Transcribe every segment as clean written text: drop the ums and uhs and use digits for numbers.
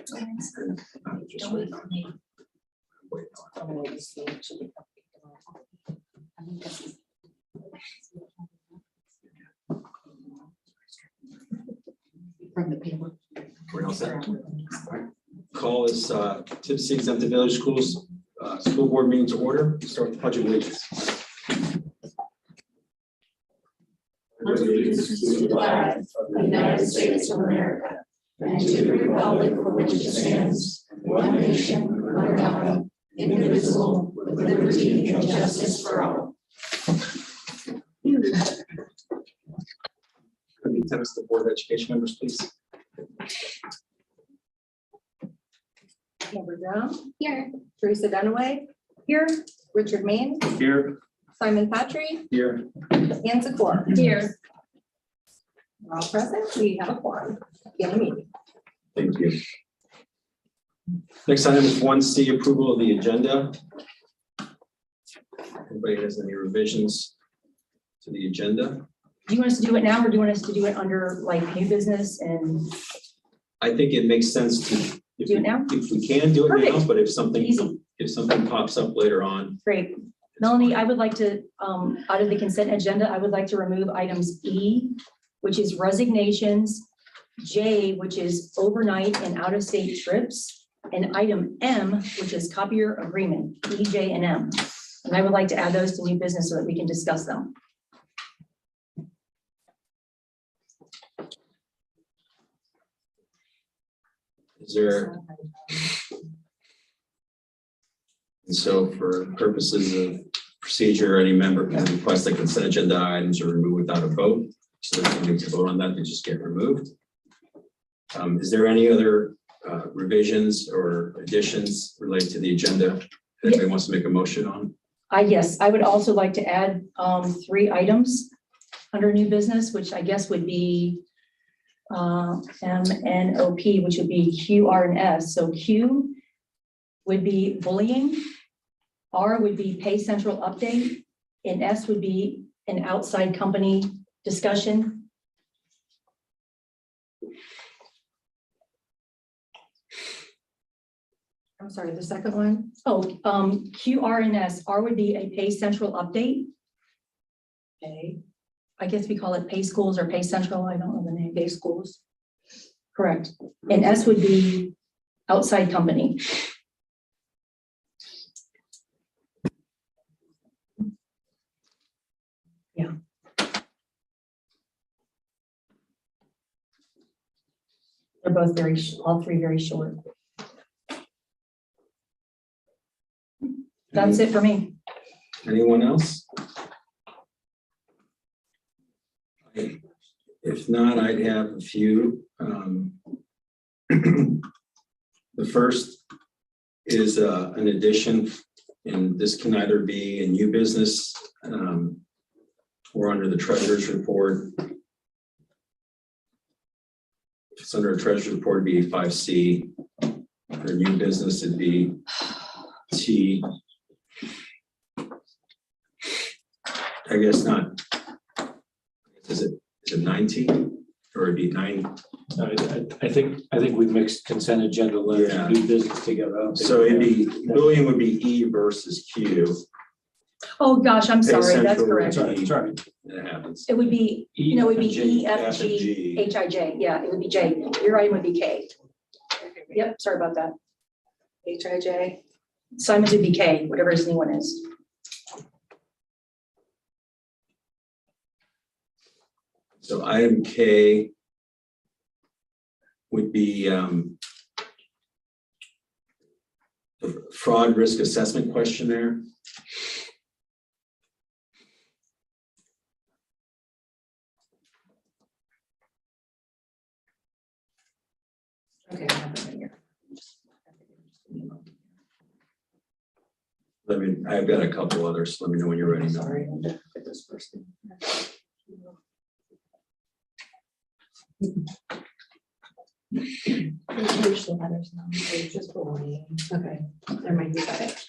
Just wait on it. From the paper. We're all set. Call this Tipp Exempted Village Schools School Board meeting to order. Start with the Pledge of Allegiance. Allegiance to the flag of the United States of America and to the republic for which it stands, one nation, under God, indivisible, with liberty and justice for all. Could the attendance to the Board of Education members, please? Amber Brown. Here. Teresa Dunaway. Here. Richard Main. Here. Simon Patry. Here. Ann Zakor. Here. We're all present. We have a quorum. Begin the meeting. Thank you. Next item is 1C, approval of the agenda. Anybody has any revisions to the agenda? Do you want us to do it now, or do you want us to do it under like new business and I think it makes sense to do it now? If we can do it now, Perfect. but if something Easy. pops up later on. Great. Melanie, I would like to, out of the consent agenda, I would like to remove items E, which is resignations, J, which is overnight and out-of-state trips, and item M, which is copier agreement, E, J, and M. And I would like to add those to new business so that we can discuss them. Is there? And so for purposes of procedure, any member can request that consent agenda items are removed without a vote. So there's no need to vote on that, they just get removed. Is there any other revisions or additions related to the agenda that anybody wants to make a motion on? Yes, I would also like to add 3 items under new business, which I guess would be M and OP, which would be Q, R, and S. So Q would be bullying, R would be pay central update, and S would be an outside company discussion. I'm sorry, the second one. Oh, Q, R, and S. R would be a pay central update. Okay. I guess we call it pay schools or pay central. I don't know the name. Day schools. Correct. And S would be outside company. Yeah. They're both all 3 very short. That's it for me. Anyone else? If not, I'd have a few. The first is an addition, and this can either be a new business or under the treasurer's report. If it's under a treasurer's report, it'd be 5C. For new business, it'd be T. I guess not. Is it 19 or it'd be 9? I think we mixed consent agenda letters and new business together. I don't think So we it'd have- be bullying would be E versus Q. Oh, gosh, I'm sorry. That's Central correct. would be- Sorry. That happens. It would be, E, no, it would be F, and E, G. F, F and G, G. H, I, J. Yeah, it would be J. Your item would be K. Yep, sorry about that. HIJ. Simon's would be K, whatever his new one is. So item K would be the fraud risk assessment questionnaire. Okay, I have it right here. I've got a couple others. Let me know when you're ready. Sorry, I'm gonna put this first thing. Here's the letters now. It's just bullying. Okay, there might be that.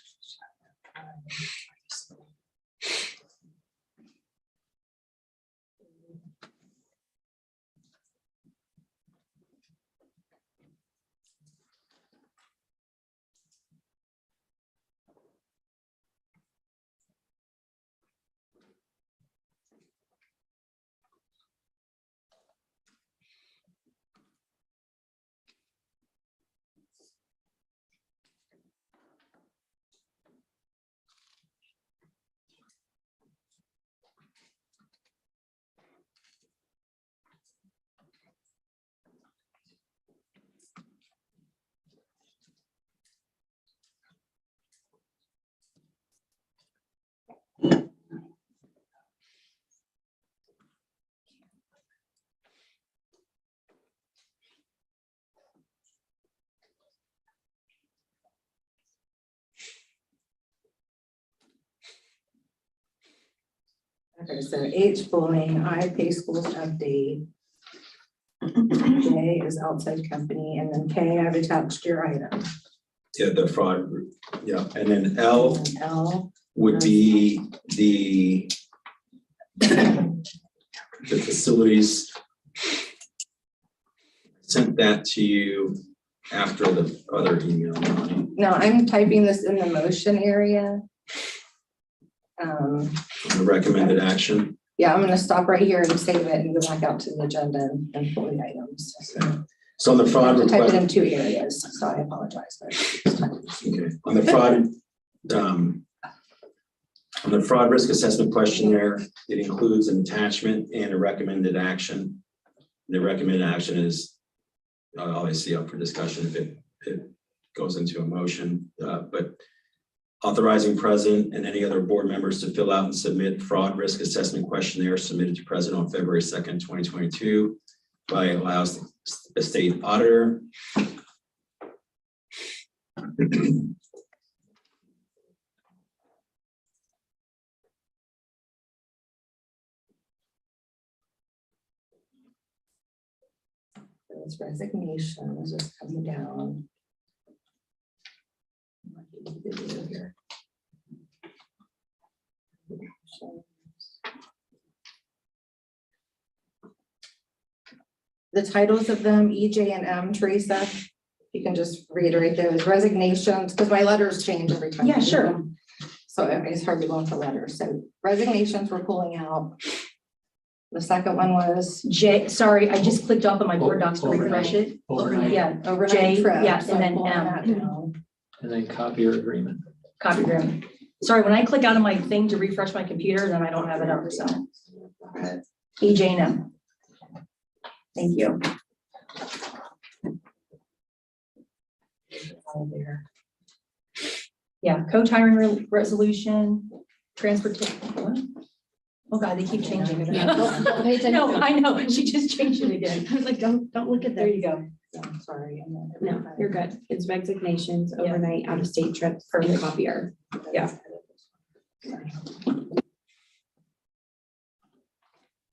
Okay, so H bullying, I pay schools update. J is outside company, and then K I've attached your item. Yeah, the fraud, yeah, and then L And then L, would be the facilities. Sent that to you after the other email, Bonnie. now I'm typing this in the motion area. The recommended action. Yeah, I'm gonna stop right here and save it and go back out to the agenda and pull the items. So on the I fraud have to type it request, in 2 areas, so I apologize. okay, on the fraud risk assessment questionnaire, it includes an attachment and a recommended action. The recommended action is obviously up for discussion if it goes into a motion, but authorizing president and any other board members to fill out and submit fraud risk assessment questionnaire submitted to president on February 2nd, 2022 by allows the state auditor. It's resignations is coming down. The titles of them, E, J, and M, Teresa, you can just reiterate those resignations, because my letters change every time. Yeah, I do sure. them. So it's hard to go for letters. So resignations we're pulling out. The second one was J, sorry, I just clicked off on my board docs to Overnight. refresh it. Overnight. Yeah, overnight J, trip. yeah, so and I'm then pulling M. that down. And then copier agreement. copy room. Sorry, when I click out of my thing to refresh my computer, then I don't have it up, so. EJ and M. Thank you. All there. Yeah, co-hiring resolution, transportation. What? Oh God, they keep changing it. Don't pay attention. No, I know, she just changed it again. I was like, don't look at There that. you go. So I'm sorry. No, you're good. It's resignations, Yeah. overnight, out of state trips, and Perfect. copier. Yeah. Sorry.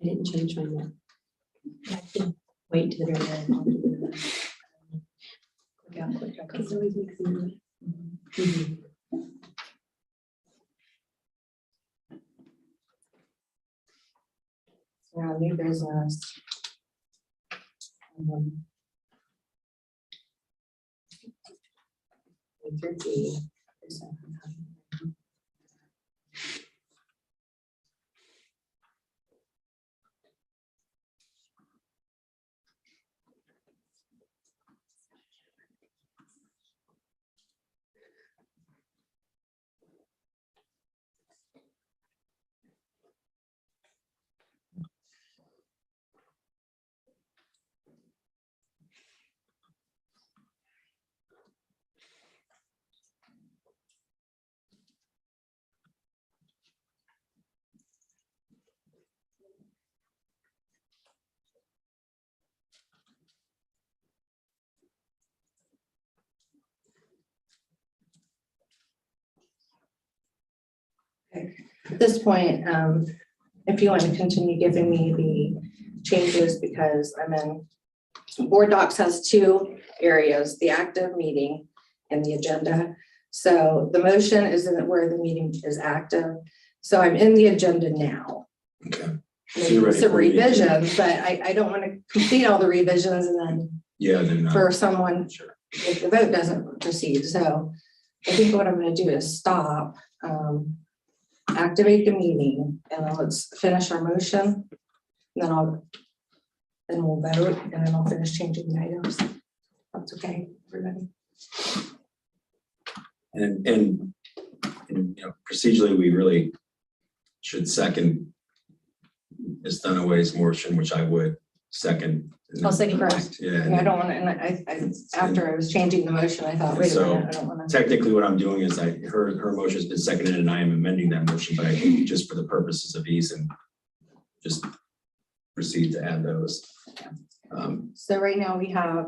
I didn't change mine yet. Wait to the very end. Yeah, click back on. It's always mixing. Now, new business. Through D. At this point, if you want to continue giving me the changes, because I'm in, board docs has 2 areas, the active meeting and the agenda. So the motion is in where the meeting is active. So I'm in the agenda now. Okay. So Maybe you're ready some for me. revisions, but I don't want to complete all the revisions and then Yeah, then. for someone, Sure. if the vote doesn't proceed. So I think what I'm going to do is stop, activate the meeting, and then let's finish our motion. And then we'll vote, and then I'll finish changing the items. That's okay, everybody. And you know, procedurally, we really should second Ms. Dunaway's motion, which I would second. I'll second first. I Yeah, don't want to, and I, after I was changing the motion, I thought, wait a So, minute, I don't want to. technically what I'm doing is her motion has been seconded and I am amending that motion, but I think just for the purposes of ease and just proceed to add those. So right now we have,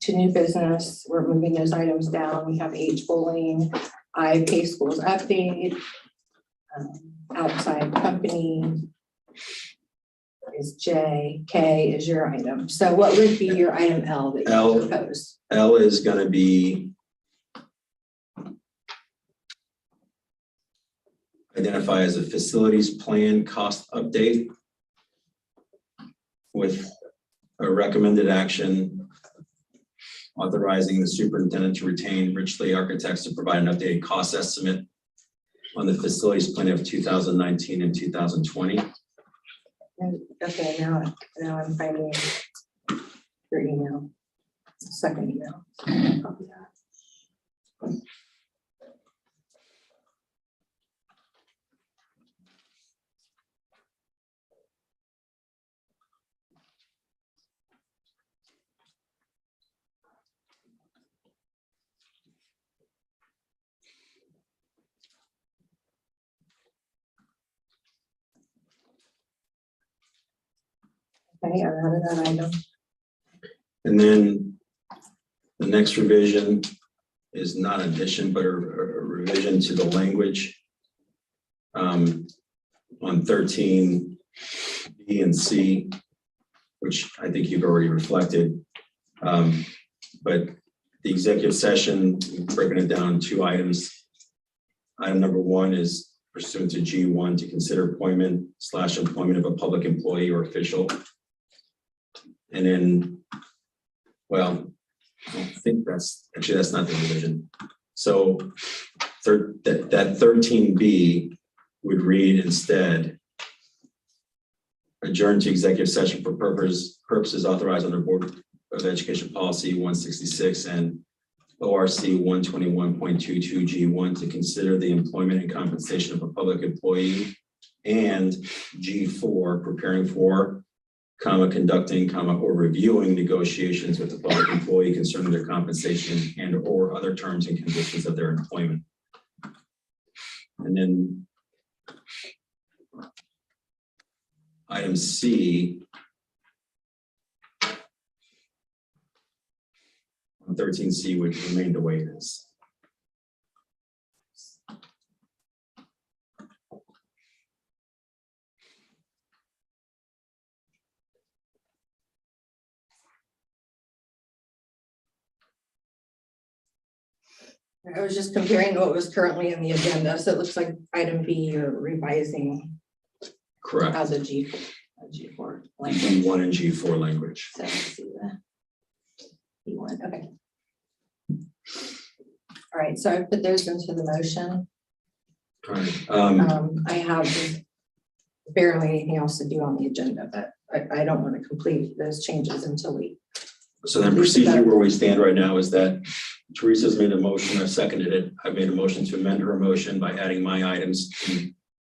2 new business. We're moving those items down. We have H bullying, I pay schools update. outside company is J, K is your item. So what would be your item L that L. you propose? L is gonna be identify as a facilities plan cost update with a recommended action authorizing the superintendent to retain Richley Architects to provide an updated cost estimate on the facilities plan of 2019 and 2020. And, okay, now I'm finding your email, second email. Copy that. Okay, I've added that item. And then the next revision is not addition, but a revision to the language on 13 B and C, which I think you've already reflected. But the executive session, breaking it down 2 items. Item number 1 is pursuant to G1 to consider appointment/employment of a public employee or official. And then, well, I don't think that's not the revision. So that 13B would read instead, adjourn to executive session for purposes authorized under Board of Education Policy 166 and ORC 121.22 G1 to consider the employment and compensation of a public employee, and G4, preparing for, conducting, or reviewing negotiations with the public employee concerning their compensation and or other terms and conditions of their employment. And then item C, on 13C would remain the way it is. I was just comparing what was currently in the agenda, so it looks like item B you're revising Correct. as a G4 language. G1 and G4 language. So let's see the B1, okay. All right, so I put those into the motion. All right. I have barely anything else to do on the agenda, but I don't want to complete those changes until we. So that procedure where we stand right now is that Teresa's made a motion, I've seconded it. I've made a motion to amend her motion by adding my items.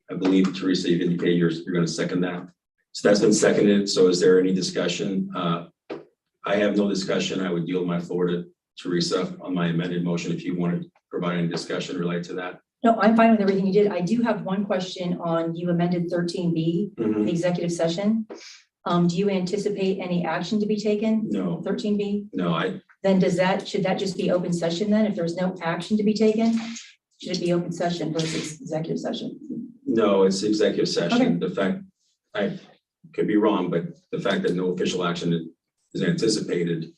I believe, Teresa, you've indicated you're going to second that. So that's been seconded. So is there any discussion? I have no discussion. I would yield my floor to Teresa on my amended motion if you want to provide any discussion related to that. No, I'm fine with everything you did. I do have one question on, you amended 13B, Mhm. the executive session. Do you anticipate any action to be taken? No. 13B? No, Then should that just be open session then? If there's no action to be taken, should it be open session versus executive session? no, it's executive session. The fact, I could be wrong, but the fact that no official action is anticipated,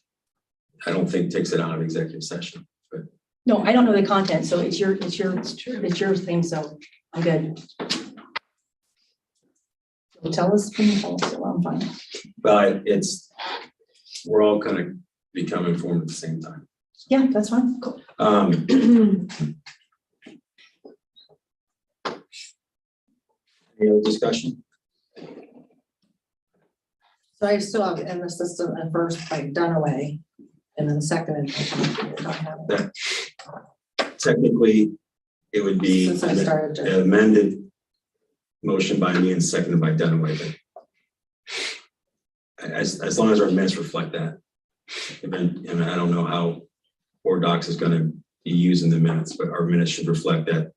I don't think takes it out of executive session. But No, I don't know the content, so it's your thing, so I'm good. Well, tell us, so I'm fine. But we're all kind of become informed at the same time. Yeah, that's fine. Cool. Any other discussion? So I still have in the system at first by Dunaway and then seconded. Technically, it would be Since I started an to. amended motion by me and seconded by Dunaway. But as long as our minutes reflect that. And I don't know how Board Docs is going to be using the minutes, but our minutes should reflect that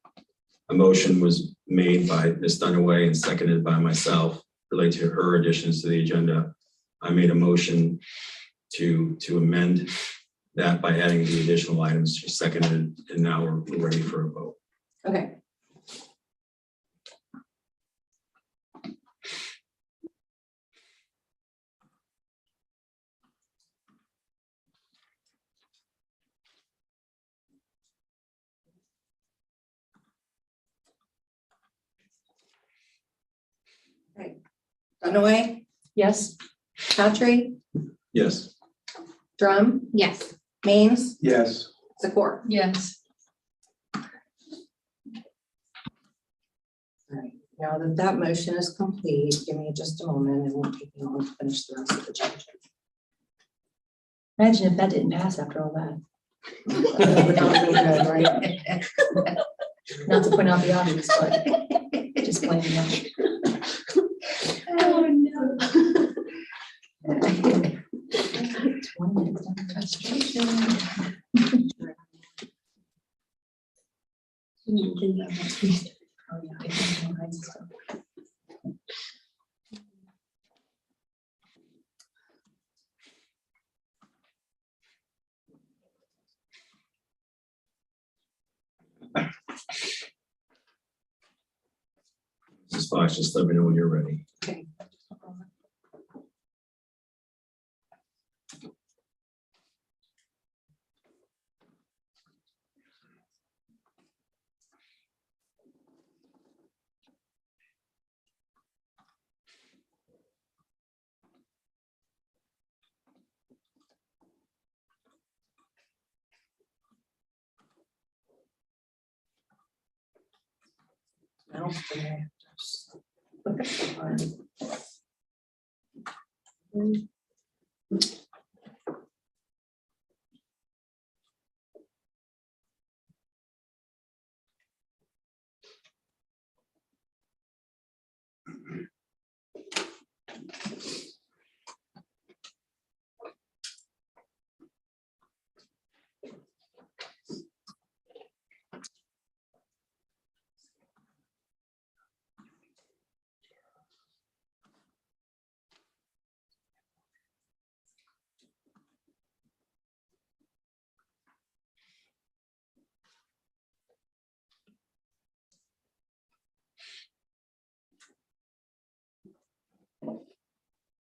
a motion was made by Ms. Dunaway and seconded by myself related to her additions to the agenda. I made a motion to amend that by adding the additional items. She seconded, and now we're ready for a vote. Okay. Dunaway, Yes, Chattree, Yes. Drum, Yes. Maines, Yes. Zakor. yes. All right, now that that motion is complete, give me just a moment and we'll take you on to finish the rest of the changes. Imagine if that didn't pass after all that. Would not be good, right? Not to point out the obvious, but just pointing out. Oh, no. Oh, yeah, I think all kinds of stuff. Mrs. Fox, just let me know when you're ready. Okay. Now, look at the one.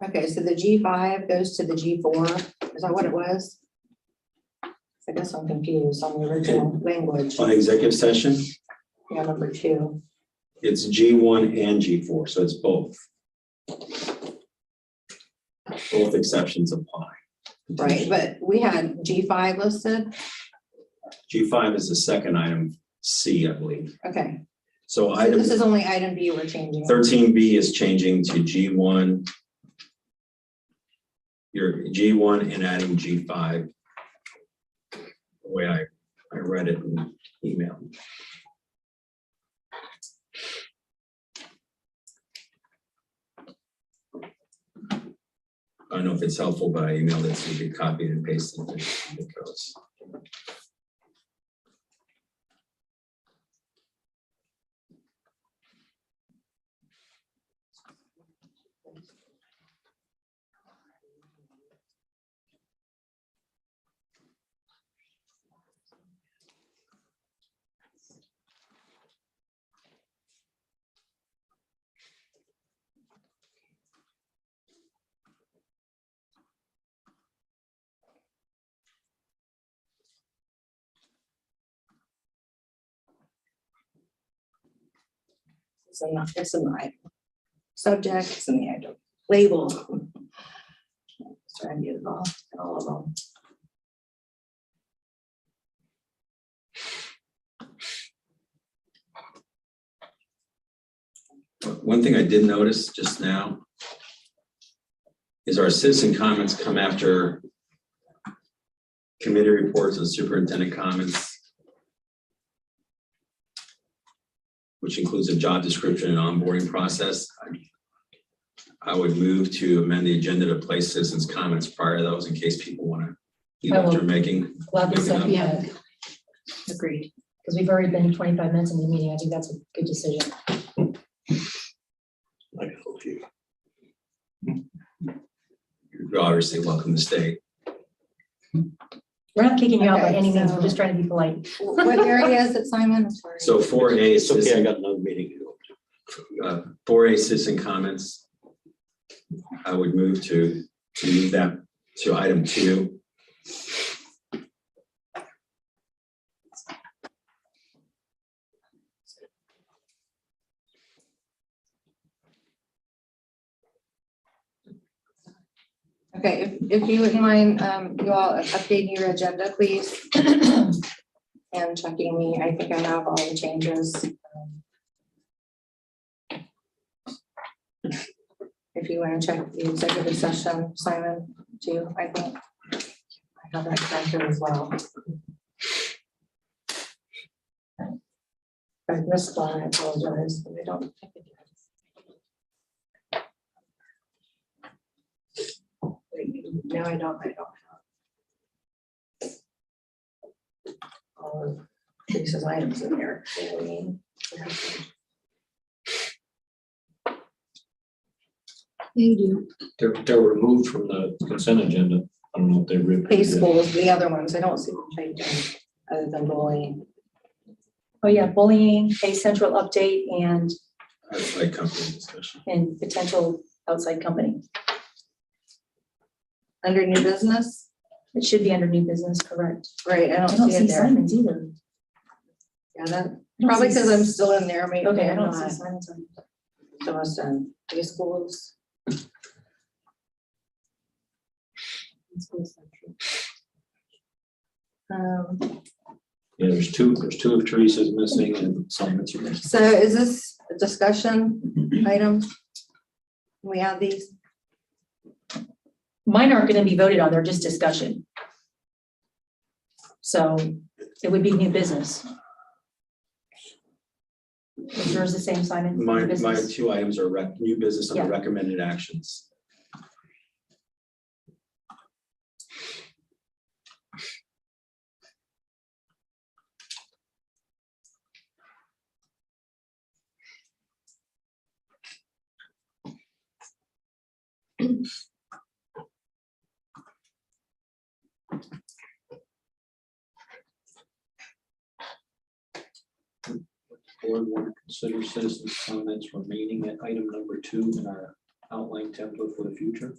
Okay, so the G5 goes to the G4. Is that what it was? I guess I'm confused on the original language. On executive session, Yeah, number 2. it's G1 and G4, so it's both. Both exceptions apply. Right, but we had G5 listed. G5 is the second item, C, I believe. Okay, So so item this is only item B we're changing. 13B is changing to G1. Your G1 and adding G5. The way I read it in email. I don't know if it's helpful, but I emailed it to be copied and pasted the codes. It's in the item. Subject, it's in the item. Label. Try and get it all of them. One thing I did notice just now is our citizen comments come after committee reports and superintendent comments, which includes a job description and onboarding process. I would move to amend the agenda to place citizens' comments prior to those in case people want to eat what they're making. Gladly second Yeah. that. Agreed, because we've already been 25 minutes in the meeting. I think that's a good decision. I hope you. You're obviously welcome to stay. We're not kicking you out by Okay, any means. so- We're just trying to be polite. What area is it, Simon? I'm sorry. So 4A is It's okay, I citizen, got another meeting to go. 4A citizen comments. I would move to move that to item 2. Okay, if you wouldn't mind, you all updating your agenda, please. And checking me, I think I have all the changes. If you want to check the executive session, Simon, too, I think. I have that connected as well. If I missed one, I apologize, but I don't think it is. No, I don't have. All of Lisa's items in there. So, I mean, They're removed from the consent agenda. I don't know if they ripped. pay schools, the other ones, I don't see them changing other than bullying. Oh, yeah, bullying, pay central update and Outside company discussion. potential outside company. Under new business, It should be under new business, correct? right, I I don't don't see see it there. Simon's either. Yeah, that, I don't probably see because I'm still in there, maybe. Okay, I I'm don't not. see Simon's on. So it's done, pay schools. Yeah, there's two of Teresa's missing and Simon's are missing. So is this a discussion item? We have these, Mine aren't gonna be voted on, they're just discussion. So it would be new business. Is yours the same, Simon? New My business? two items are new business Yeah. under recommended actions. Board want to consider citizens' comments remaining at item number 2 in our outline template for the future.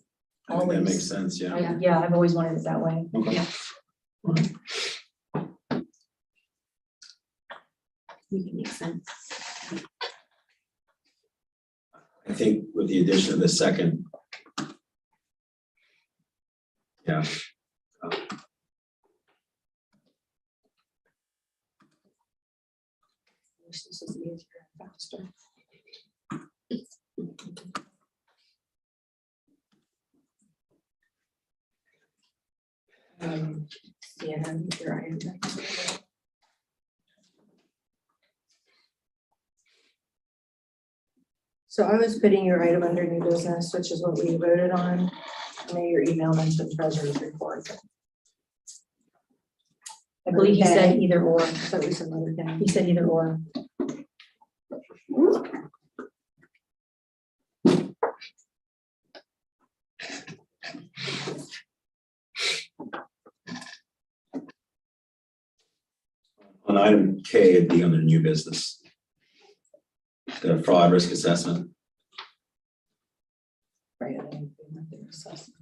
I think that Always. makes sense, yeah. Yeah, I've always wanted it that way. Okay. Makes sense. I think with the addition of the second. Yeah. this is easier and faster. Yeah, you're right. So I was putting your item under new business, which is what we voted on. I know your email mentioned treasurer's report. I believe he said Okay. either or. So we said another thing. He said either or. On item K, it'd be under new business. The fraud risk assessment. Right. I didn't do nothing assessment.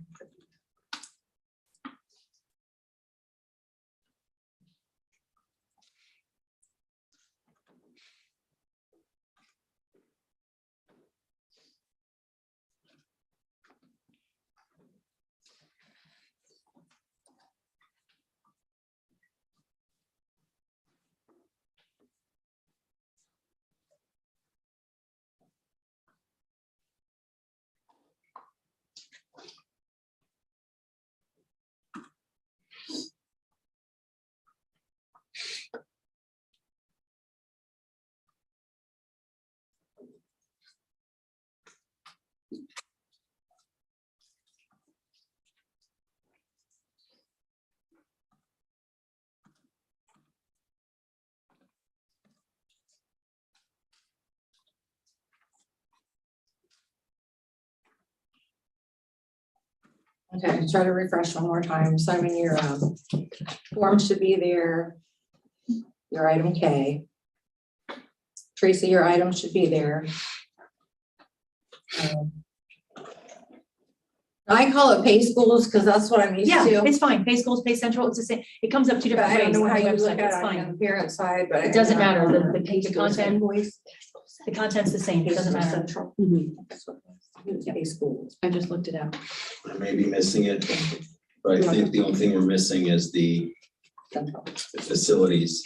Okay, try to refresh one more time. Simon, your form should be there. Your item K. Teresa, your item should be there. I call it pay schools because that's what I'm used Yeah, to. it's fine. Pay schools, pay central, it's the same. It comes up two But different I don't ways know on how the you look website. at It's it on fine. the parent side, but. It doesn't matter. The content. Voice. The content's the same, it doesn't matter. Central. A school. I just looked it up. I may be missing it, but I think the only thing we're missing is the Central. facilities.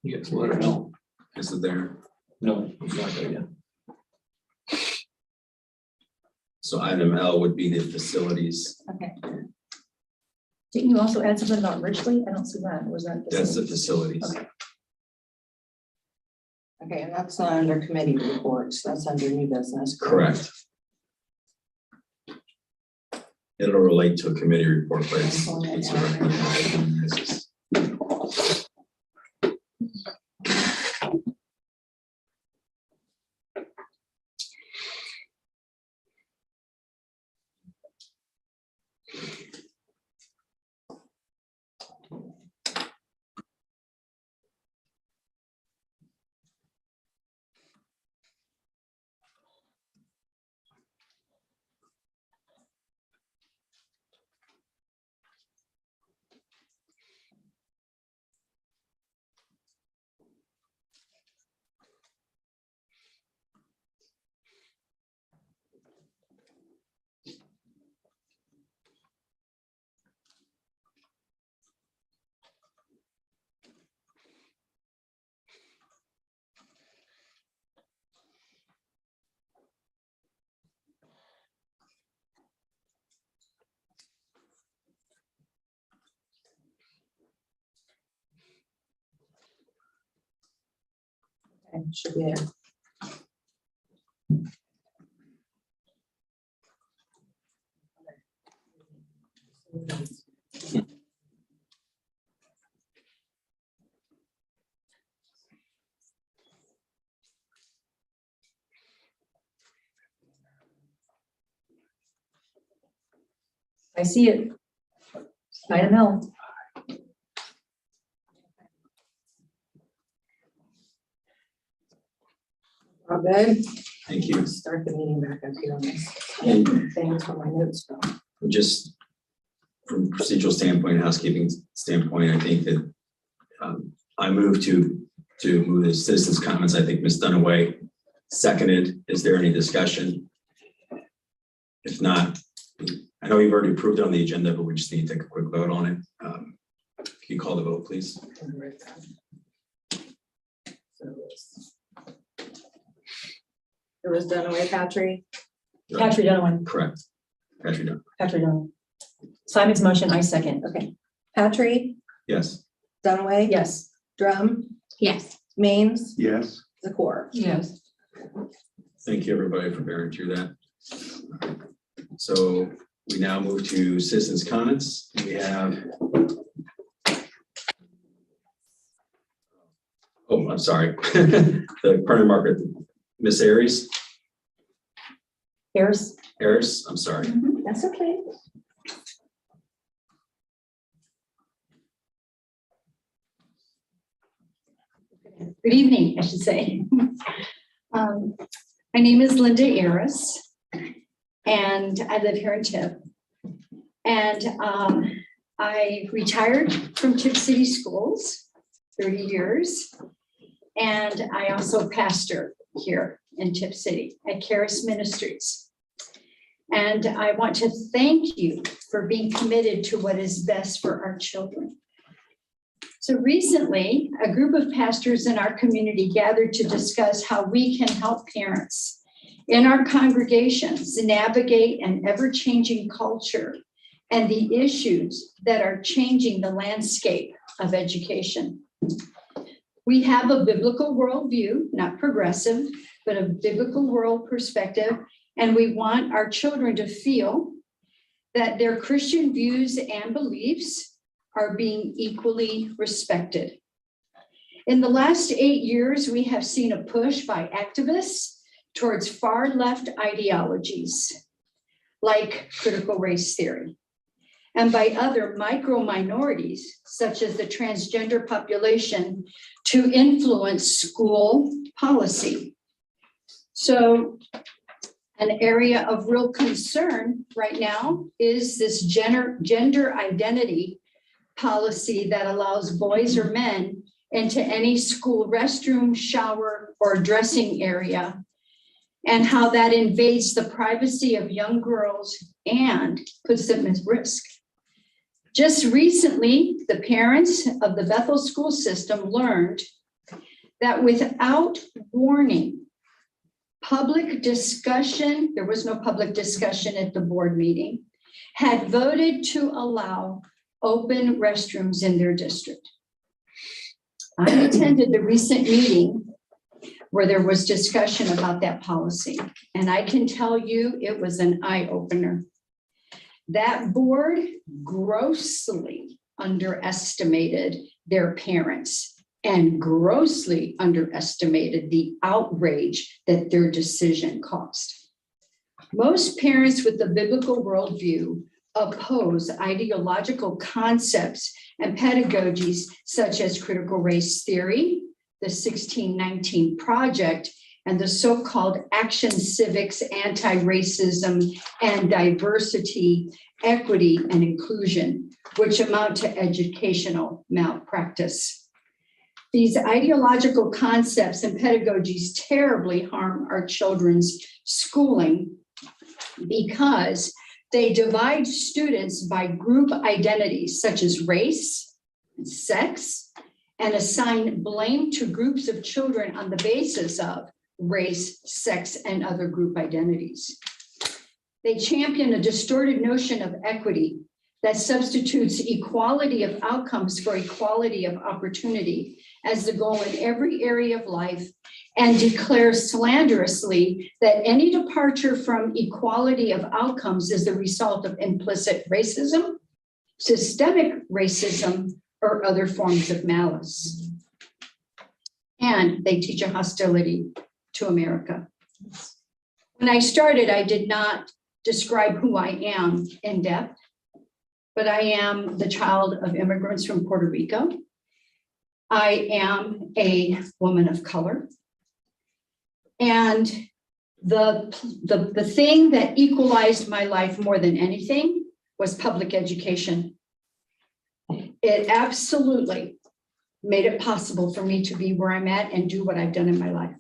Yes, letter L. Is it there? No, it's not there yet. So item L would be the facilities. Okay. Didn't you also add something about Richley? I don't see that. Was that? the That's same? the facilities. Okay. Okay, and that's not under committee reports, that's under new business. Correct. It'll relate to a committee report, but it's a recommendation. Okay, should be there. I see it. Item L. All good. Thank you. Start the meeting back up here on this. And Things from my notes. just from procedural standpoint, housekeeping standpoint, I think that I move to move the citizens' comments. I think Ms. Dunaway seconded. Is there any discussion? If not, I know you've already approved it on the agenda, but we just need to take a quick vote on it. Can you call the vote, please? It was done away, Patrick. Patrick Dunaway. Correct. Patrick, Dunn. Patrick Dunaway. Simon's motion, I second. Okay. Patrick, Yes. Dunaway. Yes. Drum, Yes. Maines, Yes. Zakor. Yes. Thank you, everybody, for bearing through that. So we now move to citizens' comments. We have. Oh, I'm sorry. The printer market, Miss Aries, Harris. I'm sorry. That's okay. Good evening, I should say. My name is Linda Aris, and I live here in Tipp. And I retired from Tipp City Schools, 30 years. And I also pastor here in Tipp City at Charis Ministries. And I want to thank you for being committed to what is best for our children. So recently, a group of pastors in our community gathered to discuss how we can help parents in our congregations navigate an ever-changing culture and the issues that are changing the landscape of education. We have a biblical worldview, not progressive, but a biblical world perspective, and we want our children to feel that their Christian views and beliefs are being equally respected. In the last 8 years, we have seen a push by activists towards far left ideologies, like critical race theory, and by other micro minorities, such as the transgender population, to influence school policy. So an area of real concern right now is this gender identity policy that allows boys or men into any school restroom, shower, or dressing area, and how that invades the privacy of young girls and puts them at risk. Just recently, the parents of the Bethel school system learned that without warning, public discussion, there was no public discussion at the board meeting, had voted to allow open restrooms in their district. I attended the recent meeting where there was discussion about that policy, and I can tell you it was an eye-opener. That board grossly underestimated their parents and grossly underestimated the outrage that their decision caused. Most parents with the biblical worldview oppose ideological concepts and pedagogies such as critical race theory, the 1619 Project, and the so-called action civics, anti-racism, and diversity, equity, and inclusion, which amount to educational malpractice. These ideological concepts and pedagogies terribly harm our children's schooling because they divide students by group identities such as race, sex, and assign blame to groups of children on the basis of race, sex, and other group identities. They champion a distorted notion of equity that substitutes equality of outcomes for equality of opportunity as the goal in every area of life, and declares slanderously that any departure from equality of outcomes is the result of implicit racism, systemic racism, or other forms of malice. And they teach a hostility to America. When I started, I did not describe who I am in depth, but I am the child of immigrants from Puerto Rico. I am a woman of color. And the thing that equalized my life more than anything was public education. It absolutely made it possible for me to be where I'm at and do what I've done in my life.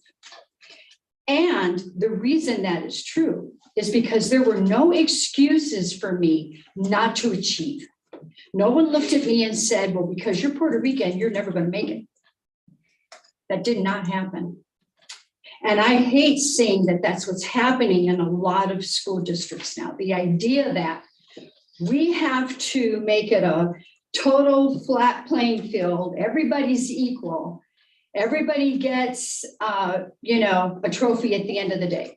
And the reason that is true is because there were no excuses for me not to achieve. No one looked at me and said, well, because you're Puerto Rican, you're never going to make it. That did not happen. And I hate seeing that that's what's happening in a lot of school districts now. The idea that we have to make it a total flat playing field, everybody's equal, everybody gets, a trophy at the end of the day.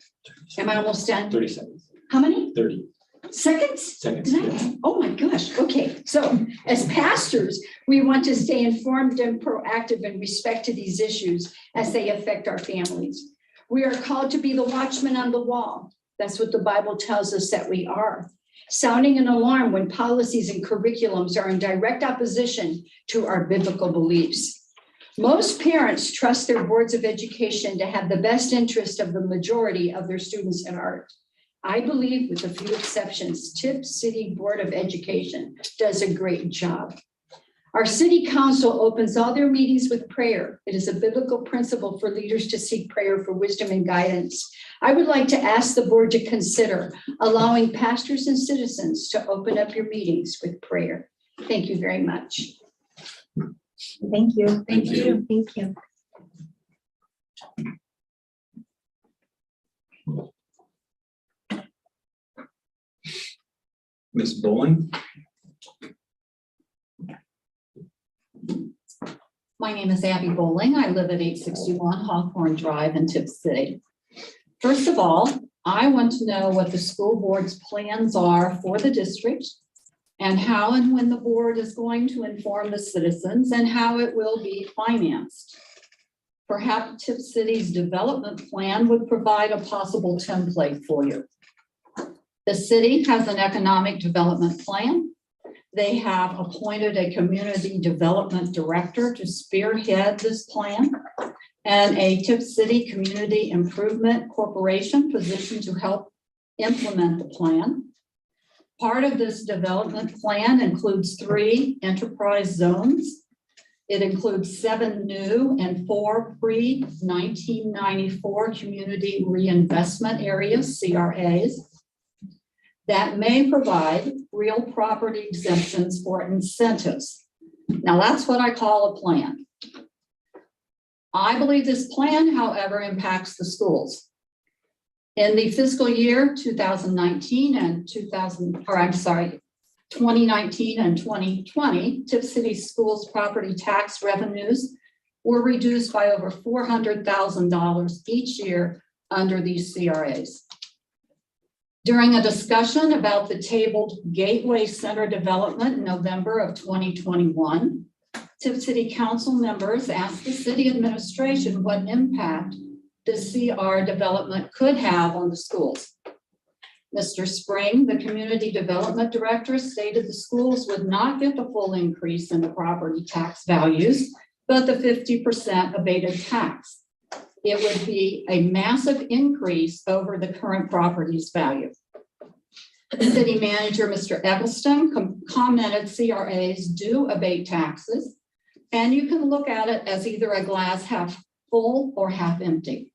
Am I almost done? 30 seconds. How many? 30 Seconds? seconds. Did I? Oh my gosh. Okay. So as pastors, we want to stay informed and proactive in respect to these issues as they affect our families. We are called to be the watchman on the wall. That's what the Bible tells us that we are. Sounding an alarm when policies and curriculums are in direct opposition to our biblical beliefs. Most parents trust their boards of education to have the best interest of the majority of their students at heart. I believe, with a few exceptions, Tipp City Board of Education does a great job. Our city council opens all their meetings with prayer. It is a biblical principle for leaders to seek prayer for wisdom and guidance. I would like to ask the board to consider allowing pastors and citizens to open up your meetings with prayer. Thank you very much. Thank you. Thank you. Thank you. Ms. Bowling? My name is Abby Bowling. I live at 861 Hawthorne Drive in Tipp City. First of all, I want to know what the school board's plans are for the district and how and when the board is going to inform the citizens and how it will be financed. Perhaps Tipp City's development plan would provide a possible template for you. The city has an economic development plan. They have appointed a community development director to spearhead this plan and a Tipp City Community Improvement Corporation positioned to help implement the plan. Part of this development plan includes 3 enterprise zones. It includes 7 new and 4 pre-1994 community reinvestment areas, CRAs, that may provide real property exemptions for incentives. Now, that's what I call a plan. I believe this plan, however, impacts the schools. In the fiscal year 2019 and 2019 and 2020, Tipp City Schools property tax revenues were reduced by over $400,000 each year under these CRAs. During a discussion about the tabled Gateway Center development in November of 2021, Tipp City Council members asked the city administration what impact the CR development could have on the schools. Mr. Spring, the community development director, stated the schools would not get the full increase in the property tax values, but the 50% abated tax. It would be a massive increase over the current property's value. City manager, Mr. Eggleston, commented CRAs do abate taxes, and you can look at it as either a glass half full or half empty.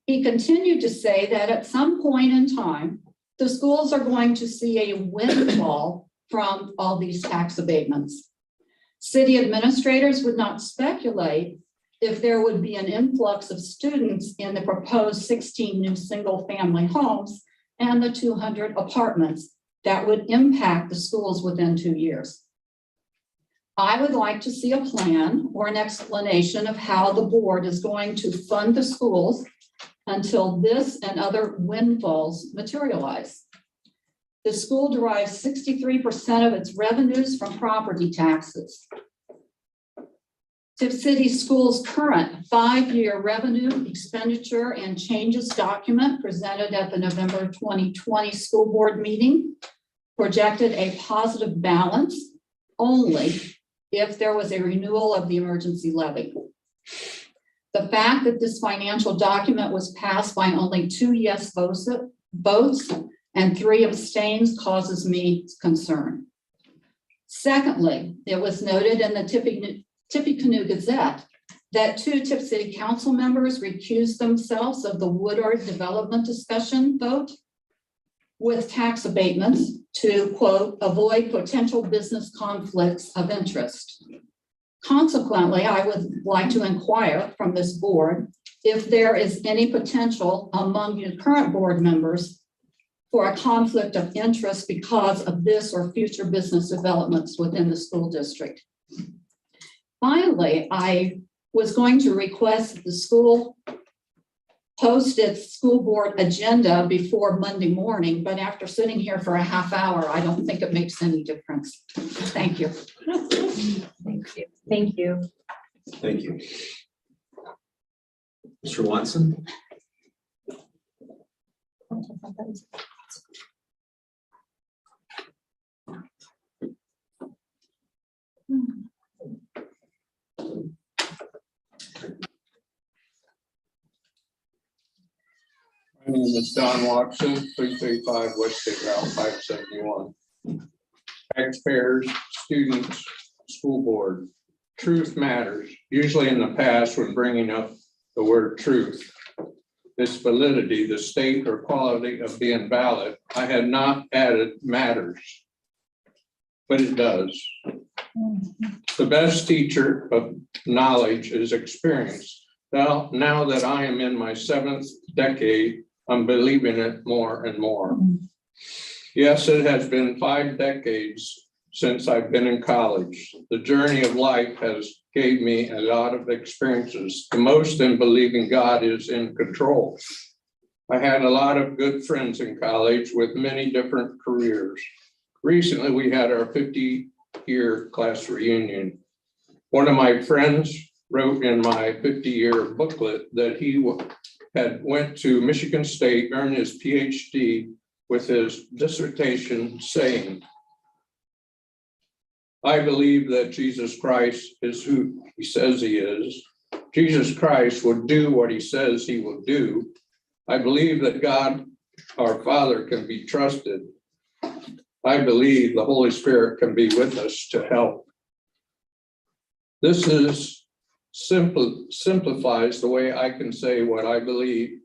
He continued to say that at some point in time, the schools are going to see a windfall from all these tax abatements. City administrators would not speculate if there would be an influx of students in the proposed 16 new single-family homes and the 200 apartments that would impact the schools within 2 years. I would like to see a plan or an explanation of how the board is going to fund the schools until this and other windfalls materialize. The school derives 63% of its revenues from property taxes. Tipp City Schools' current 5-year revenue, expenditure, and changes document presented at the November 2020 school board meeting projected a positive balance only if there was a renewal of the emergency levy. The fact that this financial document was passed by only 2 yes votes and 3 abstains causes me concern. Secondly, it was noted in the Tippecanoe Gazette that 2 Tipp City Council members recused themselves of the Woodard development discussion vote with tax abatements to, quote, avoid potential business conflicts of interest. Consequently, I would like to inquire from this board if there is any potential among your current board members for a conflict of interest because of this or future business developments within the school district. Finally, I was going to request that the school post its school board agenda before Monday morning, but after sitting here for a half hour, I don't think it makes any difference. Thank you. Thank you. Thank you. Thank you. Mr. Watson? My name is Don Watson, 335 West State Route 571. Taxpayers, students, school board. Truth matters. Usually in the past, when bringing up the word truth, this validity, the state or quality of being valid, I had not added matters, but it does. The best teacher of knowledge is experience. Now that I am in my 7th decade, I'm believing it more and more. Yes, it has been 5 decades since I've been in college. The journey of life has gave me a lot of experiences. The most in believing God is in control. I had a lot of good friends in college with many different careers. Recently, we had our 50-year class reunion. One of my friends wrote in my 50-year booklet that he had went to Michigan State, earned his PhD with his dissertation saying, I believe that Jesus Christ is who he says he is. Jesus Christ will do what he says he will do. I believe that God, our Father, can be trusted. I believe the Holy Spirit can be with us to help. This is simplifies the way I can say what I believe,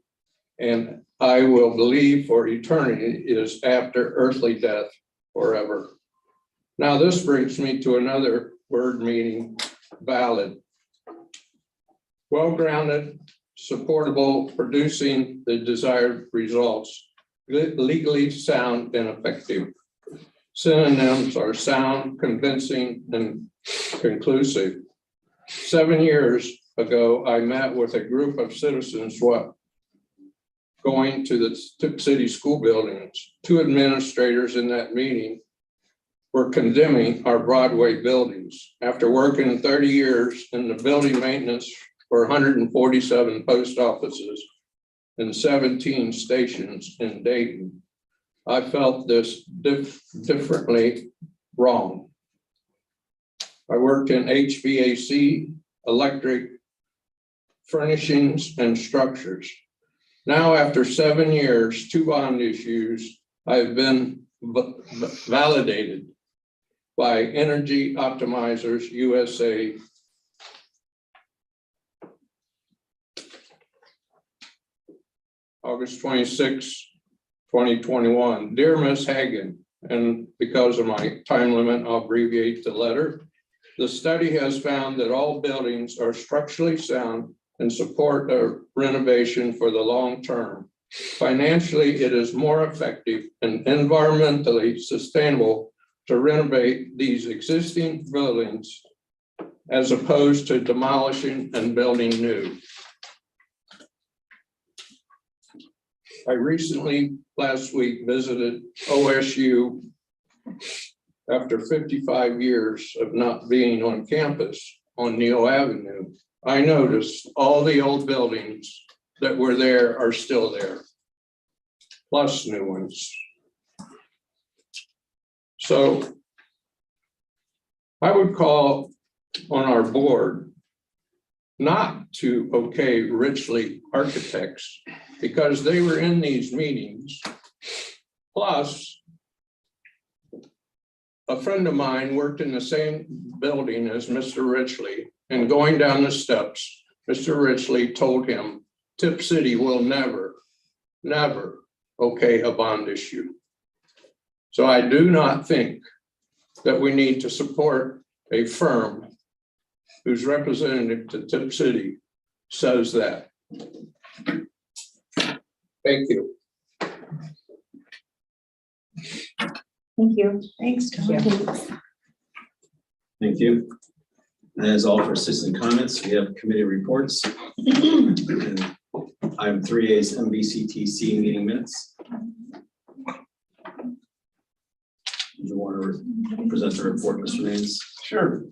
and I will believe for eternity is after earthly death forever. Now, this brings me to another word meaning valid. Well-grounded, supportable, producing the desired results, legally sound and effective. Synonyms are sound, convincing, and conclusive. 7 years ago, I met with a group of citizens going to the Tipp City school buildings. 2 administrators in that meeting were condemning our Broadway buildings. After working 30 years in the building maintenance for 147 post offices and 17 stations in Dayton, I felt this differently wrong. I worked in HVAC, electric, furnishings, and structures. Now, after 7 years, 2 bond issues, I've been validated by Energy Optimizers USA. August 26, 2021. Dear Ms. Hagan, and because of my time limit, I'll abbreviate the letter. The study has found that all buildings are structurally sound and support a renovation for the long term. Financially, it is more effective and environmentally sustainable to renovate these existing buildings as opposed to demolishing and building new. I recently, last week, visited OSU after 55 years of not being on campus on Neal Avenue. I noticed all the old buildings that were there are still there, plus new ones. So I would call on our board not to okay Richley Architects because they were in these meetings. Plus, a friend of mine worked in the same building as Mr. Richley, and going down the steps, Mr. Richley told him, Tipp City will never, never okay a bond issue. So I do not think that we need to support a firm whose representative to Tipp City says that. Thank you. Thank you. Thanks, Tom. Thank you. That is all for citizen comments. We have committee reports. And item 3A is MBCTC meeting minutes. Do you want to present the report, Mr. Maines? Sure.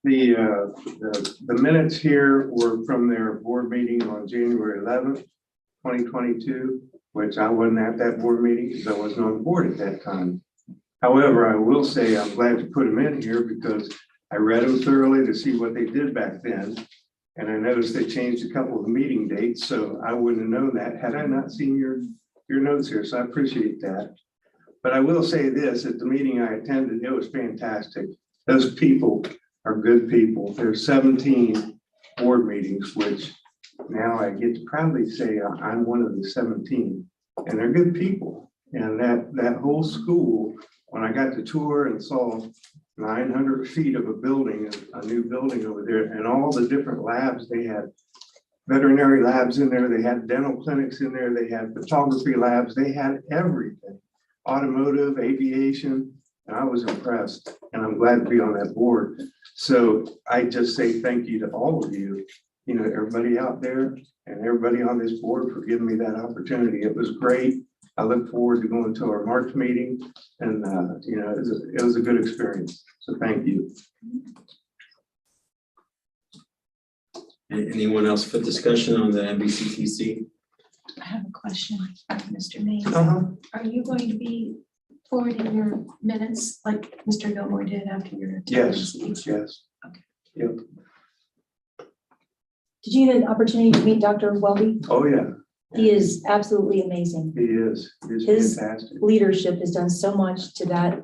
The minutes here were from their board meeting on January 11th, 2022, which I wasn't at that board meeting because I wasn't on the board at that time. However, I will say I'm glad to put them in here because I read them thoroughly to see what they did back then. And I noticed they changed a couple of the meeting dates, so I wouldn't have known that had I not seen your notes here. So I appreciate that. But I will say this, at the meeting I attended, it was fantastic. Those people are good people. There's 17 board meetings, which now I get to proudly say I'm one of the 17, and they're good people. And that whole school, when I got to tour and saw 900 feet of a building, a new building over there, and all the different labs, they had veterinary labs in there, they had dental clinics in there, they had photography labs, they had everything, automotive, aviation, and I was impressed, and I'm glad to be on that board. So I just say thank you to all of you, everybody out there and everybody on this board for giving me that opportunity. It was great. I look forward to going to our March meeting, and it was a good experience. So thank you. Anyone else for discussion on the MBCTC? I have a question, Mr. Maines. Uh-huh. Are you going to be forwarding your minutes like Mr. Gilmore did after your? Yes, yes. Okay. Yep. Did you get an opportunity to meet Dr. Welby? Oh, yeah. He is absolutely amazing. He is. He's His- fantastic. Leadership has done so much to that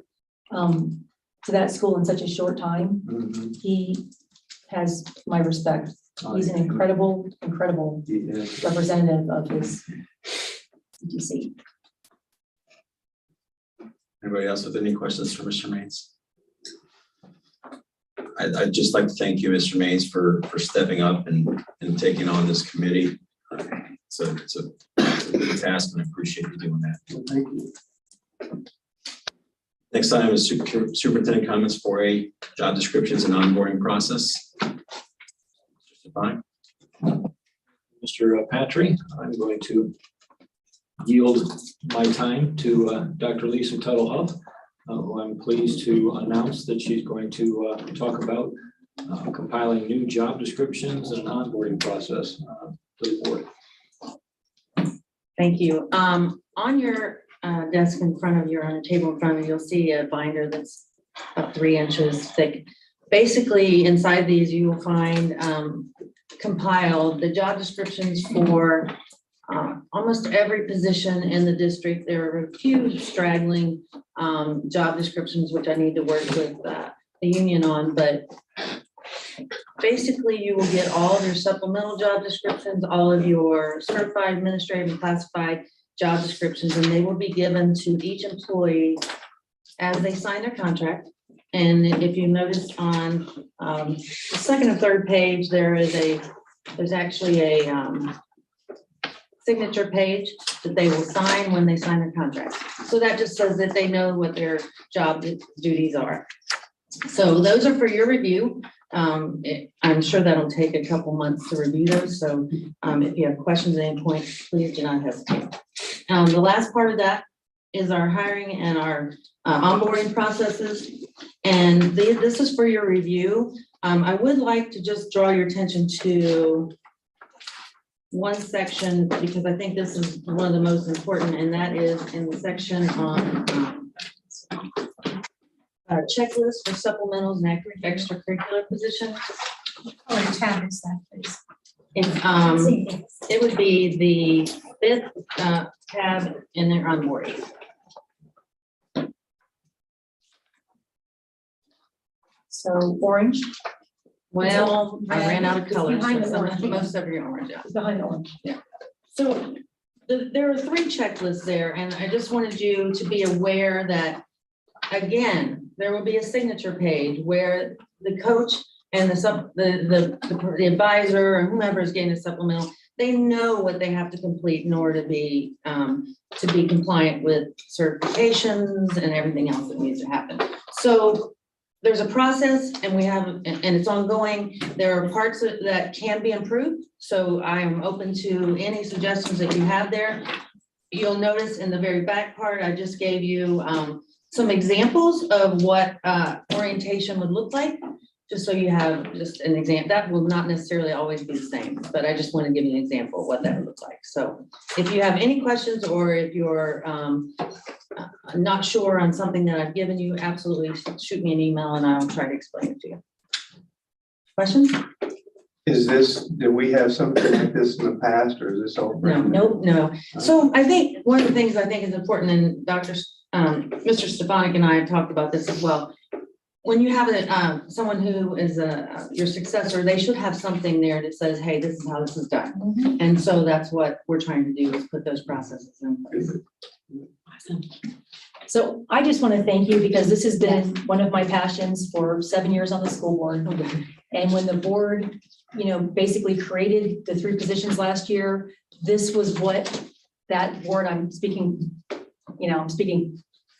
school in such a short time. Mhm. He has my respect. He's an incredible He is. representative of his CTC. Anybody else with any questions for Mr. Maines? I'd just like to thank you, Mr. Maines, for stepping up and taking on this committee. It's a good task, and I appreciate you doing that. Thank you. Next item is superintendent comments for a job descriptions and onboarding process. Mr. Stefanik? Mr. Patry, I'm going to yield my time to Dr. Lisa Tuttle-Huff, who I'm pleased to announce that she's going to talk about compiling new job descriptions and an onboarding process to the board. Thank you. On your desk in front of you, on a table in front of you, you'll see a binder that's about 3 inches thick. Basically, inside these, you will find compiled the job descriptions for almost every position in the district. There are a few straggling job descriptions, which I need to work with the union on, but basically you will get all of your supplemental job descriptions, all of your certified administrative and classified job descriptions, and they will be given to each employee as they sign their contract. And if you notice on the second or third page, there's actually a signature page that they will sign when they sign their contract. So that just says that they know what their job duties are. So those are for your review. I'm sure that'll take a couple months to review those. So if you have questions at any point, please do not hesitate. The last part of that is our hiring and our onboarding processes. And this is for your review. I would like to just draw your attention to one section, because I think this is one of the most important, and that is in the section on checklist for supplementals and extracurricular positions. What tab is that, please? It would be the 5th tab in their onboarding. So orange. Well, I ran out of It's colors. behind So the orange. most of your orange, yeah. It's behind the orange. So there are 3 checklists there, and I just wanted you to be aware that, again, there will be a signature page where the coach and the advisor or whomever is getting a supplemental, they know what they have to complete in order to be compliant with certifications and everything else that needs to happen. So there's a process, and it's ongoing. There are parts that can be improved. So I am open to any suggestions that you have there. You'll notice in the very back part, I just gave you some examples of what orientation would look like, just so you have just an example. That will not necessarily always be the same, but I just want to give you an example of what that would look like. So if you have any questions, or if you're not sure on something that I've given you, absolutely shoot me an email and I'll try to explain it to you. Questions? Did we have something like this in the past, or is this all? brand new? No. So I think one of the things I think is important, and Mr. Stefanik and I have talked about this as well. When you have someone who is your successor, they should have something there that says, hey, this is how this is done. Mhm. And so that's what we're trying to do, is put those processes in place. Awesome. So I just want to thank you, because this has been one of my passions for 7 years on the school board. And when the board, basically created the 3 positions last year, this was what that board, I'm speaking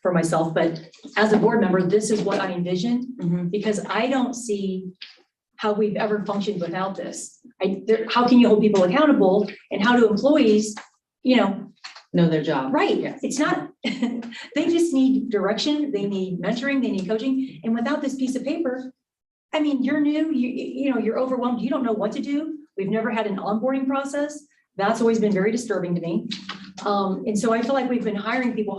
for myself, but as a board member, this is what I envisioned, Mhm. because I don't see how we've ever functioned without this. How can you hold people accountable, and how do employees, Know their job. right, Yes. it's not, they just need direction, they need mentoring, they need coaching, and without this piece of paper, I mean, you're new, you're overwhelmed, you don't know what to do. We've never had an onboarding process. That's always been very disturbing to me. And so I feel like we've been hiring people.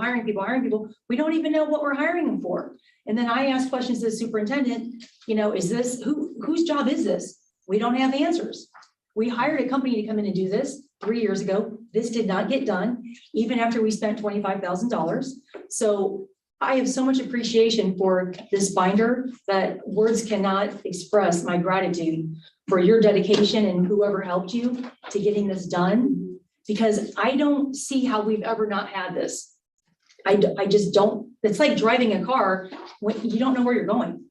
We don't even know what we're hiring them for. And then I ask questions to the superintendent, is this, whose job is this? We don't have answers. We hired a company to come in and do this 3 years ago. This did not get done, even after we spent $25,000. So I have so much appreciation for this binder that words cannot express my gratitude for your dedication and whoever helped you to getting this done. Because I don't see how we've ever not had this. I just don't, it's like driving a car when you don't know where you're going.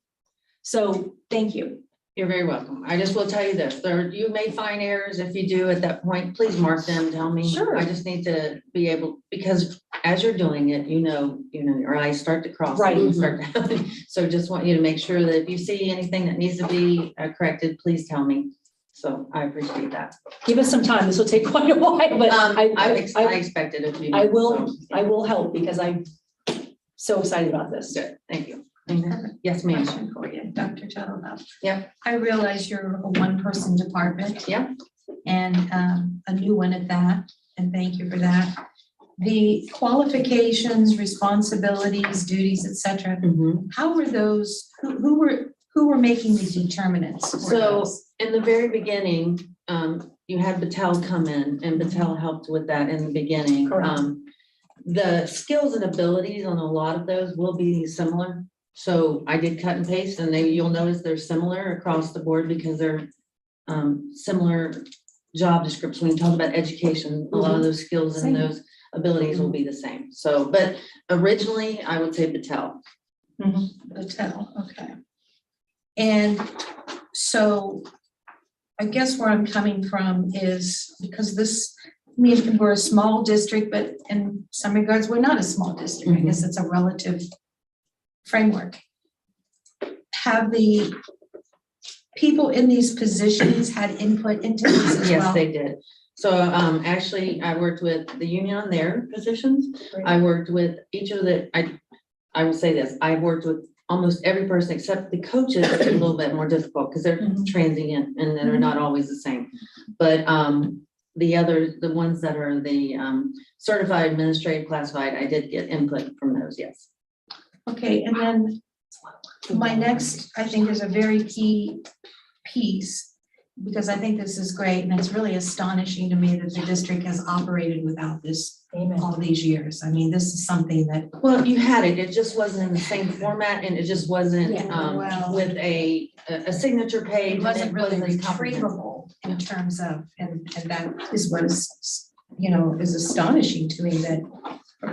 So thank you. You're very welcome. I just will tell you this, you may find errors. If you do at that point, please mark them, tell me. Sure. I just need to be able, because as you're doing it, you know, your eyes start to cross. Right. and start to- So just want you to make sure that if you see anything that needs to be corrected, please tell me. So I appreciate that. Give us some time. This will take quite a while, but I I expected it to be. I will help because I'm so excited about this. Good, thank you. Yes, ma'am. Question for you, Dr. Tuttle. Yep. I realize you're a one-person department. Yep. And a new one at that, and thank you for that. The qualifications, responsibilities, duties, et cetera, Mhm. how were those, who were making the determinants for So those? in the very beginning, you had Battelle come in and Battelle helped with that in the beginning. Correct. The skills and abilities on a lot of those will be similar. So I did cut and paste and you'll notice they're similar across the board because they're similar job descriptions. When you talk about education, a lot of those skills and Same. those abilities will be the same. So, but originally I would say Battelle. Hotel, okay. And so I guess where I'm coming from is because this, I mean, we're a small district, but in some regards, we're not a small district. I guess it's a relative framework. Have the people in these positions had input into this as well? Yes, they did. So actually, I worked with the union on their positions. Great. I worked with each of the, I will say this, I worked with almost every person except the coaches. It's a little bit more difficult because they're transient and they're not always the same. But the ones that are the certified administrative classified, I did get input from those, yes. Okay, and then my next, I think, is a very key piece, because I think this is great, and it's really astonishing to me that the district has operated without this all these years. I mean, this is something that, Well, you had it, it just wasn't in the same format and it just wasn't Yeah, well, with a signature page. it and wasn't really as comprehensive. retrievable in terms of, and that is what is, is astonishing to me, that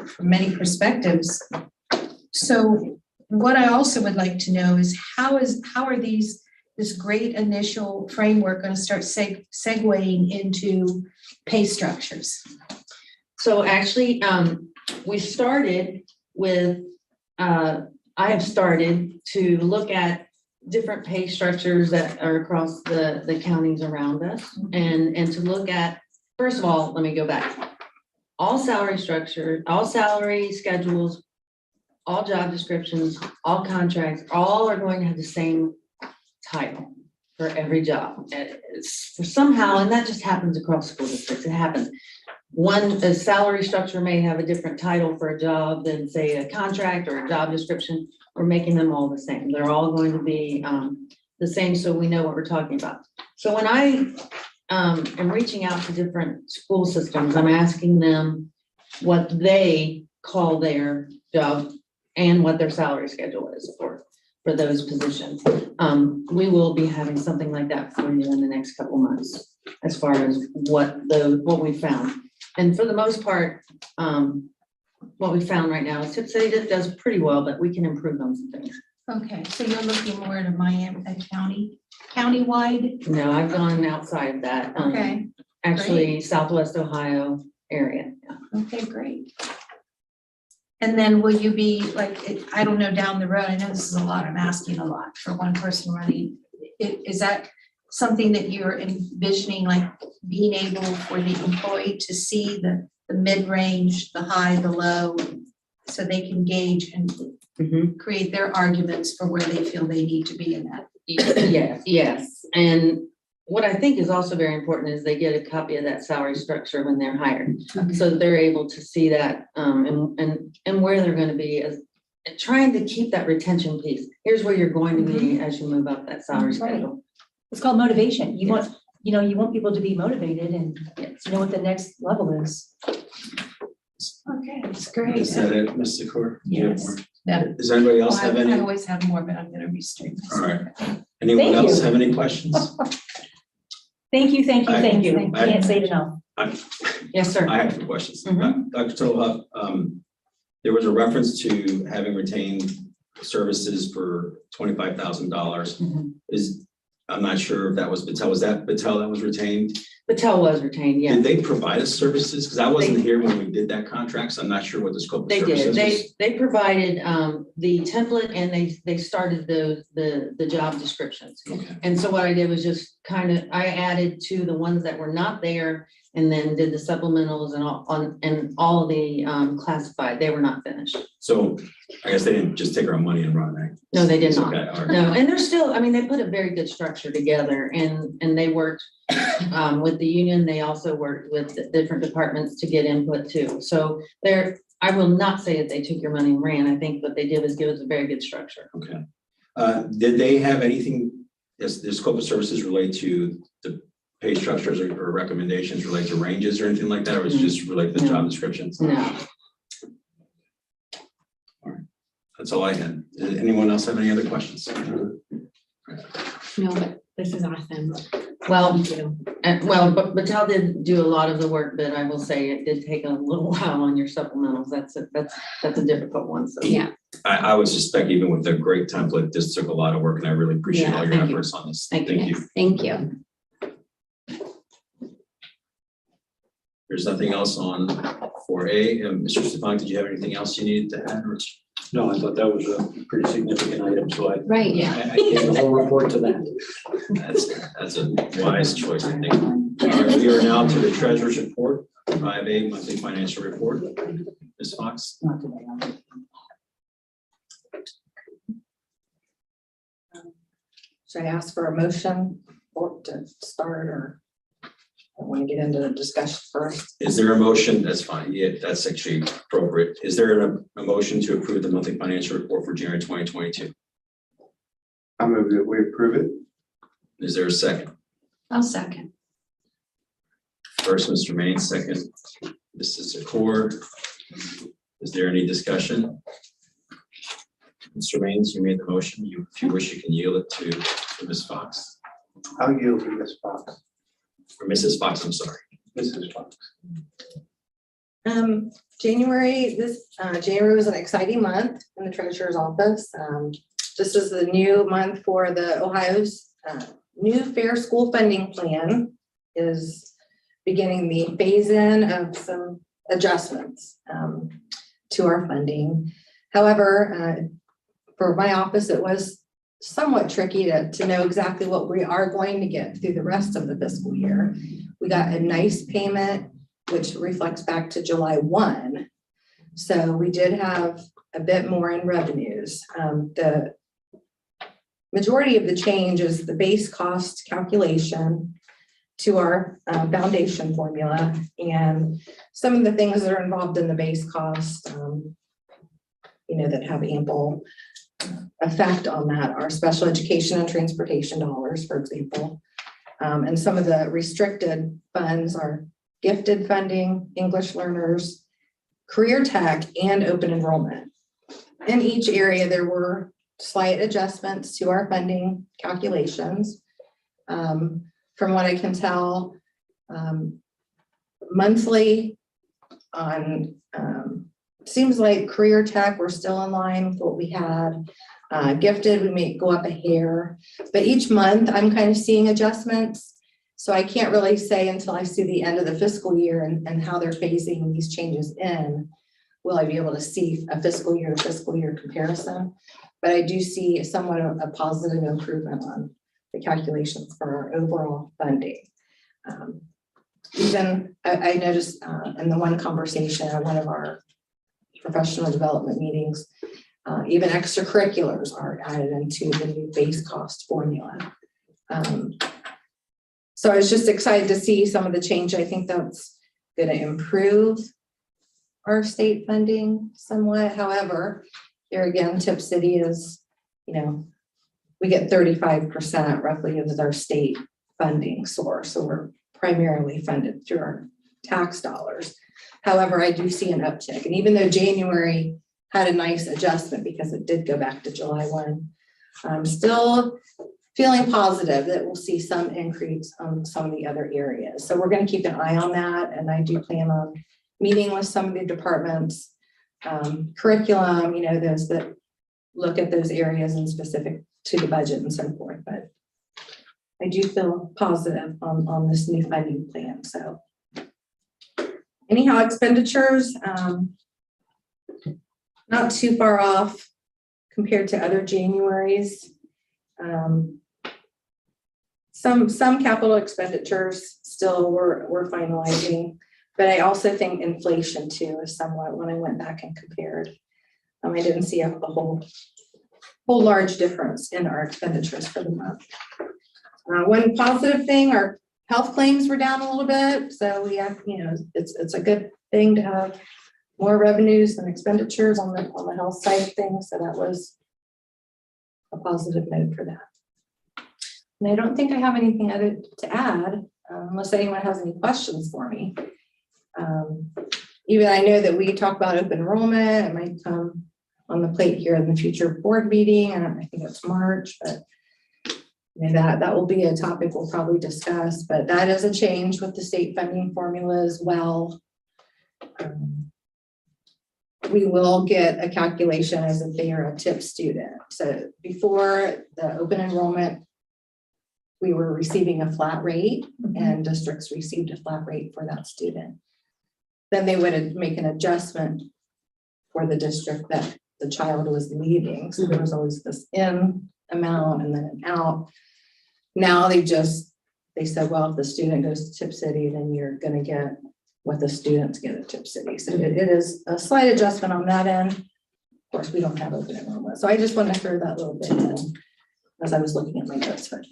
from many perspectives. So what I also would like to know is how are this great initial framework going to start segueing into pay structures? So actually, we started with, I have started to look at different pay structures that are across the counties around us and to look at, first of all, let me go back. All salary structure, all salary schedules, all job descriptions, all contracts, all are going to have the same title for every job. And it's for somehow, and that just happens across school districts, it happens. A salary structure may have a different title for a job than say a contract or a job description. We're making them all the same. They're all going to be the same, so we know what we're talking about. So when I am reaching out to different school systems, I'm asking them what they call their job and what their salary schedule is for those positions. We will be having something like that for you in the next couple months, as far as what we found. And for the most part, what we found right now is Tipp City does pretty well, but we can improve on some things. Okay, so you're looking more at a Miami, countywide? No, I've gone outside of that. Okay, Actually, Southwest Ohio area. Yeah. okay, great. And then will you be like, I don't know, down the road, I know this is a lot, I'm asking a lot for one person running. Is that something that you're envisioning, like being able for the employee to see the mid-range, the high, the low, so they can gauge and create their arguments for where they feel they need to be in that? Yes. And what I think is also very important is they get a copy of that salary structure when they're hired. So that they're able to see that and where they're going to be, as trying to keep that retention piece. Here's where you're going to be as you move up that salary That's right. schedule. It's called motivation. You want, you know, you want people to be motivated and to know what the next level is. Okay, it's great. Is that it, Ms. Secor? Do you have Yes. more? That- Does anybody else have I any? always have more, but I'm gonna restrain All myself. right. Anyone Thank else you. have any questions? Thank you, thank you, I- thank you. I- Can't say it enough. Yes, sir. I have some questions. Mhm. Dr. Tolhup, there was a reference to having retained services for $25,000. Mhm. I'm not sure if that was Battelle. Was that Battelle that was retained? Patel was retained, yeah. Did they provide us services? Because I wasn't here when we did that contract, so I'm not sure what the scope of They services did. was. They provided the template and they started the job descriptions. Okay. And so what I did was just kind of, I added to the ones that were not there and then did the supplementals and all the classified. They were not finished. So I guess they didn't just take our money and run, right? No, they did not. Okay, all right. No, and they're still, I mean, they put a very good structure together and they worked with the union. They also worked with the different departments to get input too. So I will not say that they took your money and ran. I think what they did was give us a very good structure. Okay. Did they have anything, does the scope of services relate to the pay structures or recommendations relate to ranges or anything like that? Or was it just relate to job descriptions? No. That's all I had. Did anyone else have any other questions? No, but this is awesome. Well, Thank you. but Patel did do a lot of the work, but I will say it did take a little while on your supplementals. That's a difficult one. So Yeah, I would suspect even with a great template, this took a lot of work and I really appreciate Yeah, all your thank you. efforts on this. Thank Thank you. yes, thank you. There's nothing else on 4A. Mr. Stefan, did you have anything else you needed to add? No, I thought that was a pretty significant item, so Right, I gave the whole report to that. That's a wise choice, I think. All right, we are now to the treasurer's report, 5A monthly financial report. Ms. Fox? Should I ask for a motion or to start, or I want to get into the discussion first? Is there a motion? That's fine. Yeah, that's actually appropriate. Is there a motion to approve the monthly financial report for January 2022? I move that we approve it. Is there a second? I'll second. First, Mr. Maine, second, Mrs. Secor. Is there any discussion? Mr. Maines, you made the motion. If you wish, you can yield it to Ms. Fox, I'll yield to Ms. Fox. or Mrs. Fox, I'm sorry. Mrs. Fox. January was an exciting month in the treasurer's office. This is the new month for the Ohio's new fair school funding plan is beginning the phase-in of some adjustments to our funding. However, for my office, it was somewhat tricky to know exactly what we are going to get through the rest of the fiscal year. We got a nice payment, which reflects back to July 1. So we did have a bit more in revenues. The majority of the change is the base cost calculation to our foundation formula, and some of the things that are involved in the base cost, that have ample effect on that are special education and transportation dollars, for example. And some of the restricted funds are gifted funding, English learners, career tech, and open enrollment. In each area, there were slight adjustments to our funding calculations. From what I can tell, monthly on, seems like career tech, we're still in line with what we had. Gifted, we may go up a hair, but each month I'm kind of seeing adjustments. So I can't really say until I see the end of the fiscal year and how they're phasing these changes in, will I be able to see a fiscal year to fiscal year comparison. But I do see somewhat of a positive improvement on the calculations for our overall funding. Even I noticed in the one conversation at one of our professional development meetings, even extracurriculars are added into the new base cost formula. So I was just excited to see some of the change. I think that's going to improve our state funding somewhat. However, here again, Tipp City is, we get 35% roughly of our state funding source, so we're primarily funded through our tax dollars. However, I do see an uptick, and even though January had a nice adjustment because it did go back to July 1, I'm still feeling positive that we'll see some increase on some of the other areas. So we're going to keep an eye on that, and I do plan on meeting with some of the departments, curriculum, you know, those that look at those areas and specific to the budget and so forth. But I do feel positive on this new funding plan. So anyhow, expenditures, not too far off compared to other Januaries. Some capital expenditures still we're finalizing, but I also think inflation too is somewhat, when I went back and compared. I didn't see a whole large difference in our expenditures for the month. One positive thing, our health claims were down a little bit, so we have, you know, it's a good thing to have more revenues than expenditures on the health side of things. So that was a positive note for that. And I don't think I have anything other to add, unless anyone has any questions for me. Even I know that we talk about open enrollment, it might come on the plate here in the future board meeting, and I think it's March, but you know, that will be a topic we'll probably discuss, but that is a change with the state funding formula as well. We will get a calculation as if they are a Tipp student. So before the open enrollment, we were receiving a flat rate, and districts received a flat rate for that student. Then they would make an adjustment for the district that the child was leaving. So there was always this in amount and then an out. Now they said, well, if the student goes to Tipp City, then you're going to get what the students get at Tipp City. So it is a slight adjustment on that end. Of course, we don't have open enrollment. So I just want to throw that little bit in as I was looking at my notes. But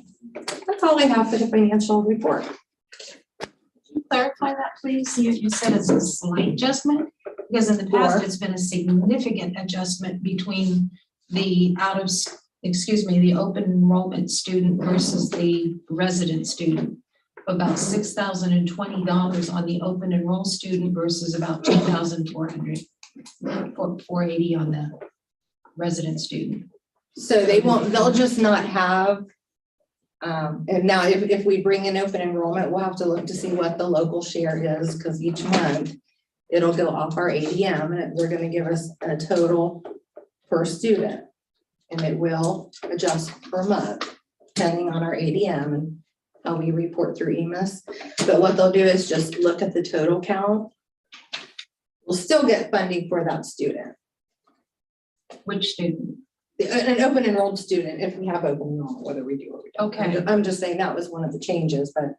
that's all I have for the financial report. Clarify that, please. You said it's a slight adjustment, because in the past, it's been a significant adjustment between the the open enrollment student versus the resident student. About $6,020 on the open enroll student versus about $2,400 or $480 on the resident student. So they'll just not have, and now if we bring in open enrollment, we'll have to look to see what the local share is, because each month it'll go off our ADM and they're going to give us a total per student, and it will adjust per month depending on our ADM and how we report through EMIS. But what they'll do is just look at the total count. We'll still get funding for that student. Which student? An open enrolled student, if we have open enrollment, whether we do or we don't. Okay. I'm just saying that was one of the changes, but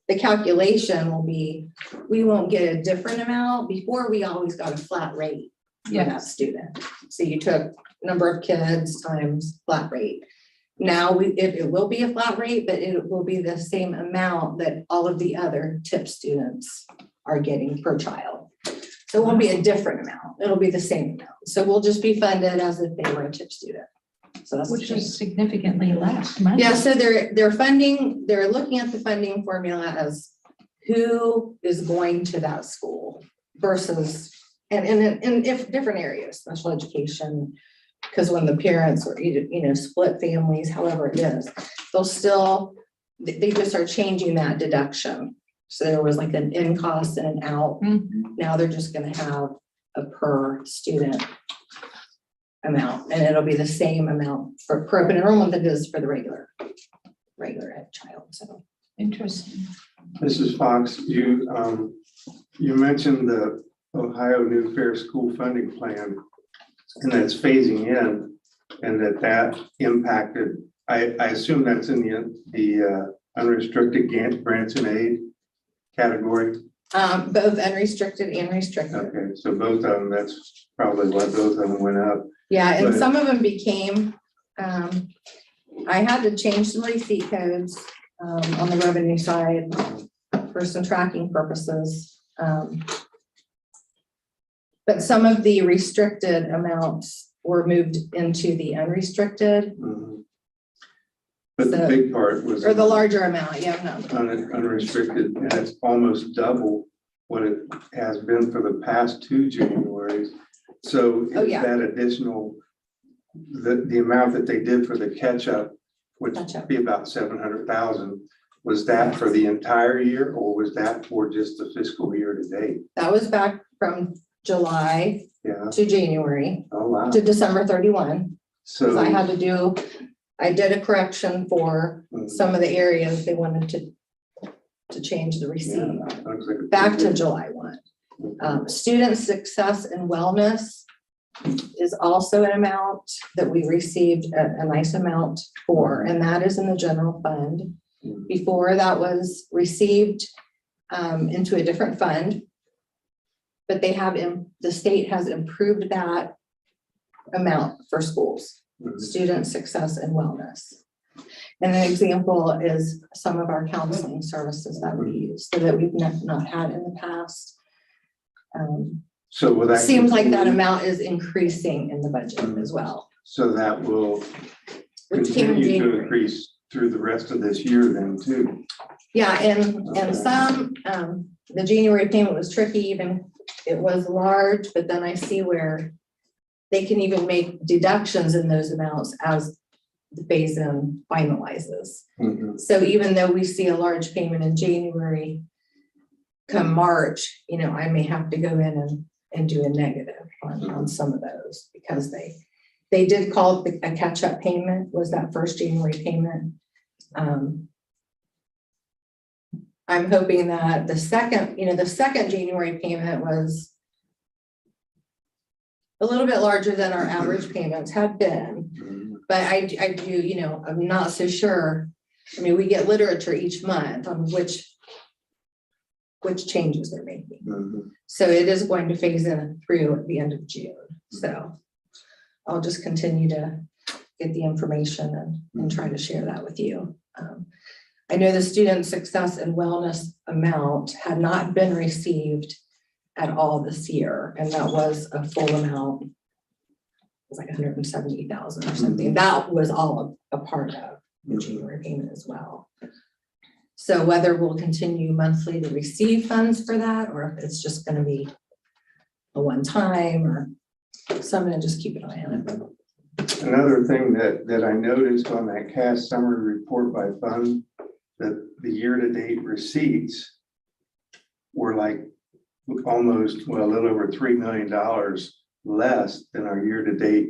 the calculation will be, we won't get a different amount. Before, we always got a flat rate for that student. So you took number of kids times flat rate. Now it will be a flat rate, but it will be the same amount that all of the other Tipp students are getting per child. So it won't be a different amount. It'll be the same amount. So we'll just be funded as if they were a Tipp student. So that's Which is significantly less money. yeah. So they're looking at the funding formula as who is going to that school versus and if different areas, special education, because when the parents or split families, however it is, they just are changing that deduction. So there was like an in cost and an out. Now they're just going to have a per student amount, and it'll be the same amount for open enrollment that it is for the regular ed child. So Interesting. Mrs. Fox, you mentioned the Ohio New Fair School Funding Plan, and that's phasing in, and that impacted. I assume that's in the unrestricted grants and aid category. both unrestricted and restricted. Okay, so both of them, that's probably why both of them went up. Yeah, and But- some of them became, I had to change some receipt codes on the revenue side for some tracking purposes. But some of the restricted amounts were moved into the unrestricted. Mhm. But the So- big part was. Or the larger amount, yeah, no. Unrestricted, and it's almost double what it has been for the past 2 Januaries. So Oh, is yeah. that additional, the amount that they did for the catch-up, which would Catch-up. be about 700,000, was that for the entire year, or was that for just the fiscal year to date? That was back from July Yeah, to January oh, wow. to December 31. So. Because I did a correction for some of the areas they wanted to change the receipt Yeah, looks like a back to pretty July 1. good- Student success and wellness is also an amount that we received a nice amount for, and that is in the general fund. Before that was received into a different fund. But the state has improved that amount for schools, student success and wellness. And an example is some of our counseling services that we use, so that we've not had in the past. So will that? Seems like that continue? amount is increasing in the budget as well. So that will Which came in continue to January. increase through the rest of this year then too. Yeah, and some, the January payment was tricky, even, it was large, but then I see where they can even make deductions in those amounts as the phase-in finalizes. Mhm. So even though we see a large payment in January, come March, I may have to go in and do a negative on some of those, because they did call it a catch-up payment, was that first January payment. I'm hoping that the second January payment was a little bit larger than our average payments have been. Mhm. But I do, I'm not so sure. I mean, we get literature each month on which changes they're making. Mhm. So it is going to phase in through at the end of June. So I'll just continue to get the information and try to share that with you. I know the student success and wellness amount had not been received at all this year, and that was a full amount. It was like 170,000 or something. That was all a part of the January payment as well. So whether we'll continue monthly to receive funds for that, or if it's just gonna be a one-time, so I'm gonna just keep an eye on it. Another thing that I noticed on that CAS summary report by fund, that the year-to-date receipts were like almost, well, a little over $3 million less than our year-to-date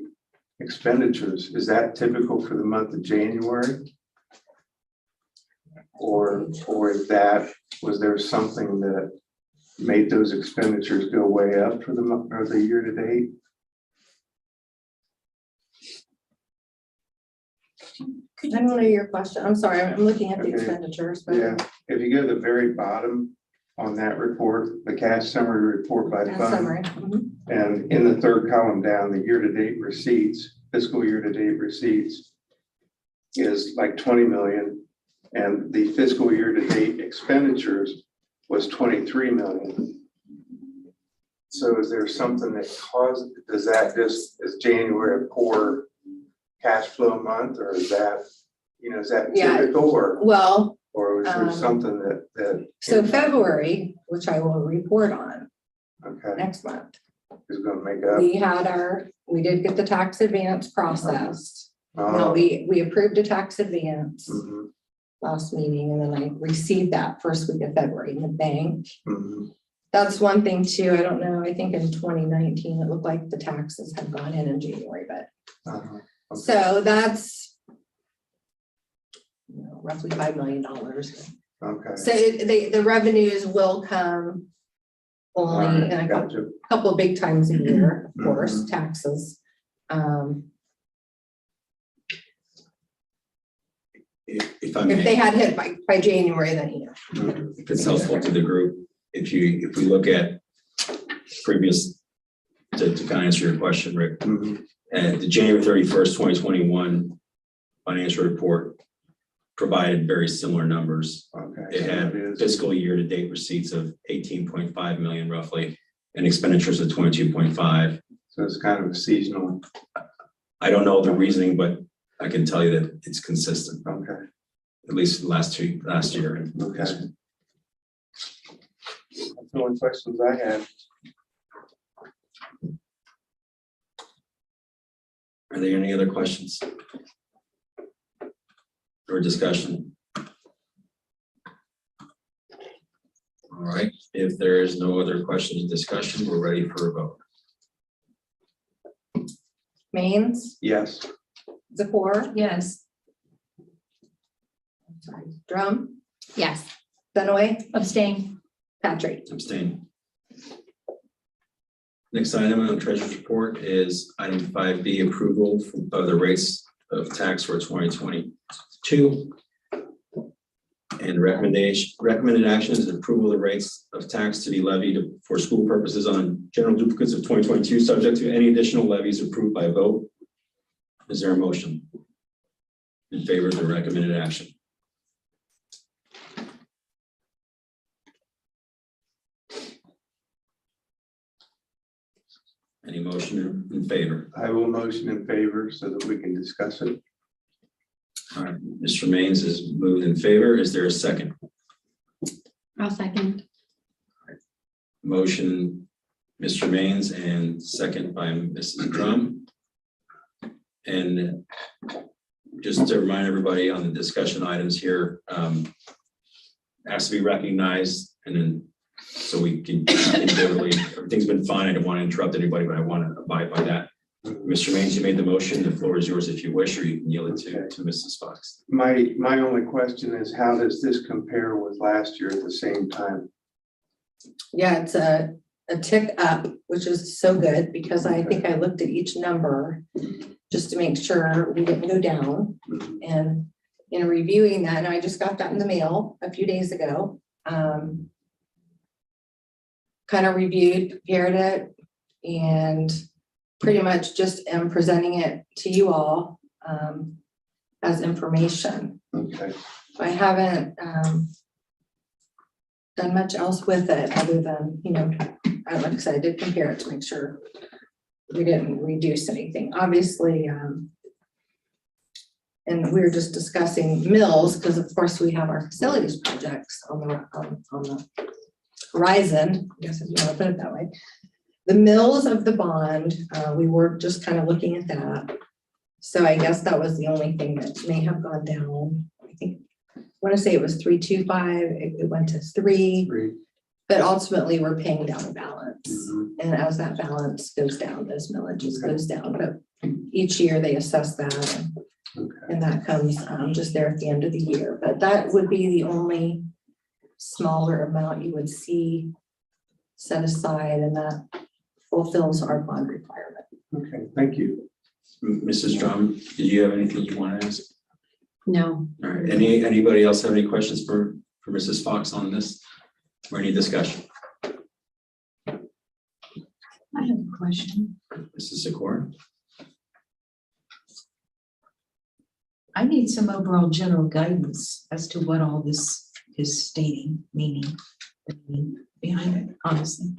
expenditures. Is that typical for the month of January? Or was there something that made those expenditures go way up for the month or the year-to-date? I don't know your question. I'm sorry, I'm looking at the Okay. expenditures, but Yeah, if you go to the very bottom on that report, the cash summary report by that's fund, summary. Mhm. and in the third column down, the year-to-date receipts, fiscal year-to-date receipts is like 20 million, and the fiscal year-to-date expenditures was 23 million. So is there something that caused, is January a poor cash flow month, or is that Yeah. typical, or Well, is there something that? so February, which I will report on Okay, next month, is gonna make up. we did get the tax advance processed. Now, Oh, we approved a tax advance mhm, last meeting, and then I received that first week of February in the bank. mhm. That's one thing too. I don't know. I think in 2019, it looked like the taxes had gone in January, but Uh-huh. Okay. so that's roughly $5 million. Okay. So the revenues will come only in a Gotcha. couple of big times a year, of course, Mhm. taxes. If I If they may, had hit by January, then, Mhm. if it's helpful to the group, if we look at previous, to kind of answer your question, Rick, Mhm. the January 31st, 2021 financial report provided very similar numbers. Okay. It so had it is- fiscal year-to-date receipts of 18.5 million roughly, and expenditures of 22.5. So it's kind of a seasonal. I don't know the reasoning, but I can tell you that it's consistent, Okay, at least last year. okay. That's the only questions I have. Are there any other questions? Or discussion? All right, if there is no other questions or discussion, we're ready for a vote. Maines, Yes. Zakor, Yes. Drum, Yes. Dunaway, Abstain. Patrick. Abstain. Next item on the treasurer's report is item 5B, approval of the rates of tax for 2022. And recommended action is approval of the rates of tax to be levied for school purposes on general duplicates of 2022, subject to any additional levies approved by vote. Is there a motion in favor of the recommended action? Any motion in favor? I will motion in favor so that we can discuss it. All right, Mr. Maines is moved in favor. Is there a second? I'll second. Motion, Mr. Maines, and second by Mrs. Drum. And just to remind everybody on the discussion items here, has to be recognized, and then so we can everything's been fine. I don't want to interrupt anybody, but I want to abide by that. Mr. Maines, you made the motion. The floor is yours if you wish, or you can yield it to Mrs. Fox. My only question is, how does this compare with last year at the same time? Yeah, it's a tick up, which is so good because I think I looked at each number just to make sure we didn't go down. And in reviewing that, and I just got that in the mail a few days ago, kind of reviewed, compared it, and pretty much just am presenting it to you all as information. Okay, I haven't done much else with it other than, like I said, I did compare it to make sure we didn't reduce anything. Obviously, and we were just discussing mills because of course we have our facilities projects on the horizon, I guess if you want to put it that way. The mills of the bond, we were just kind of looking at that. So I guess that was the only thing that may have gone down. I think, I want to say it was 325, it went to 3, great. but ultimately we're paying down a balance. Mhm. And as that balance goes down, those millages goes down, but each year they assess that. And that comes just there at the end of the year, but that would be the only smaller amount you would see set aside, and that fulfills our bond requirement. Okay, thank you. Mrs. Drum, did you have anything you want to ask? No. All right, anybody else have any questions for Mrs. Fox on this or any discussion? I have a question. Mrs. Zakor? I need some overall general guidance as to what all this is stating, meaning behind it, honestly.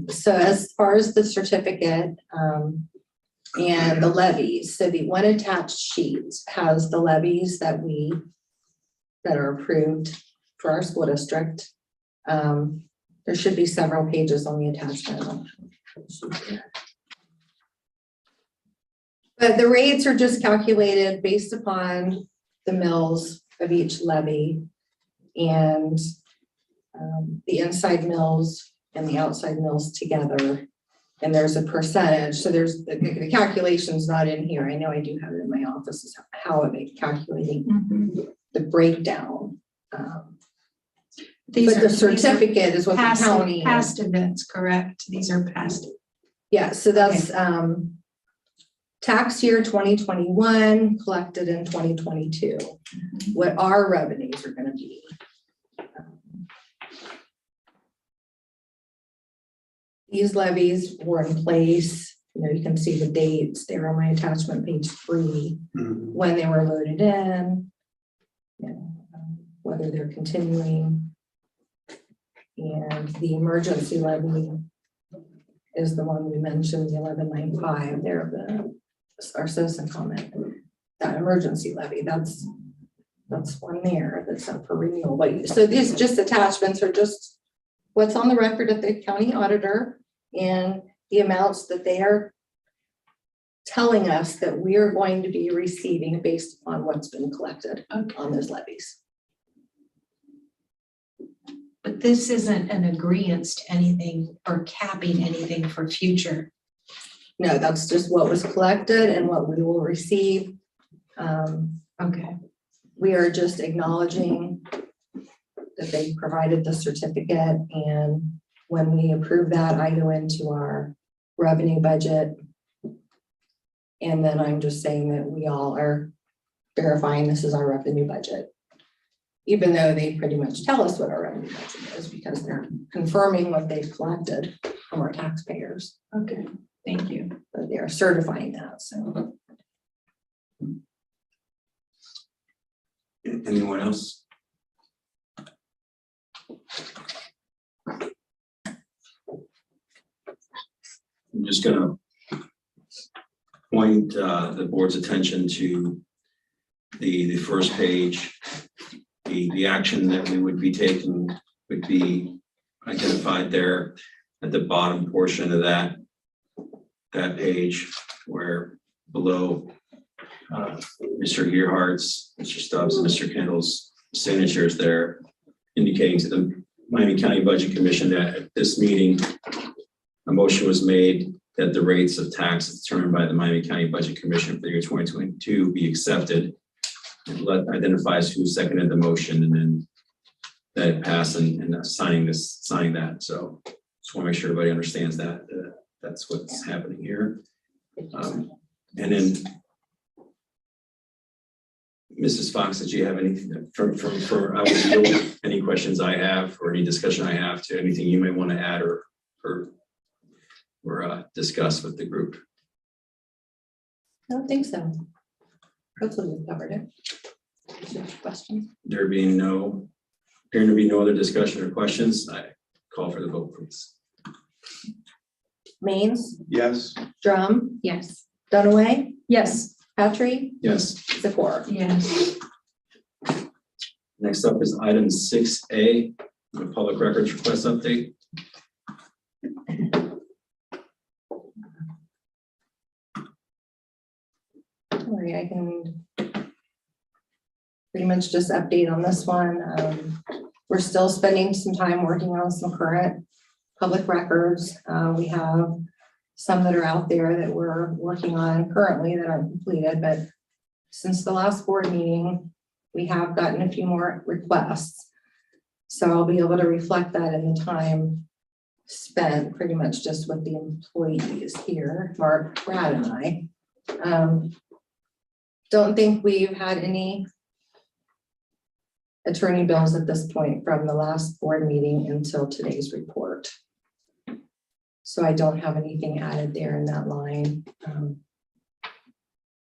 So as far as the certificate and the levies, so the one attached sheet has the levies that are approved for our school district. There should be several pages on the attachment. But the rates are just calculated based upon the mills of each levy and the inside mills and the outside mills together. And there's a percentage. So there's the calculation's not in here. I know I do have it in my office, is how are they calculating the breakdown. These But are the certificate is what the past, county. past events, correct? These are past. Yeah, so that's tax year 2021 collected in 2022. What our revenues are gonna be. These levies were in place, you can see the dates, they were on my attachment page 3, Mhm. when they were loaded in, whether they're continuing. And the emergency levy is the one we mentioned, the 1195, they're our citizen comment, that emergency levy, that's one there that's up for renewal. But so these just attachments are just what's on the record at the county auditor and the amounts that they are telling us that we are going to be receiving based on what's been collected on those levies. But this isn't an agreement to anything or capping anything for future. No, that's just what was collected and what we will receive. Okay. We are just acknowledging that they provided the certificate, and when we approve that, I go into our revenue budget. And then I'm just saying that we all are verifying this is our revenue budget. Even though they pretty much tell us what our revenue budget is, because they're confirming what they've collected from our taxpayers. Okay, thank you. But they are certifying that, so. Anyone else? I'm just gonna point the board's attention to the first page. The action that we would be taking would be identified there at the bottom portion of that page, where below Mr. Gearhart's, Mr. Stubbs, and Mr. Kendall's signatures there, indicating to the Miami County Budget Commission that at this meeting, a motion was made that the rates of taxes determined by the Miami County Budget Commission for the year 2022 be accepted. It identifies who seconded the motion, and then that pass and signing that. So just want to make sure everybody understands that that's what's happening here. And then Mrs. Fox, did you have anything for any questions I have or any discussion I have to anything you may want to add or discuss with the group? I don't think so. Hopefully we've covered it. Questions? There appearing to be no other discussion or questions, I call for the vote, please. Maines, Yes. Drum, Yes. Dunaway, Yes. Patry, Yes. Zakor. Yes. Next up is item 6A, the public records request update. All right, I can pretty much just update on this one. We're still spending some time working on some current public records. We have some that are out there that we're working on currently that aren't completed, but since the last board meeting, we have gotten a few more requests. So I'll be able to reflect that in the time spent pretty much just with the employees here, Mark, Brad, and I. Don't think we've had any attorney bills at this point from the last board meeting until today's report. So I don't have anything added there in that line.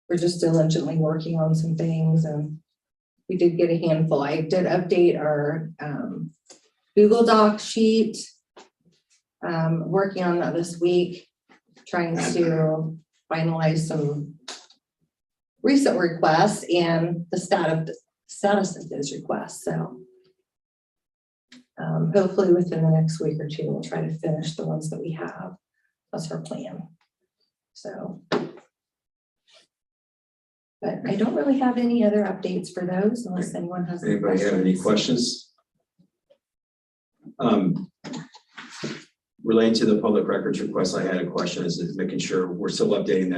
We're just diligently working on some things, and we did get a handful. I did update our Google Doc sheet. Working on that this week, trying to finalize some recent requests and the status of those requests. So hopefully within the next week or two, we'll try to finish the ones that we have. That's our plan. So, but I don't really have any other updates for those unless anyone has any Anybody have any questions? Relating to the public records request, I had a question, is making sure we're still updating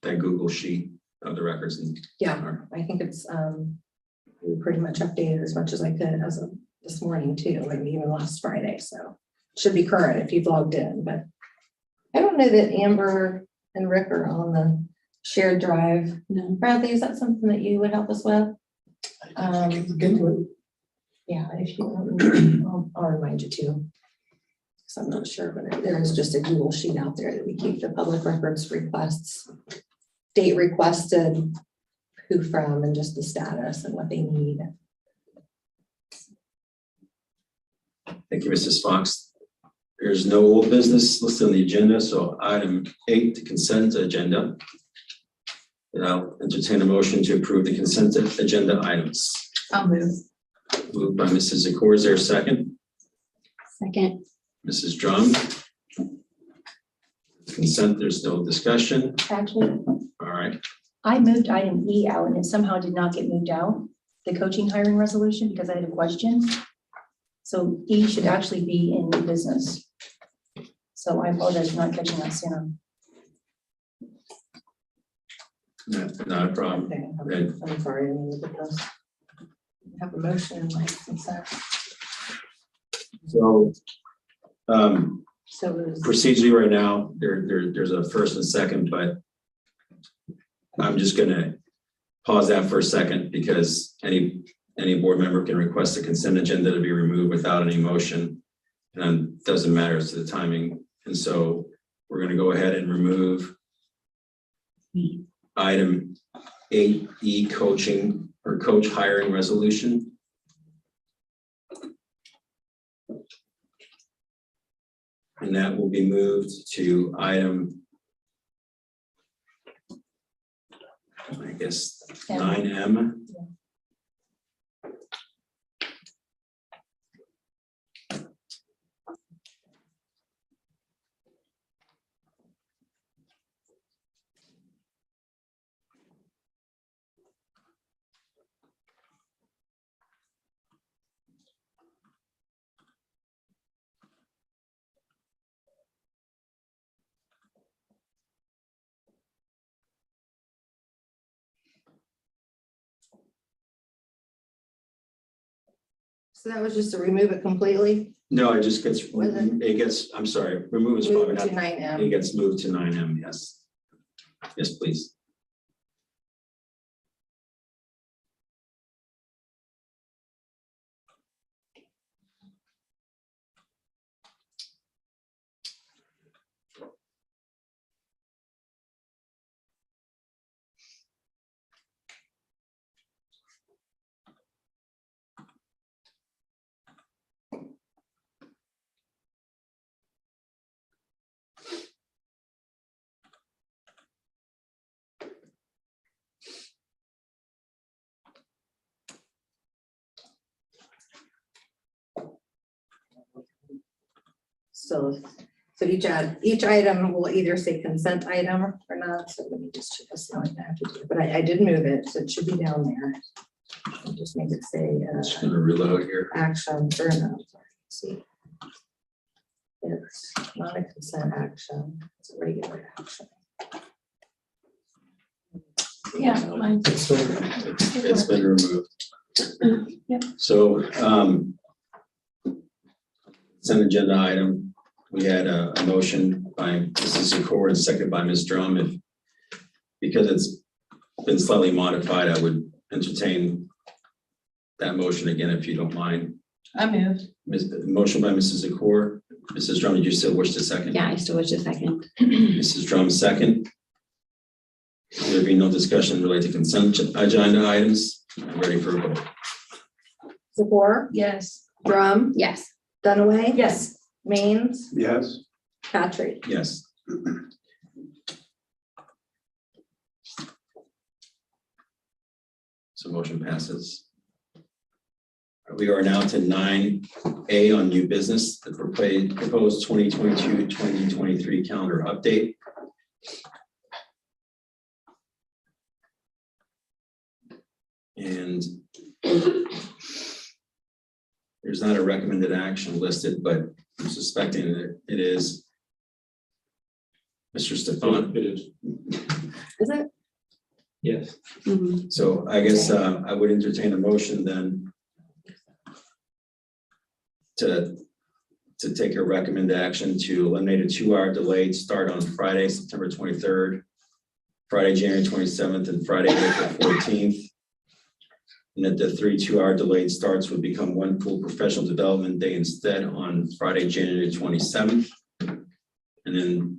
that Google sheet of the records. And Yeah, I think it's, we pretty much updated as much as I could as of this morning too, like even last Friday, so should be current if you've logged in, but I don't know that Amber and Rick are on the shared drive. No. Bradley, is that something that you would help us with? Yeah, if you, I'll remind you too. So I'm not sure, but there is just a Google sheet out there that we keep the public records requests, date requested, who from, and just the status and what they need. thank you, Mrs. Fox. There's no old business listed on the agenda, so item 8, the consent agenda. Then I'll entertain a motion to approve the consent agenda items. I'll move. Moved by Mrs. Zakor, is there a second? Second. Mrs. Drum? Consent, there's no discussion. Actually, All right, I moved item E out and it somehow did not get moved out, the coaching hiring resolution, because I had a question. So E should actually be in new business. So I apologize for not catching that sooner. not a problem. Right. I'm sorry, I didn't look at those. Have a motion, like, consent. So, So it was. procedurally right now, there's a first and second, but I'm just gonna pause that for a second because any board member can request a consent agenda to be removed without any motion. And it doesn't matter as to the timing. And so we're gonna go ahead and remove item 8E, coaching or coach hiring resolution. And that will be moved to item, I guess, 9M. So that was just to remove it completely, No, it just gets, Was it? it gets, I'm sorry, remove is probably move to not, nine it M. gets moved to 9M, yes. Yes, please. So each item will either say consent item or not, so let me just check this out. I have to do it. But I did move it, so it should be down there. I'll just make it say, Just gonna reload here. action or no, sorry, let's see. It's not a consent action, it's a regular action. Yeah, mine. It's been removed. Yep. So, consent agenda item, we had a motion by Mrs. Zakor and seconded by Ms. Drum. Because it's been slightly modified, I would entertain that motion again, if you don't mind. I moved. Motion by Mrs. Zakor. Mrs. Drum, did you still wish to second? Yeah, I still wish a second. Mrs. Drum, second. There being no discussion related to consent agenda items, I'm ready for a vote. Zakor, Yes. Drum, Yes. Dunaway. Yes. Maines, Yes. Patrick. Yes. So motion passes. We are now to 9A on new business, the proposed 2022-2023 calendar update. And there's not a recommended action listed, but I'm suspecting that it is. Mr. Stefan. It is, Is it? yes. Mhm. So I guess I would entertain a motion then to take a recommended action to eliminate a 2-hour delayed start on Friday, September 23rd, Friday, January 27th, and Friday, April 14th. And that the 3 2-hour delayed starts would become one full professional development day instead on Friday, January 27th. And then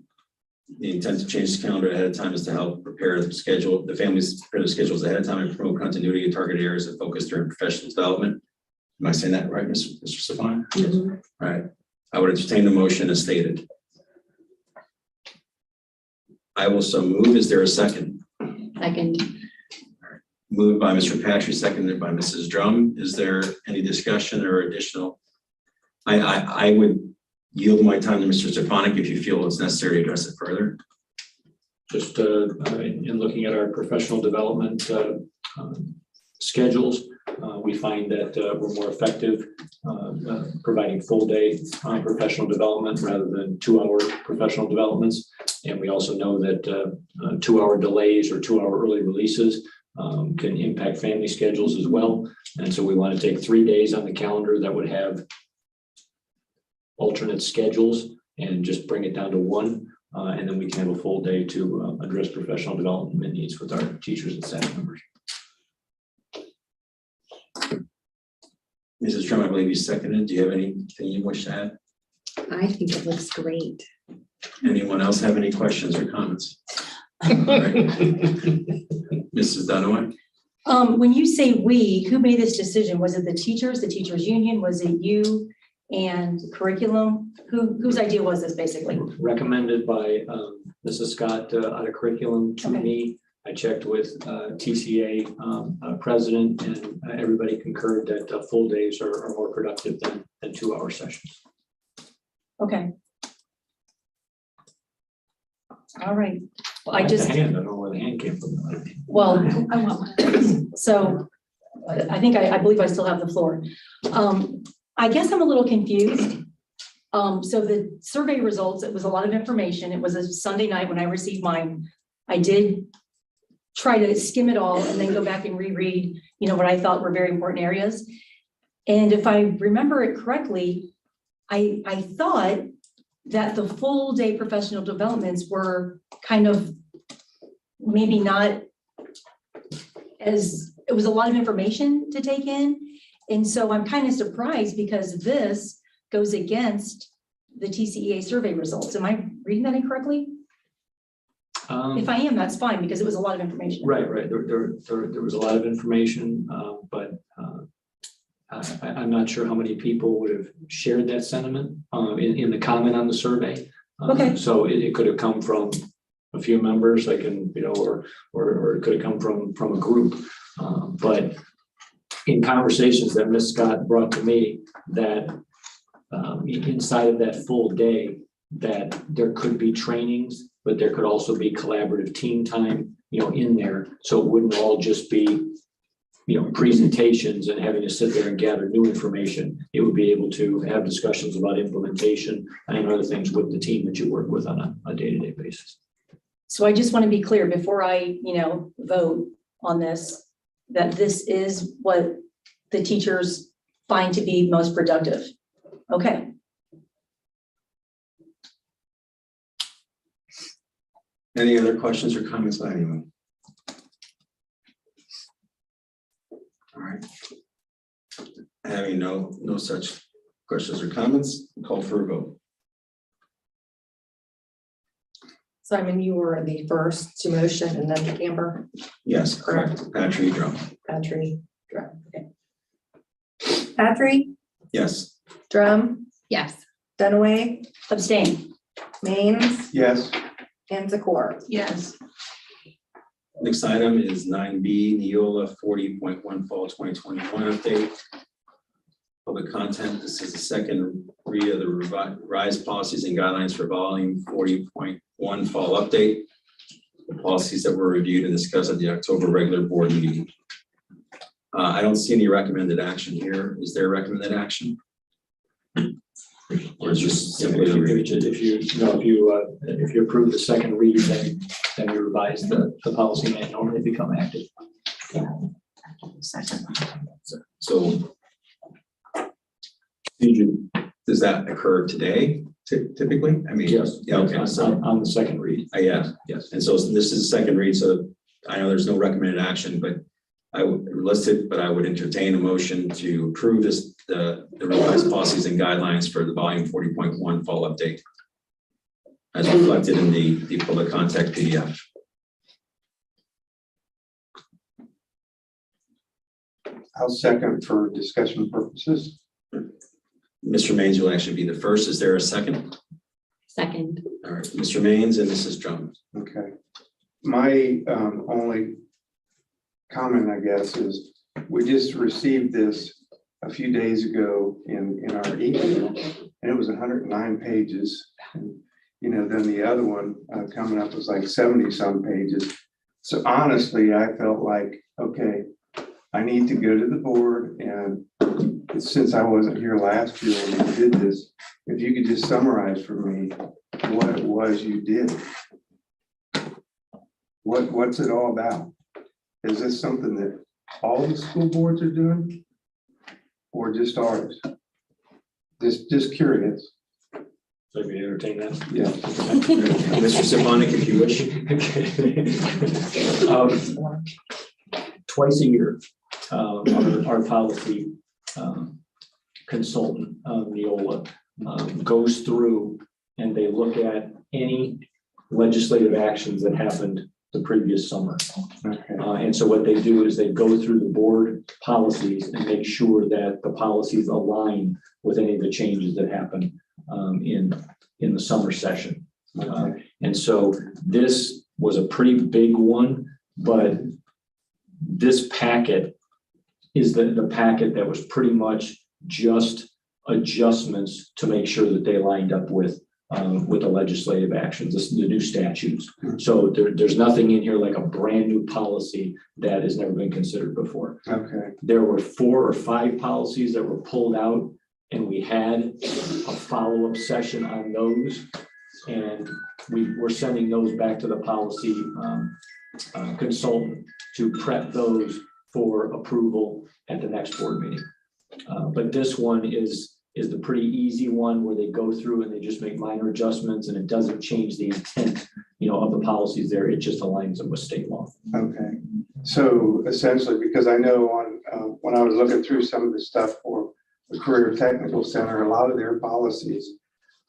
the intent to change the calendar ahead of time is to help prepare the schedule, the families prepare the schedules ahead of time and promote continuity in target areas of focus during professional development. Am I saying that right, Mr. Stefan? Mhm. All right. I would entertain the motion as stated. I will so move. Is there a second? Second. Moved by Mr. Patry, seconded by Mrs. Drum. Is there any discussion or additional? I would yield my time to Mr. Stefanik if you feel it's necessary to address it further. Just in looking at our professional development schedules, we find that we're more effective providing full day professional development rather than 2-hour professional developments. And we also know that 2-hour delays or 2-hour early releases can impact family schedules as well. And so we want to take 3 days on the calendar that would have alternate schedules and just bring it down to 1. And then we can have a full day to address professional development needs with our teachers and staff members. Mrs. Drum, I believe you seconded. Do you have anything you wish to add? I think it looks great. Anyone else have any questions or comments? All right. Mrs. Dunaway? When you say we, who made this decision? Was it the teachers union? Was it you and curriculum? Whose idea was this basically? Recommended by Mrs. Scott out of curriculum to Okay. me. I checked with TCA president, and everybody concurred that full days are more productive than 2-hour sessions. Okay. All right. Well, I like just, the hand, I don't know where the hand came from. well, so I think I believe I still have the floor. I guess I'm a little confused. So the survey results, it was a lot of information. It was a Sunday night when I received mine. I did try to skim it all and then go back and reread, what I thought were very important areas. And if I remember it correctly, I thought that the full day professional developments were kind of maybe not as, it was a lot of information to take in. And so I'm kind of surprised because this goes against the TCEA survey results. Am I reading that incorrectly? If I am, that's fine because it was a lot of information. Right. There was a lot of information, but I'm not sure how many people would have shared that sentiment in the comment on the survey. Okay. So it could have come from a few members, like or it could have come from a group. But in conversations that Ms. Scott brought to me, that inside of that full day, that there could be trainings, but there could also be collaborative team time, in there. So it wouldn't all just be, presentations and having to sit there and gather new information. It would be able to have discussions about implementation and other things with the team that you work with on a day-to-day basis. So I just want to be clear before I, vote on this, that this is what the teachers find to be most productive. Okay. Any other questions or comments by anyone? All right. Having no such questions or comments, call for a vote. Simon, you were the first to motion and then Amber, Yes, correct. Patry, Drum. Patry, Drum. Okay. Patry, Yes. Drum, Yes. Dunaway, Abstain. Maines, Yes. and Zakor. Yes. Next item is 9B, Neola 40.1 Fall 2021 update. Public content. This is the second read of the revised policies and guidelines for volume 40.1 Fall update. The policies that were reviewed and discussed at the October regular board meeting. I don't see any recommended action here. Is there a recommended action? Or is this simply a read? If you approve the second read, then you revise the policy manual and they become active. Second. So does that occur today typically? I mean, Yes. Yeah, okay, so, On the second read. yeah, Yes. and so this is the second read, so I know there's no recommended action, but I would list it, but I would entertain a motion to approve the revised policies and guidelines for the volume 40.1 fall update as reflected in the public contact PDF. I'll second for discussion purposes. Mr. Maines will actually be the first. Is there a second? Second. All right, Mr. Maines and Mrs. Drum. Okay. my only comment, I guess, is we just received this a few days ago in our email, and it was 109 pages. And, you know, then the other one coming up was like 70 some pages. So honestly, I felt like, okay, I need to go to the board, and since I wasn't here last year when we did this, if you could just summarize for me what it was you did. What's it all about? Is this something that all the school boards are doing? Or just ours? Just curious. So we entertain that. Yeah. Mr. Stefanik, if you wish. Twice a year, our policy consultant, Neola, goes through and they look at any legislative actions that happened the previous summer. Okay. And so what they do is they go through the board policies and make sure that the policies align with any of the changes that happen in the summer session. And so this was a pretty big one, but this packet is the packet that was pretty much just adjustments to make sure that they lined up with the legislative actions, the new statutes. So there's nothing in here like a brand new policy that has never been considered before. Okay. There were 4 or 5 policies that were pulled out, and we had a follow-up session on those. And we're sending those back to the policy consultant to prep those for approval at the next board meeting. But this one is the pretty easy one where they go through and they just make minor adjustments, and it doesn't change the intent, of the policies there. It just aligns them with state law. Okay. So essentially, because I know when I was looking through some of the stuff for the Career Technical Center, a lot of their policies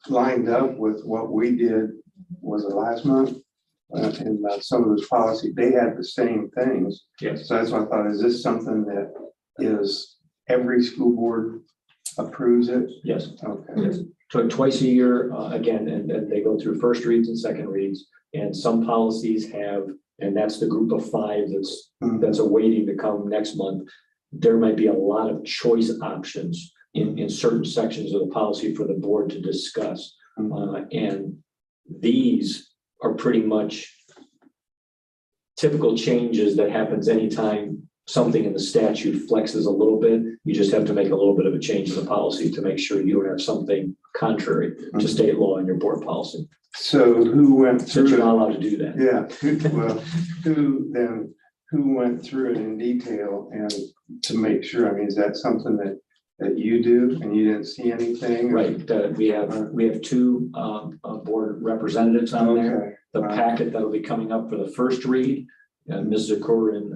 lined up with what we did, was it last month? And some of those policies, they had the same things. Yes. So that's why I thought, is this something that is every school board approves it? Yes. Okay. Yes. So twice a year, again, and they go through first reads and second reads. And some policies have, and that's the group of 5 that's awaiting to come next month. There might be a lot of choice options in certain sections of the policy for the board to discuss. And these are pretty much typical changes that happens anytime something in the statute flexes a little bit. You just have to make a little bit of a change in the policy to make sure you don't have something contrary to state law in your board policy. So who went through? Since you're not allowed to do that. Yeah. Who went through it in detail and to make sure? I mean, is that something that you do and you didn't see anything? Right. We have 2 board representatives on there. Okay. The packet that'll be coming up for the first read, Ms. Zakur and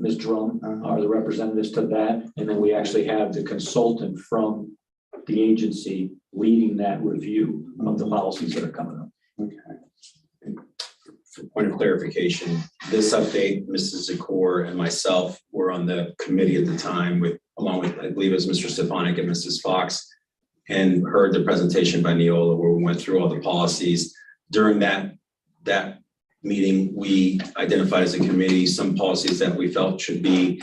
Ms. Drum are the representatives to that. And then we actually have the consultant from the agency leading that review of the policies that are coming up. Okay. For point of clarification, this update, Mrs. Zakor and myself were on the committee at the time along with, I believe it was Mr. Stefanik and Mrs. Fox, and heard the presentation by Neola where we went through all the policies. During that meeting, we identified as a committee some policies that we felt should be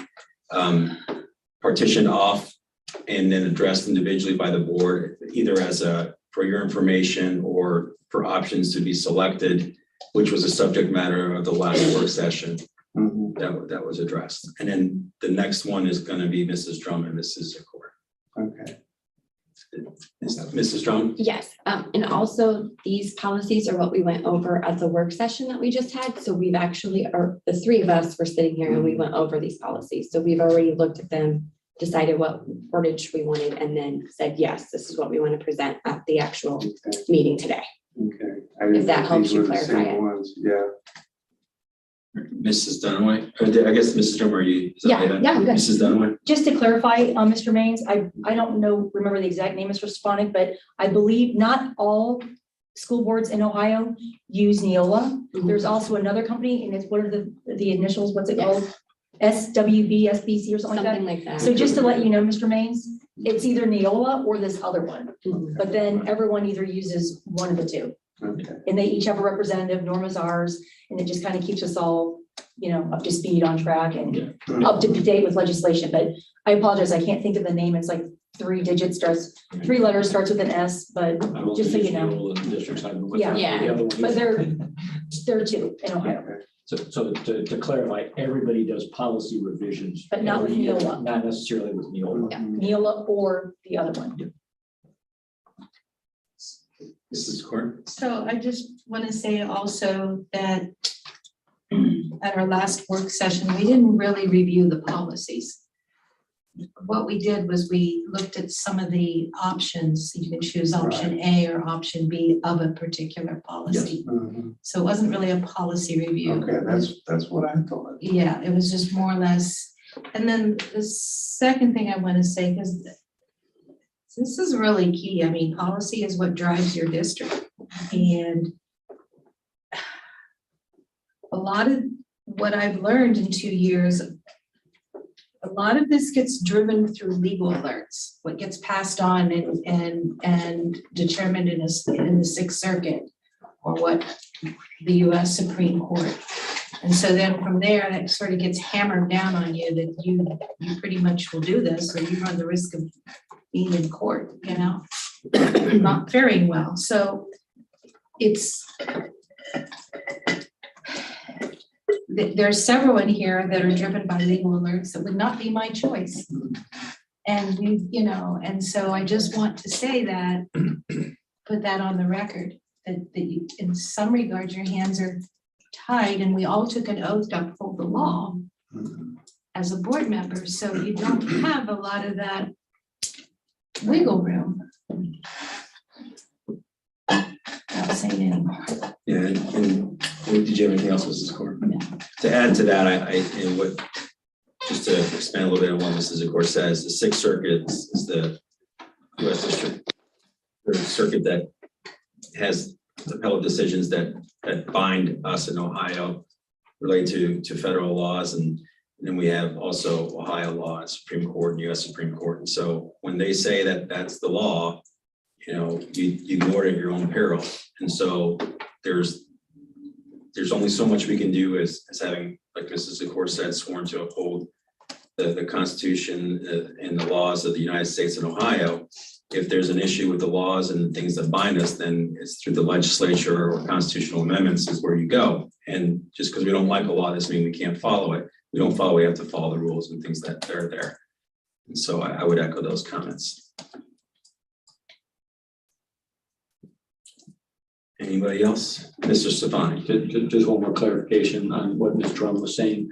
partitioned off and then addressed individually by the board, either for your information or for options to be selected, which was a subject matter of the last work session that was addressed. And then the next one is going to be Mrs. Drum and Mrs. Zakor. Okay. Mrs. Drum? Yes, and also these policies are what we went over at the work session that we just had. So we've actually, the 3 of us were sitting here and we went over these policies. So we've already looked at them, decided what wordage we wanted, and then said, yes, this is what we want to present at the actual meeting today. Okay. If that helps you clarify it. Yeah. Mrs. Dunaway, I guess Mrs. Drum, are you? Yeah, I'm good. Mrs. Dunaway? Just to clarify, Mr. Maines, I don't remember the exact name, Mr. Stefanik, but I believe not all school boards in Ohio use Neola. There's also another company, and what are the initials? What's it called? SWB, SBC, or something like that. So just to let you know, Mr. Maines, it's either Neola or this other one, but then everyone either uses one of the 2. Okay. And they each have a representative, Norma's ours, and it just kind of keeps us all, up to speed, on track, and up to date with legislation. But I apologize, I can't think of the name. It's like 3 digits, three letters, starts with an S, but I don't just so think you it's know. Neola in the district side, but what's Yeah. the other one? But there are 2 in Ohio, So to clarify, everybody does policy revisions. But not with every year, Neola. Not necessarily with Neola. yeah, Neola or the other one. Mrs. Court? So I just want to say also that at our last work session, we didn't really review the policies. What we did was we looked at some of the options. You can choose option A or option B of a particular policy. Mhm. So it wasn't really a policy review. Okay, that's what I thought. Yeah, it was just more or less. And then the second thing I want to say, because this is really key. I mean, policy is what drives your district. And a lot of what I've learned in 2 years, a lot of this gets driven through legal alerts, what gets passed on and determined in the Sixth Circuit, or what the US Supreme Court. And so then from there, that sort of gets hammered down on you that you pretty much will do this, or you run the risk of being in court, not faring well. So there's several in here that are driven by legal alerts that would not be my choice. And and so I just want to say that, put that on the record, that you, in some regards, your hands are tied, and we all took an oath to uphold the law as a board member, so you don't have a lot of that wiggle room. Not saying anymore. Yeah, and did you have anything else, Mrs. Court? No. To add to that, just to expand a little bit on what Mrs. Court says, the Sixth Circuit is the US District or circuit that has appellate decisions that bind us in Ohio related to federal laws, and then we have also Ohio law, Supreme Court, and US Supreme Court. And so when they say that that's the law, you ignore it at your own peril. And so there's only so much we can do as having, like Mrs. Zakor said, sworn to uphold the Constitution and the laws of the United States and Ohio. If there's an issue with the laws and things that bind us, then it's through the legislature or constitutional amendments is where you go. And just because we don't like a law doesn't mean we can't follow it. We don't follow, we have to follow the rules and things that are there. And so I would echo those comments. Anybody else? Mr. Stefani? Just one more clarification on what Ms. Drum was saying.